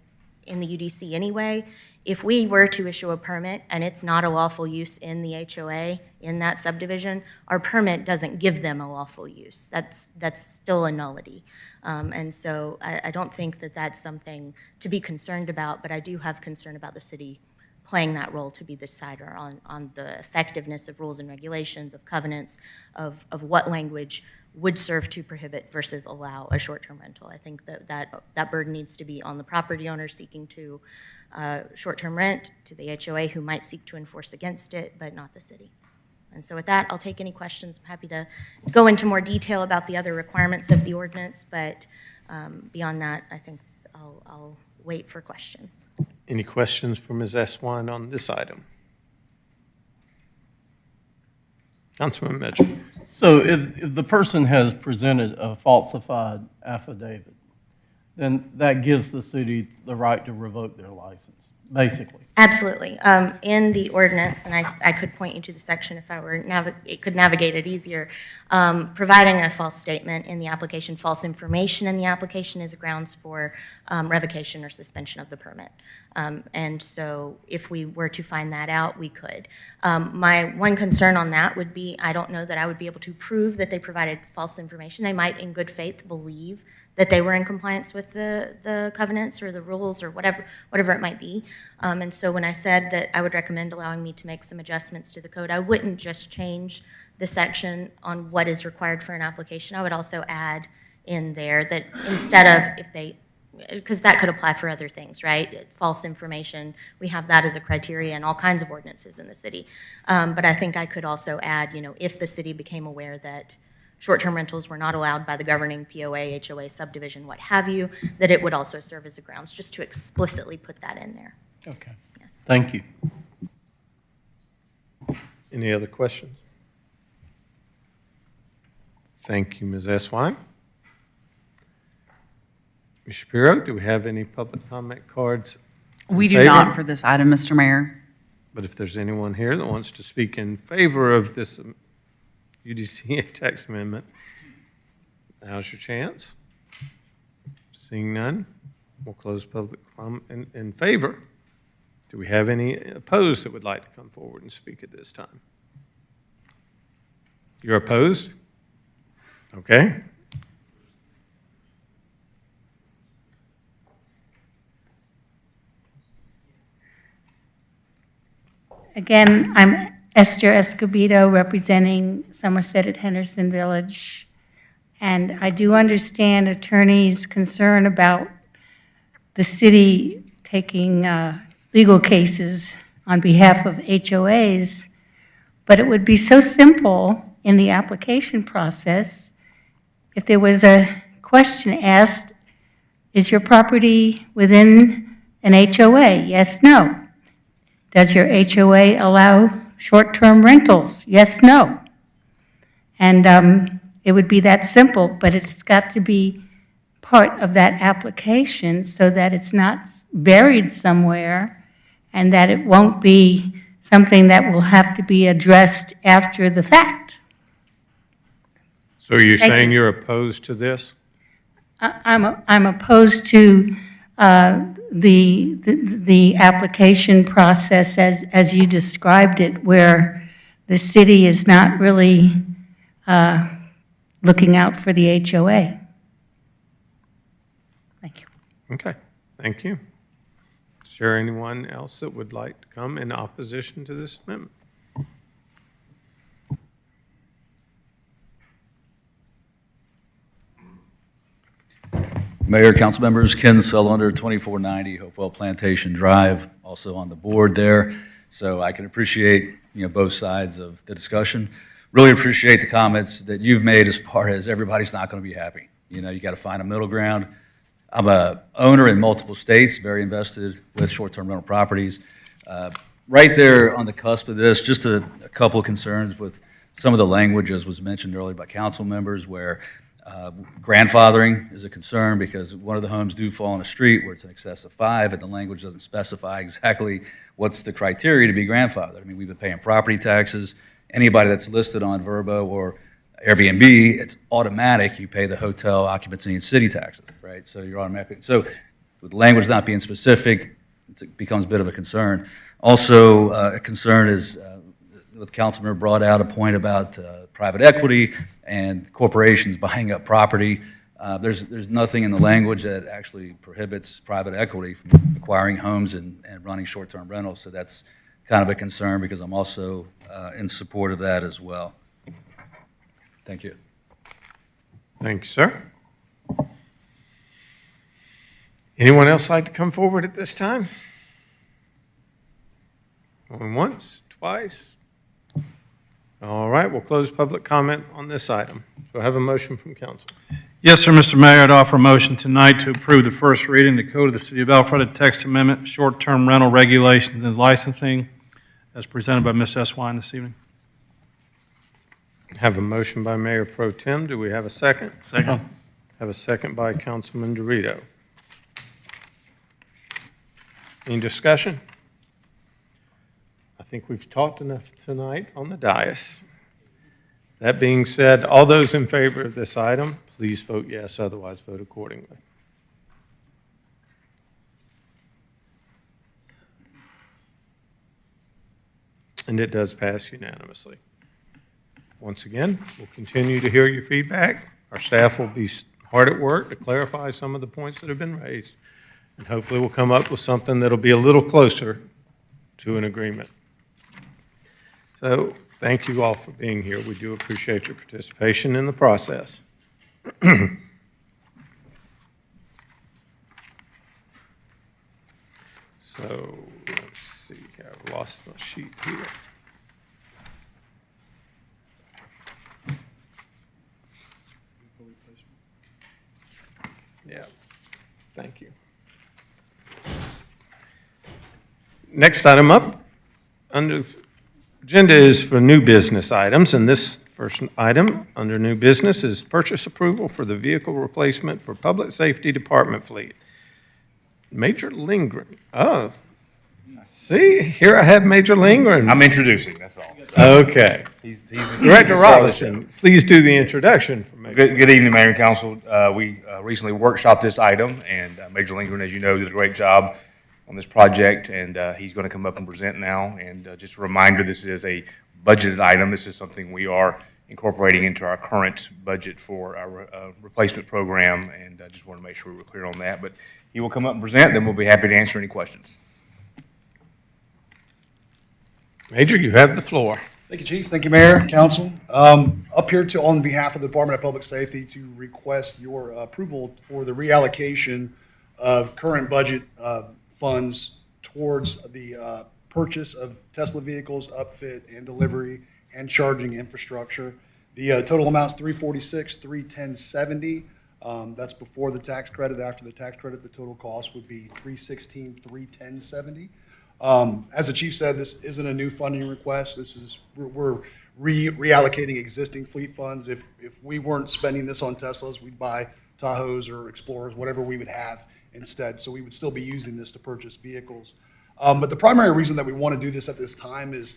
in the UDC anyway, if we were to issue a permit and it's not a lawful use in the HOA in that subdivision, our permit doesn't give them a lawful use. That's still a nullity. And so I don't think that that's something to be concerned about, but I do have concern about the city playing that role to be the decider on the effectiveness of rules and regulations, of covenants, of what language would serve to prohibit versus allow a short-term rental. I think that burden needs to be on the property owner seeking to short-term rent, to the HOA who might seek to enforce against it, but not the city. And so with that, I'll take any questions. I'm happy to go into more detail about the other requirements of the ordinance, but beyond that, I think I'll wait for questions. Any questions for Ms. Eswine on this item? Councilman Mitchell. So if the person has presented a falsified affidavit, then that gives the city the right to revoke their license, basically. Absolutely. In the ordinance, and I could point you to the section if I were could navigate it easier, providing a false statement in the application, false information in the application is grounds for revocation or suspension of the permit. And so if we were to find that out, we could. My one concern on that would be, I don't know that I would be able to prove that they provided false information. They might, in good faith, believe that they were in compliance with the covenants or the rules or whatever it might be. And so when I said that I would recommend allowing me to make some adjustments to the code, I wouldn't just change the section on what is required for an application. I would also add in there that instead of because that could apply for other things, right? False information, we have that as a criteria in all kinds of ordinances in the city. But I think I could also add, if the city became aware that short-term rentals were not allowed by the governing POA, HOA, subdivision, what have you, that it would also serve as a grounds, just to explicitly put that in there. Okay. Yes. Thank you. Any other questions? Thank you, Ms. Eswine. Ms. Shapiro, do we have any public comment cards? in We do favor? not for this item, Mr. Mayor. But if there's anyone here that wants to speak in favor of this UDC tax amendment, now's your chance. Seeing none, we'll close public comment in favor. Do we have any opposed that would like to come forward and speak at this time? You're opposed? Okay. Again, I'm Esther Escobedo, representing Somerset at Henderson Village. And I do understand attorneys' concern about the city taking legal cases on behalf of HOAs, but it would be so simple in the application process if there was a question asked, is your property within an HOA? Yes, no. Does your HOA allow short-term rentals? Yes, no. And it would be that simple, but it's got to be part of that application so that it's not buried somewhere and that it won't be something that will have to be addressed after the fact. So you're Thank saying you. you're opposed to this? I'm opposed to the application process as you described it, where the city is not really looking out for the HOA. Thank you. Okay, thank you. Is there anyone else that would like to come in opposition to this amendment? Mayor, council members, Ken Sullender, 2490 Hopewell Plantation Drive, also on the board there. So I can appreciate, both sides of the discussion. Really appreciate the comments that you've made as far as everybody's not going to be happy. You got to find a middle ground. I'm a owner in multiple states, very invested with short-term rental properties. Right there on the cusp of this, just a couple of concerns with some of the language, as was mentioned earlier by council members, where grandfathering is a concern because one of the homes do fall on a street where it's in excess of 5, and the language doesn't specify exactly what's the criteria to be grandfathered. I mean, we've been paying property taxes. Anybody that's listed on Verbo or Airbnb, it's automatic. You pay the hotel occupancy and city taxes, right? So you're automatically. So with language not being specific, it becomes a bit of a concern. Also, a concern is the councilman brought out a point about private equity and corporations buying up property. There's nothing in the language that actually prohibits private equity from acquiring homes and running short-term rentals. So that's kind of a concern because I'm also in support of that as well. Thank you. Thank you, sir. Anyone else like to come forward at this time? Going once, twice? All right, we'll close public comment on this item. Do I have a motion from council? Yes, sir, Mr. Mayor, I'd offer a motion tonight to approve the first reading, the Code of the City of Alpharetta Text Amendment, Short-Term Rental Regulations and Licensing, as presented by Ms. Eswine this evening. Have a motion by Mayor Pro Tem. Do we have a second? Second. Have a second by Councilman Dorito. Any discussion? I think we've talked enough tonight on the dais. That being said, all those in favor of this item, please vote yes, otherwise vote accordingly. And it does pass unanimously. Once again, we'll continue to hear your feedback. Our staff will be hard at work to clarify some of the points that have been raised, and hopefully we'll come up with something that'll be a little closer to an agreement. So thank you all for being here. We do appreciate your participation in the process. So let's see, I've lost my sheet here. Thank you. Next item up under agenda is for new business items, and this first item under new business is purchase approval for the vehicle replacement for Public Safety Department fleet. Major Lindgren. Oh, see, here I have Major Lindgren. I'm introducing, that's all. Okay. He's Director Robinson, please do the introduction for Major. Good evening, Mayor and Council. We recently workshopped this item, and Major Lindgren, as you know, did a great job on this project, and he's going to come up and present now. And just a reminder, this is a budgeted item. This is something we are incorporating into our current budget for our replacement program, and I just want to make sure we were clear on that. But he will come up and present, then we'll be happy to answer any questions. Major, you have the floor. Thank you, Chief. Thank you, Mayor, Council. Up here on behalf of the Department of Public Safety to request your approval for the reallocation of current budget funds towards the purchase of Tesla vehicles, upfit and delivery, and charging infrastructure. The total amount's $346,310.70. That's before the tax credit. After the tax credit, the total cost would be $316,310.70. As the chief said, this isn't a new funding request. This is we're reallocating existing fleet funds. If we weren't spending this on Teslas, we'd buy Tahoes or Explorers, whatever we would have instead. So we would still be using this to purchase vehicles. But the primary reason that we want to do this at this time is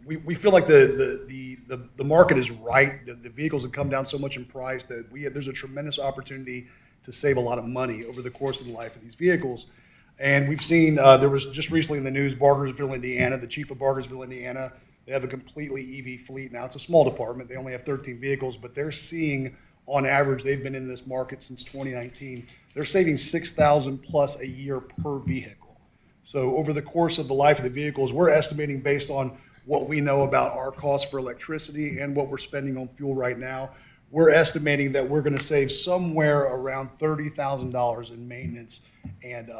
we feel like the market is right. The vehicles have come down so much in price that there's a tremendous opportunity to save a lot of money over the course of the life of these vehicles. And we've seen, there was just recently in the news, Bargersville, Indiana, the chief of Bargersville, Indiana, they have a completely EV fleet now. It's a small department. They only have 13 vehicles, but they're seeing, on average, they've been in this market since 2019. They're saving $6,000 plus a year per vehicle. So over the course of the life of the vehicles, we're estimating based on what we know about our costs for electricity and what we're spending on fuel right now, we're estimating that we're going to save somewhere around $30,000 in maintenance and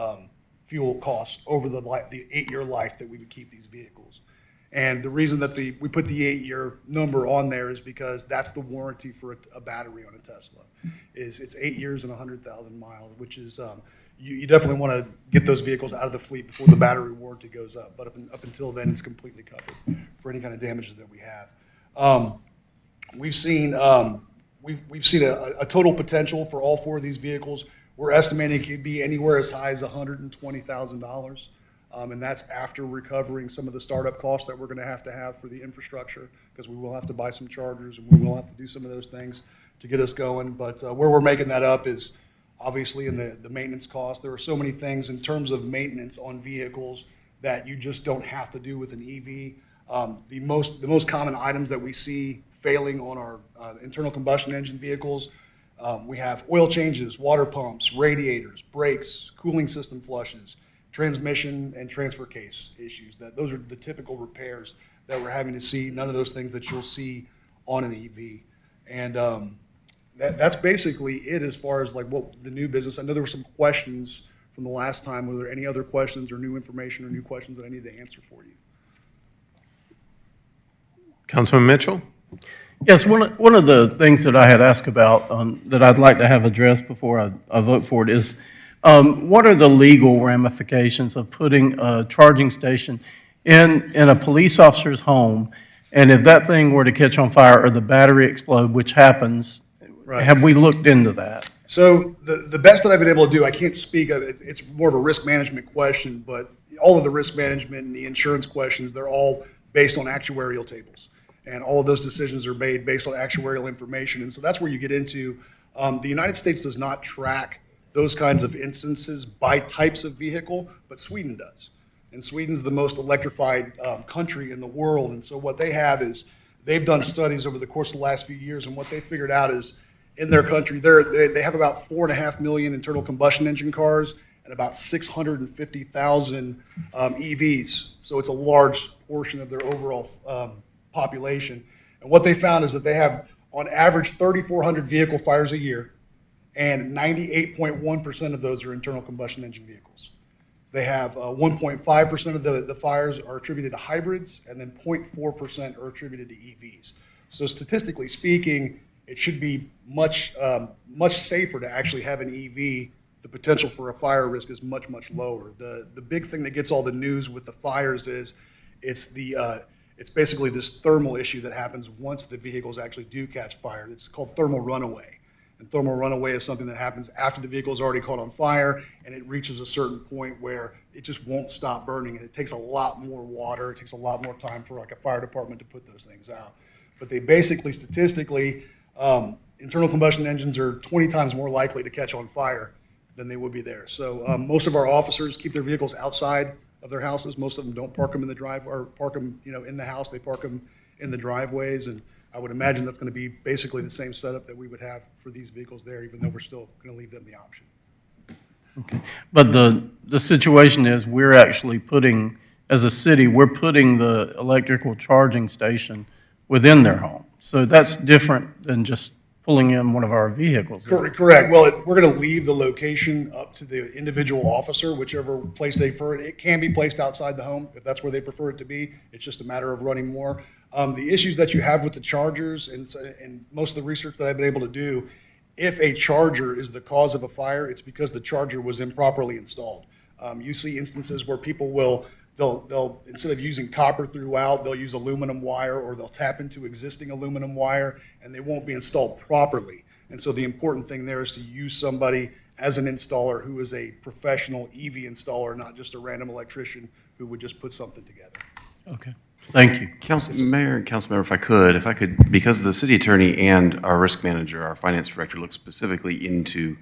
fuel costs over the 8-year life that we would keep these vehicles. And the reason that we put the 8-year number on there is because that's the warranty for a battery on a Tesla. It's 8 years and 100,000 miles, which is you definitely want to get those vehicles out of the fleet before the battery warranty goes up. But up until then, it's completely covered for any kind of damages that we have. We've seen a total potential for all 4 of these vehicles. We're estimating it could be anywhere as high as $120,000, and that's after recovering some of the startup costs that we're going to have for the infrastructure, because we will have to buy some chargers and we will have to do some of those things to get us going. But where we're making that up is obviously in the maintenance cost. There are so many things in terms of maintenance on vehicles that you just don't have to do with an EV. The most common items that we see failing on our internal combustion engine vehicles, we have oil changes, water pumps, radiators, brakes, cooling system flushes, transmission and transfer case issues. Those are the typical repairs that we're having to see. None of those things that you'll see on an EV. And that's basically it as far as like what the new business. I know there were some questions from the last time. Were there any other questions or new information or new questions that I need to answer for you? Councilman Mitchell? Yes, one of the things that I had asked about that I'd like to have addressed before I vote for it is what are the legal ramifications of putting a charging station in a police officer's home, and if that thing were to catch on fire or the battery explode, which happens, right, have we looked into that? So the best that I've been able to do, I can't speak of it, it's more of a risk management question, but all of the risk management and the insurance questions, they're all based on actuarial tables. And all of those decisions are made based on actuarial information. And so that's where you get into, the United States does not track those kinds of instances by types of vehicle, but Sweden does. And Sweden's the most electrified country in the world. And so what they have is, they've done studies over the course of the last few years, and what they figured out is, in their country, they have about 4.5 million internal combustion engine cars and about 650,000 EVs. So it's a large portion of their overall population. And what they found is that they have, on average, 3,400 vehicle fires a year, and 98.1% of those are internal combustion engine vehicles. They have 1.5% of the fires are attributed to hybrids, and then 0.4% are attributed to EVs. So statistically speaking, it should be much safer to actually have an EV the potential for a fire risk is much, much lower. The big thing that gets all the news with the fires is it's basically this thermal issue that happens once the vehicles actually do catch fire. It's called thermal runaway. And thermal runaway is something that happens after the vehicle is already caught on fire, and it reaches a certain point where it just won't stop burning, and it takes a lot more water. It takes a lot more time for like a fire department to put those things out. But they basically, statistically, internal combustion engines are 20 times more likely to catch on fire than they would be there. So most of our officers keep their vehicles outside of their houses. Most of them don't park them in the drive or park them, in the house. They park them in the driveways, and I would imagine that's going to be basically the same setup that we would have for these vehicles there, even though we're still going to leave them the option. Okay. But the situation is we're actually putting, as a city, we're putting the electrical charging station within their home. So that's different than just pulling in one of our vehicles. Correct. Well, we're going to leave the location up to the individual officer, whichever place they prefer. It can be placed outside the home if that's where they prefer it to be. It's just a matter of running more. The issues that you have with the chargers and most of the research that I've been able to do, if a charger is the cause of a fire, it's because the charger was improperly installed. You see instances where people they'll instead of using copper throughout, they'll use aluminum wire, or they'll tap into existing aluminum wire, and they won't be installed properly. And so the important thing there is to use somebody as an installer who is a professional EV installer, not just a random electrician who would just put something together. Okay. Thank you. Mayor and Councilmember, if I could, because the city attorney and our risk manager, our finance director, look specifically into,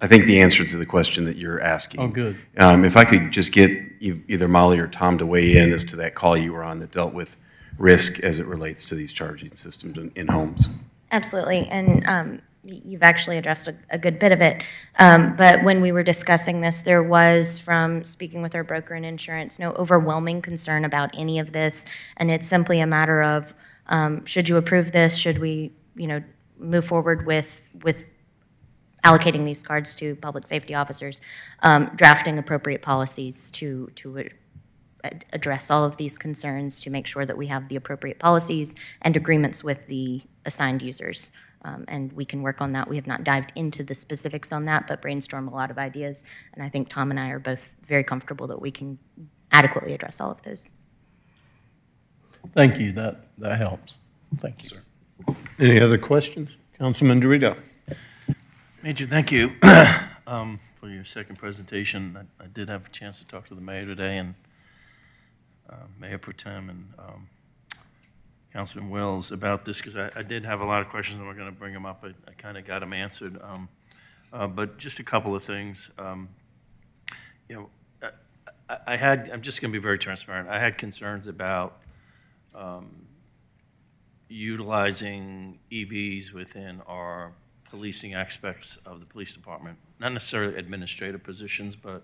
I think, the answer to the question that you're asking. Oh, good. If I could just get either Molly or Tom to weigh in as to that call you were on that dealt with risk as it relates to these charging systems in homes. Absolutely, and you've actually addressed a good bit of it. But when we were discussing this, there was, from speaking with our broker and insurance, no overwhelming concern about any of this, and it's simply a matter of, should you approve this? Should we, move forward with allocating these cards to public safety officers, drafting appropriate policies to address all of these concerns, to make sure that we have the appropriate policies and agreements with the assigned users. And we can work on that. We have not dived into the specifics on that, but brainstorm a lot of ideas. And I think Tom and I are both very comfortable that we can adequately address all of those. Thank you. That helps. Thank you, sir. Any other questions? Councilman Dorito. Major, thank you for your second presentation. I did have a chance to talk to the mayor today, and Mayor Pro Tem and Councilman Wills about this, because I did have a lot of questions, and we're going to bring them up. I kind of got them answered. But just a couple of things. I'm just going to be very transparent. I had concerns about utilizing EVs within our policing aspects of the police department, not necessarily administrative positions, but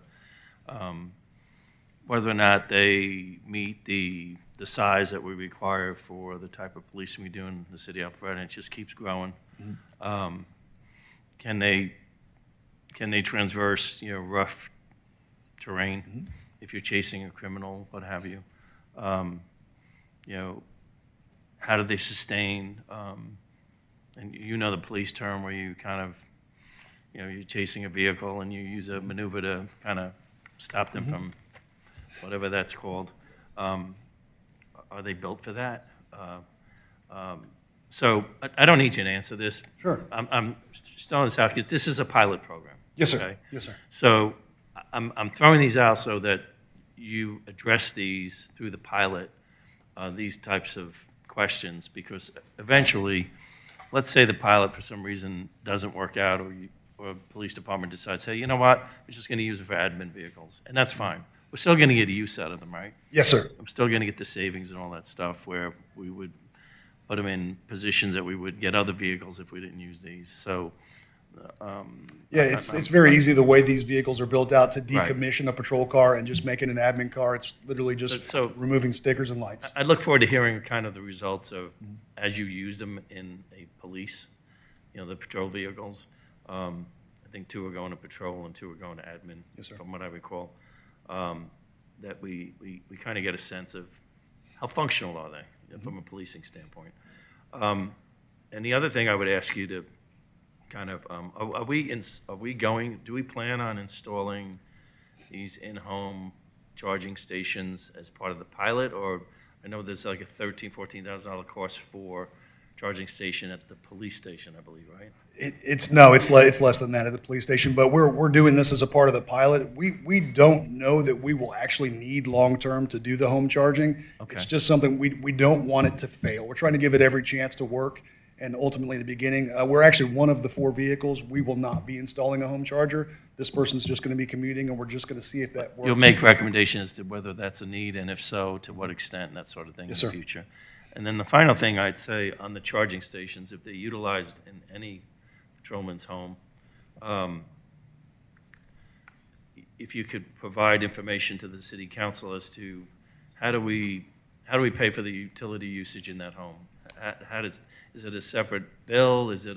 whether or not they meet the size that we require for the type of policing we do in the city of Alpharetta, and it just keeps growing. Mm-hmm. Can they traverse rough terrain, mm-hmm. if you're chasing a criminal, what have you? How do they sustain? And the police term where you kind of, you're chasing a vehicle and you use a maneuver to kind of stop them, mm-hmm. from whatever that's called. Are they built for that? So I don't need you to answer this. Sure. I'm just throwing this out because this is a pilot program. Yes, sir. Okay? Yes, sir. So I'm throwing these out so that you address these through the pilot, these types of questions, because eventually, let's say the pilot for some reason doesn't work out, or a police department decides, hey, you know what, we're just going to use it for admin vehicles, and that's fine. We're still going to get a use out of them, right? Yes, sir. I'm still going to get the savings and all that stuff where we would put them in positions that we would get other vehicles if we didn't use these. So, yeah, it's very easy the way these vehicles are built out to decommission a patrol car and just make it an admin car. It's literally just removing stickers and lights. I look forward to hearing kind of the results of as you use them in a police, the patrol vehicles. I think 2 are going to patrol and 2 are going to admin, yes, from what I recall. That we kind of get a sense of how functional are they, mm-hmm. from a policing standpoint. And the other thing I would ask you to kind of, do we plan on installing these in-home charging stations as part of the pilot? Or I know there's like a $14,000 cost for charging station at the police station, I believe, right? It's less than that at the police station, but we're doing this as a part of the pilot. We don't know that we will actually need long-term to do the home charging. Okay. It's just something we don't want it to fail. We're trying to give it every chance to work, and ultimately the beginning, we're actually one of the 4 vehicles. We will not be installing a home charger. This person's just going to be commuting, and we're just going to see if that works. You'll make recommendations to whether that's a need, and if so, to what extent, and that sort of thing in Yes, the sir. future. And then the final thing I'd say on the charging stations, if they're utilized in any patrolman's home, if you could provide information to the city council as to how do we pay for the utility usage in that home? Is it a separate bill? Is it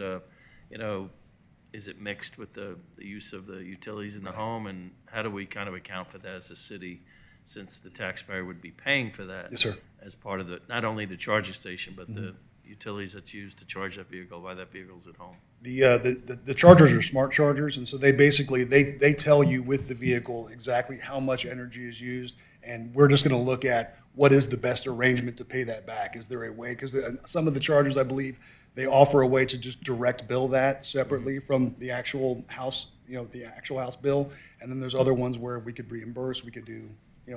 is it mixed with the use of the utilities in the home? And how do we kind of account for that as a city, since the taxpayer would be paying for that? Yes, sir. As part of not only the charging station, but the utilities that's used to charge that vehicle while that vehicle's at home. The chargers are smart chargers, and so they basically they tell you with the vehicle exactly how much energy is used, and we're just going to look at what is the best arrangement to pay that back. Is there a way? Because some of the chargers, I believe, they offer a way to just direct bill that separately from the actual house, the actual house bill, and then there's other ones where we could reimburse, we could do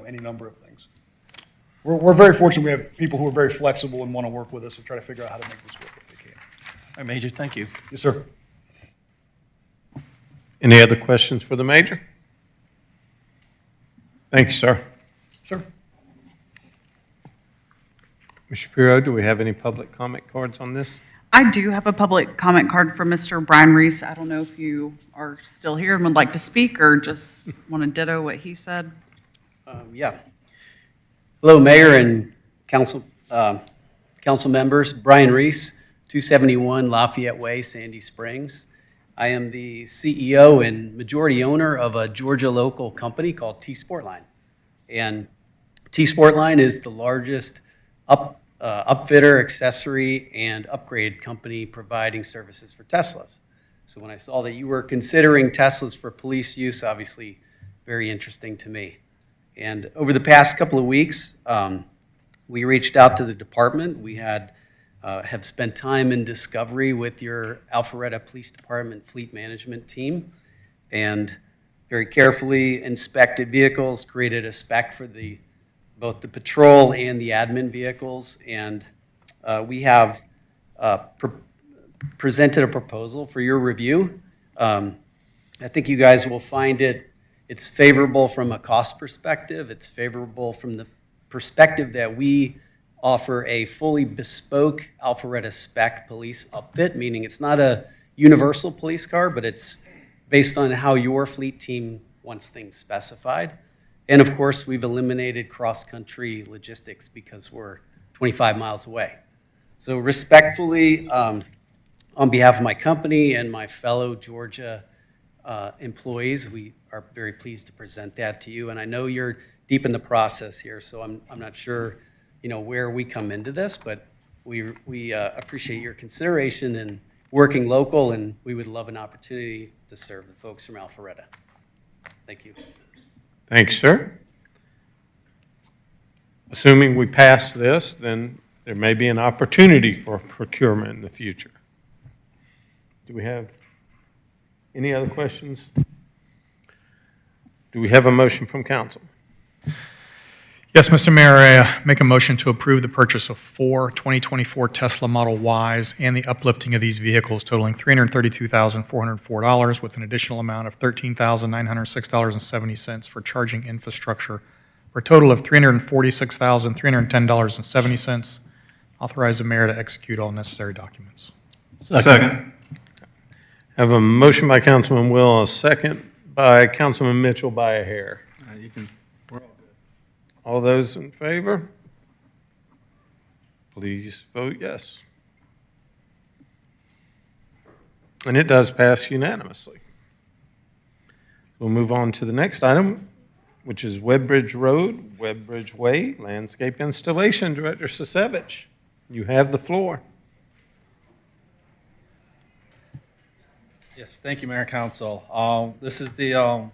any number of things. We're very fortunate. We have people who are very flexible and want to work with us and try to figure out how to make this work if they can. All right, Major, thank you. Yes, sir. Any other questions for the Major? Thank you, sir. Sir. Ms. Shapiro, do we have any public comment cards on this? I do have a public comment card from Mr. Brian Reese. I don't know if you are still here and would like to speak or just want to ditto what he said. Yeah. Hello, Mayor and council members. Brian Reese, 271 Lafayette Way, Sandy Springs. I am the CEO and majority owner of a Georgia local company called T-Sportline. And T-Sportline is the largest upfitter, accessory, and upgrade company providing services for Teslas. So when I saw that you were considering Teslas for police use, obviously very interesting to me. And over the past couple of weeks, we reached out to the department. We have spent time in discovery with your Alpharetta Police Department fleet management team, and very carefully inspected vehicles, created a spec for both the patrol and the admin vehicles, and we have presented a proposal for your review. I think you guys will find it's favorable from a cost perspective. It's favorable from the perspective that we offer a fully bespoke Alpharetta spec police upfit, meaning it's not a universal police car, but it's based on how your fleet team wants things specified. And of course, we've eliminated cross-country logistics because we're 25 miles away. So respectfully, on behalf of my company and my fellow Georgia employees, we are very pleased to present that to you. And I know you're deep in the process here, so I'm not sure where we come into this, but we appreciate your consideration and working local, and we would love an opportunity to serve the folks from Alpharetta. Thank you. Thanks, sir. Assuming we pass this, then there may be an opportunity for procurement in the future. Do we have any other questions? Do we have a motion from council? Yes, Mr. Mayor, I make a motion to approve the purchase of 4 2024 Tesla Model Ys and the uplifting of these vehicles totaling $332,404 with an additional amount of $13,906.70 for charging infrastructure for a total of $346,310.70. Authorize the mayor to execute all necessary documents. Second. I have a motion by Councilman Will, a second by Councilman Mitchell by a hair. We're all good. All those in favor? Please vote yes. And it does pass unanimously. We'll move on to the next item, which is Webbridge Road, Webbridge Way, Landscape Installation. Director Sasevich, you have the floor. Yes, thank you, Mayor and Council. This is the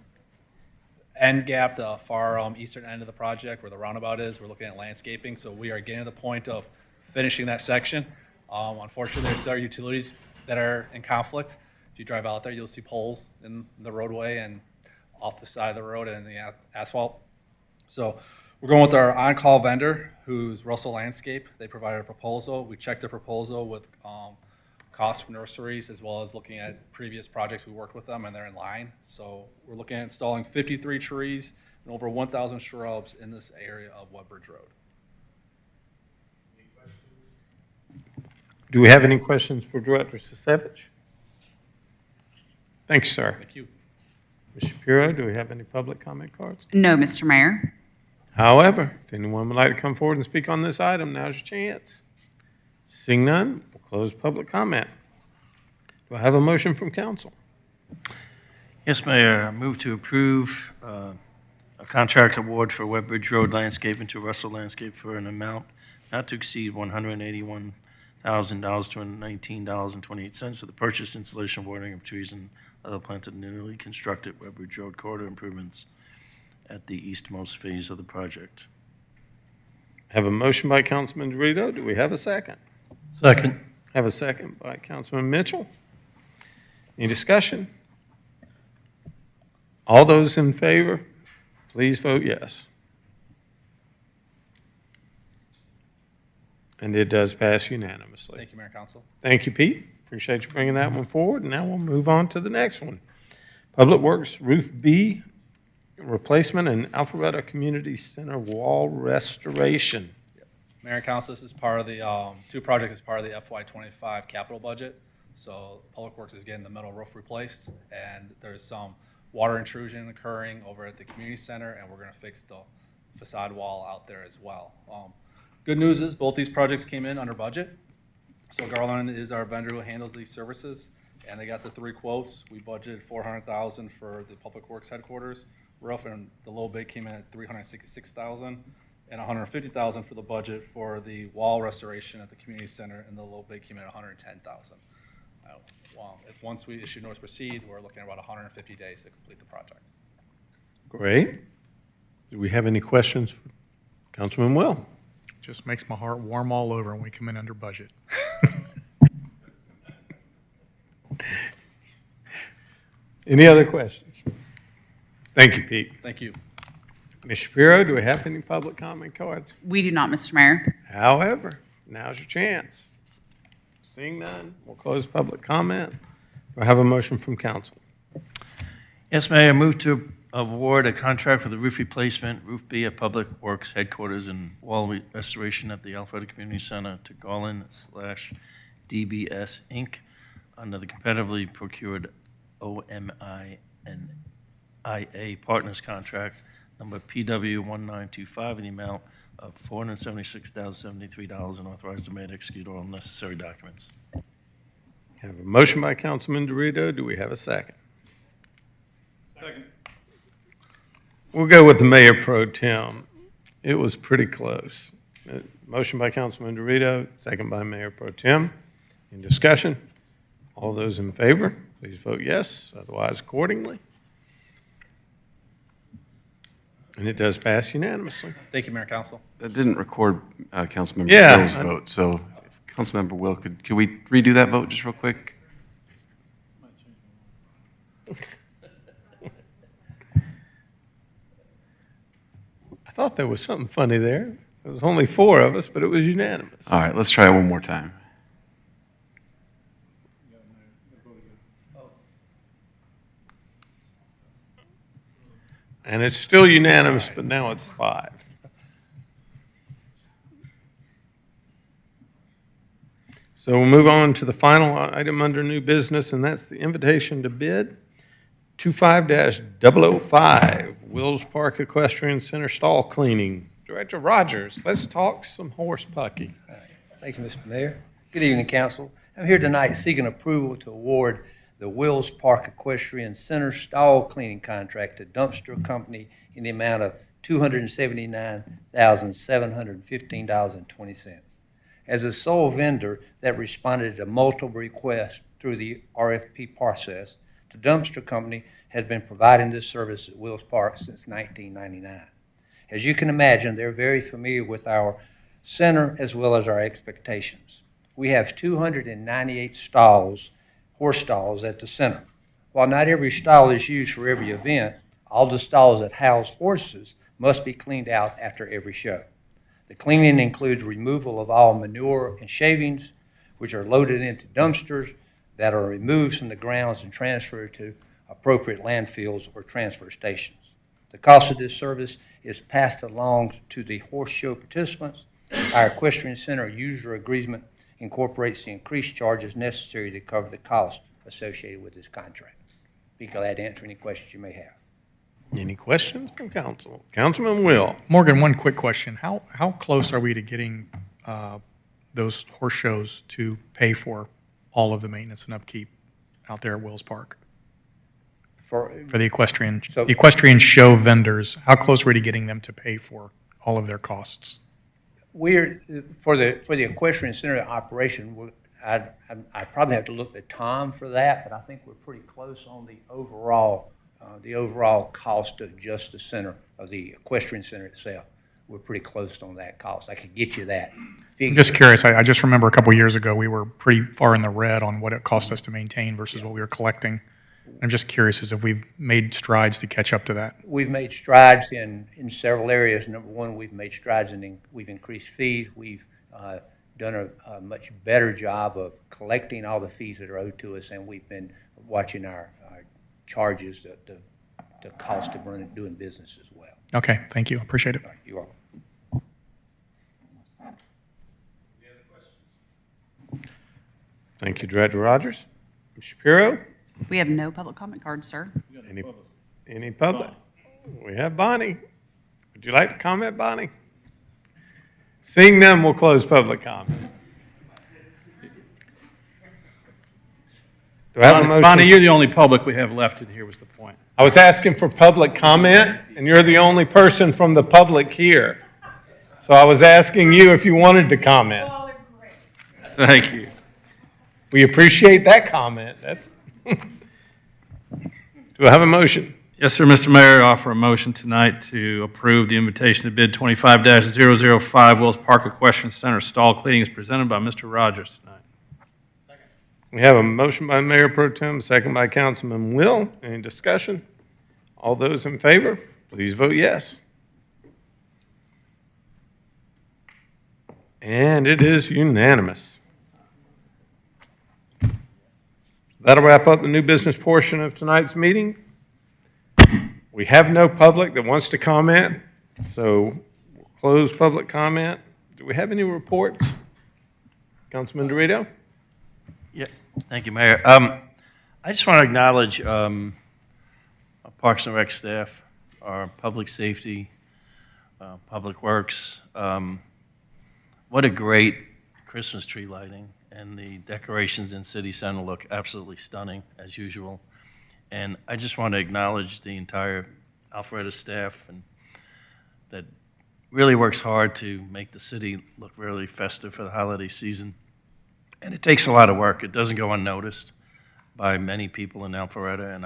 end gap, the far eastern end of the project where the roundabout is. We're looking at landscaping, so we are getting to the point of finishing that section. Unfortunately, there's other utilities that are in conflict. If you drive out there, you'll see poles in the roadway and off the side of the road and the asphalt. So we're going with our on-call vendor, who's Russell Landscape. They provided a proposal. We checked the proposal with costs from nurseries, as well as looking at previous projects we worked with them, and they're in line. So we're looking at installing 53 trees and over 1,000 shrubs in this area of Woodbridge Road. Do we have any questions for Director Sisevich? Thanks, sir. Thank you. Ms. Shapiro, do we have any public comment cards? No, Mr. Mayor. However, if anyone would like to come forward and speak on this item, now's your chance. Seeing none, we'll close public comment. Do I have a motion from council? Yes, Mayor. I move to approve a contract award for Woodbridge Road landscaping to Russell Landscape for an amount not to exceed $181,219.28 for the purchase, installation, watering of trees and other plants at newly constructed Woodbridge Road corridor improvements at the eastmost phase of the project. Have a motion by Councilman Dorito. Do we have a second? Second. Have a second by Councilman Mitchell. Any discussion? All those in favor, please vote yes. And it does pass unanimously. Thank you, Mayor and Council. Thank you, Pete. Appreciate you bringing that one forward. And now we'll move on to the next one. Public Works Roof B replacement and Alpharetta Community Center wall restoration. Mayor and Council, this is part of the, two projects as part of the FY25 capital budget. So Public Works is getting the metal roof replaced, and there's some water intrusion occurring over at the community center, and we're going to fix the facade wall out there as well. Good news is both these projects came in under budget. So Garland is our vendor who handles these services, and they got the 3 quotes. We budgeted $400,000 for the Public Works headquarters roof, and the low bid came in at $366,000, and $150,000 for the budget for the wall restoration at the community center, and the low bid came in at $110,000. If once we issue notice to proceed, we're looking at about 150 days to complete the project. Great. Do we have any questions for Councilman Will? Just makes my heart warm all over when we come in under budget. Any other questions? Thank you, Pete. Thank you. Ms. Shapiro, do we have any public comment cards? We do not, Mr. Mayor. However, now's your chance. Seeing none, we'll close public comment. Do I have a motion from council? Yes, Mayor. I move to award a contract for the roof replacement, Roof B at Public Works headquarters and wall restoration at the Alpharetta Community Center to Garland/DBS Inc. under the competitively procured OMI and IA Partners Contract number PW1925 in the amount of $476,073 and authorize the mayor to execute all necessary documents. Have a motion by Councilman Dorito. Do we have a second? Second. We'll go with the Mayor Pro Tem. It was pretty close. Motion by Councilman Dorito, second by Mayor Pro Tem. In discussion? All those in favor, please vote yes, otherwise accordingly. And it does pass unanimously. Thank you, Mayor and Council. That didn't record Councilmember Yeah, Will's vote, so if Councilmember Will, could we redo that vote just real quick? I thought there was something funny there. There was only 4 of us, but it was unanimous. All right, let's try it one more time. And it's still unanimous, but now it's 5. So we'll move on to the final item under new business, and that's the invitation to bid. 25-005, Wills Park Equestrian Center stall cleaning. Director Rogers, let's talk some horse pucky. Thank you, Mr. Mayor. Good evening, Council. I'm here tonight seeking approval to award the Wills Park Equestrian Center stall cleaning contract to Dumpster Company in the amount of $279,715.20. As a sole vendor that responded to multiple requests through the RFP process, the dumpster company has been providing this service at Wills Park since 1999. As you can imagine, they're very familiar with our center as well as our expectations. We have 298 stalls, horse stalls at the center. While not every stall is used for every event, all the stalls that house horses must be cleaned out after every show. The cleaning includes removal of all manure and shavings, which are loaded into dumpsters that are removed from the grounds and transferred to appropriate landfills or transfer stations. The cost of this service is passed along to the horse show participants. Our equestrian center user agreement incorporates the increased charges necessary to cover the costs associated with this contract. Be glad to answer any questions you may have. Any questions from council? Councilman Will. Morgan, one quick question. How close are we to getting those horse shows to pay for all of the maintenance and upkeep out there at Wills Park? For the equestrian show vendors, how close are we to getting them to pay for all of their costs? We're, for the equestrian center operation, I probably have to look at Tom for that, but I think we're pretty close on the overall cost of just the center, of the equestrian center itself. We're pretty close on that cost. I could get you that figure. I'm just curious. I just remember a couple years ago, we were pretty far in the red on what it cost us to maintain versus what we were collecting. I'm just curious as if we've made strides to catch up to that. We've made strides in several areas. Number one, we've made strides we've increased fees. We've done a much better job of collecting all the fees that are owed to us, and we've been watching our charges, the cost of doing business as well. Okay, thank you. Appreciate it. All right, you're welcome. Thank you, Director Rogers. Ms. Shapiro? We have no public comment cards, sir. Any public? We have Bonnie. Would you like to comment, Bonnie? Seeing none, we'll close public comment. Do I have a motion? Bonnie, you're the only public we have left in here was the point. I was asking for public comment, and you're the only person from the public here. So I was asking you if you wanted to comment. Thank you. We appreciate that comment. Do I have a motion? Yes, sir, Mr. Mayor, I offer a motion tonight to approve the invitation to bid 25-005 Wills Park Equestrian Center stall cleaning as presented by Mr. Rogers tonight. We have a motion by Mayor Pro Tem, second by Councilman Will. Any discussion? All those in favor, please vote yes. And it is unanimous. That'll wrap up the new business portion of tonight's meeting. We have no public that wants to comment, so we'll close public comment. Do we have any reports? Councilman Dorito? Yeah, thank you, Mayor. I just want to acknowledge our Parks and Rec staff, our public safety, public works. What a great Christmas tree lighting, and the decorations in City Center look absolutely stunning, as usual. And I just want to acknowledge the entire Alpharetta staff and that really works hard to make the city look really festive for the holiday season. And it takes a lot of work. It doesn't go unnoticed by many people in Alpharetta, and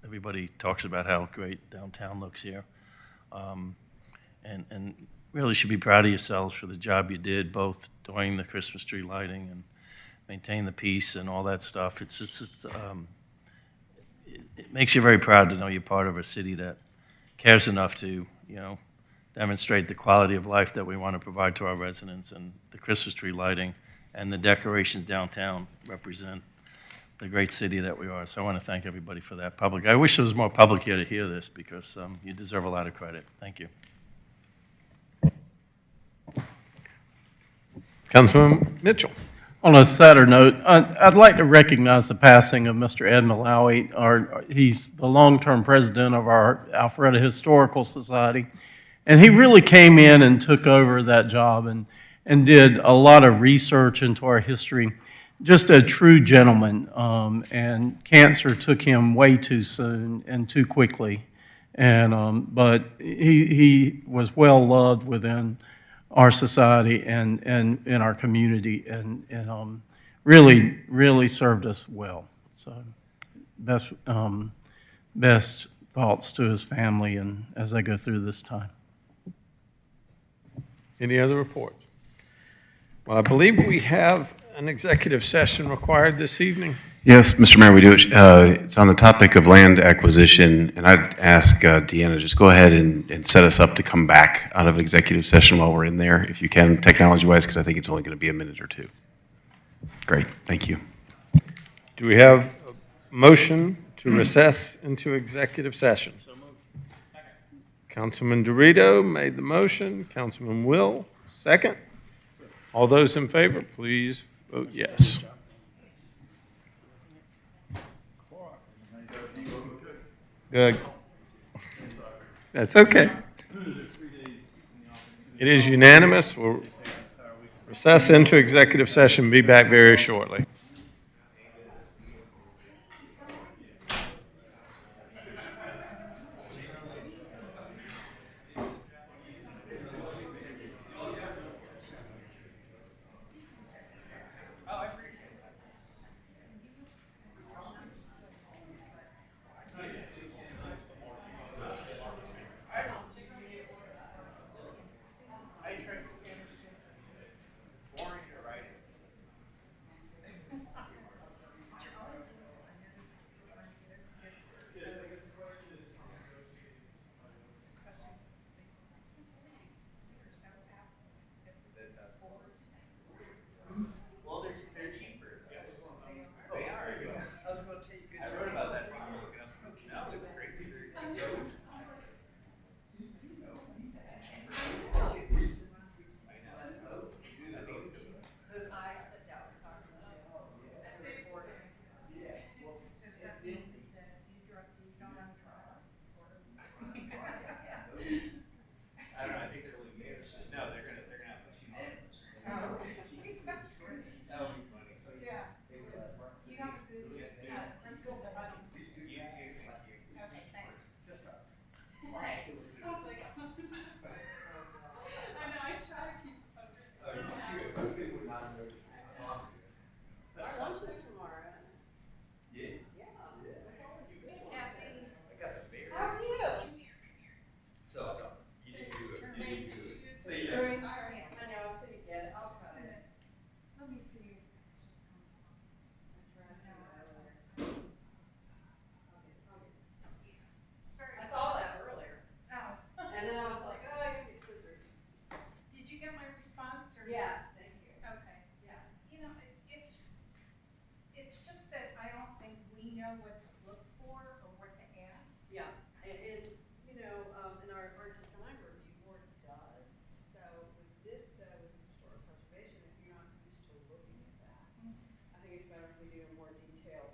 everybody talks about how great downtown looks here. And really should be proud of yourselves for the job you did, both during the Christmas tree lighting and maintain the peace and all that stuff. It's just it makes you very proud to know you're part of a city that cares enough to, demonstrate the quality of life that we want to provide to our residents. And the Christmas tree lighting and the decorations downtown represent the great city that we are. So I want to thank everybody for that public. I wish there was more public here to hear this because you deserve a lot of credit. Thank you. Councilman Mitchell. On a sadder note, I'd like to recognize the passing of Mr. Ed Malawi. He's the long-term president of our Alpharetta Historical Society, and he really came in and took over that job and did a lot of research into our history. Just a true gentleman, and cancer took him way too soon and too quickly, but he was well loved within our society and in our community, and really, really served us well. So best thoughts to his family and as they go through this time. Any other reports? Well, I believe we have an executive session required this evening. Yes, Mr. Mayor, we do. It's on the topic of land acquisition, and I'd ask Deanna, just go ahead and set us up to come back out of executive session while we're in there, if you can, technology-wise, because I think it's only going to be a minute or two. Great, thank you. Do we have a motion to recess into executive session? Councilman Dorito made the motion. Councilman Will, second. All those in favor, please vote yes. Good. That's okay. It is unanimous. We'll recess into executive session. Be back very shortly. Well, they're cheaper. Yes. They are. I was about to tell you, good. I wrote about that. No, it's crazy. I don't know. I think they're only made. No, they're gonna have a unanimous. That would be funny. Yeah. You have a good. Yes, you too. Thank you. Okay, thanks. I was like, I know. I try to keep. Our lunch is tomorrow. Yeah. Yeah. Kathy. I got the bear. How are you? Come here. So, you didn't do it. Say yeah. I know, I was gonna get it. I'll cut it. Let me see. I saw that earlier. Oh. And then I was like, oh, I gotta get scissors. Did you get my response or? Yes, thank you. Okay. Yeah. You know, it's just that I don't think we know what to look for or what to ask. Yeah, and you know, and our design review board does. So with this though, with historic preservation, if you're not used to looking at that, I think it's better if we do a more detailed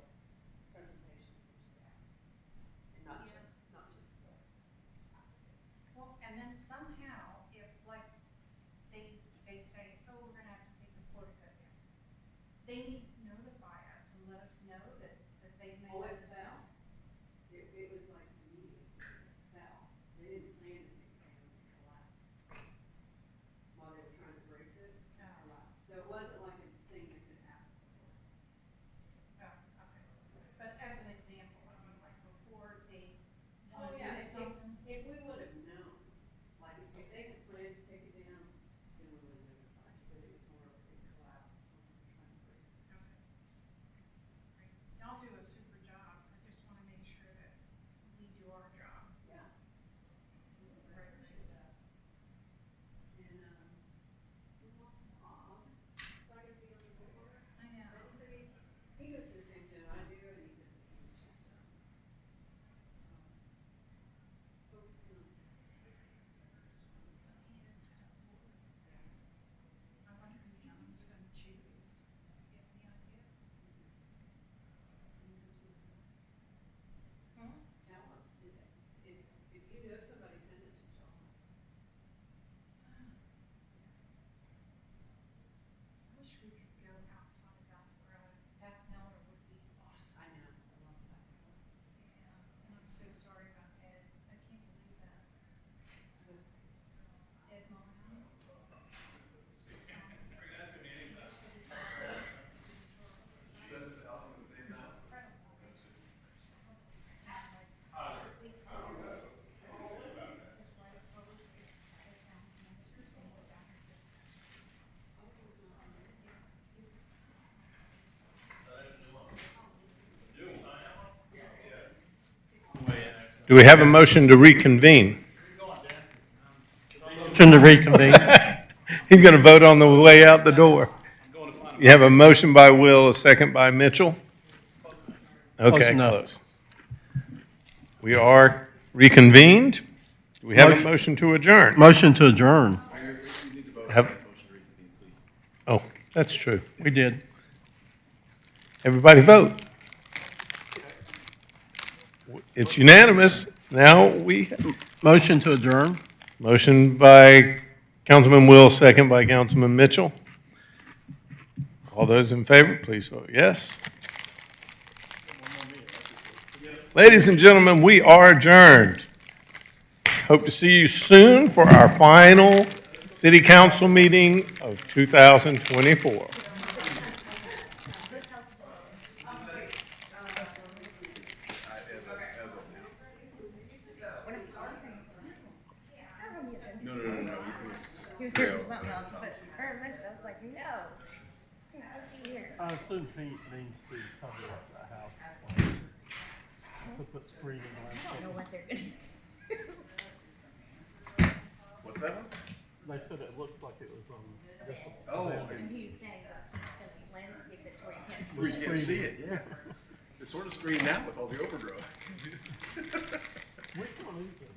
presentation from staff. And not just the applicant. Well, and then somehow, if like, they say, oh, we're gonna have to take the portico down, they need to notify us and let us know that they've made Oh, a it decision. fell. It was like immediate. It fell. They didn't plan to take it down and it collapsed. While they were trying to brace it, it collapsed. So it wasn't like a thing they could ask for. Oh, okay. But as an example, I mean, like before they Oh, want to yeah, do something. if we would have known, like if they had planned to take it down, then we would have notified you, but it was more of a big collapse once they were trying to brace it. Okay. Great. Y'all do a super job. Do we have a motion to reconvene? Motion to reconvene. He's going to vote on the way out the door. You have a motion by Will, a second by Mitchell? Okay, enough. close. We are reconvened. Do we have a Motion- motion to adjourn? Motion to adjourn. Oh, that's true. We did. Everybody vote. It's unanimous. Now we, Motion to adjourn. motion by Councilman Will, second by Councilman Mitchell. All those in favor, please vote yes. Ladies and gentlemen, we are adjourned. Hope to see you soon for our final city council meeting of 2024. He was here for something else, but I was like, no. How's he here? I assume Pete means to cover up the house. To put screening I don't know what they're gonna do. What's that one? They said it looks like it was on this one. Oh. And he was saying it's gonna landscape it where you can't see Where it. you can't see it, yeah. It's sort of screened now with all the overgrowth. Which one is it?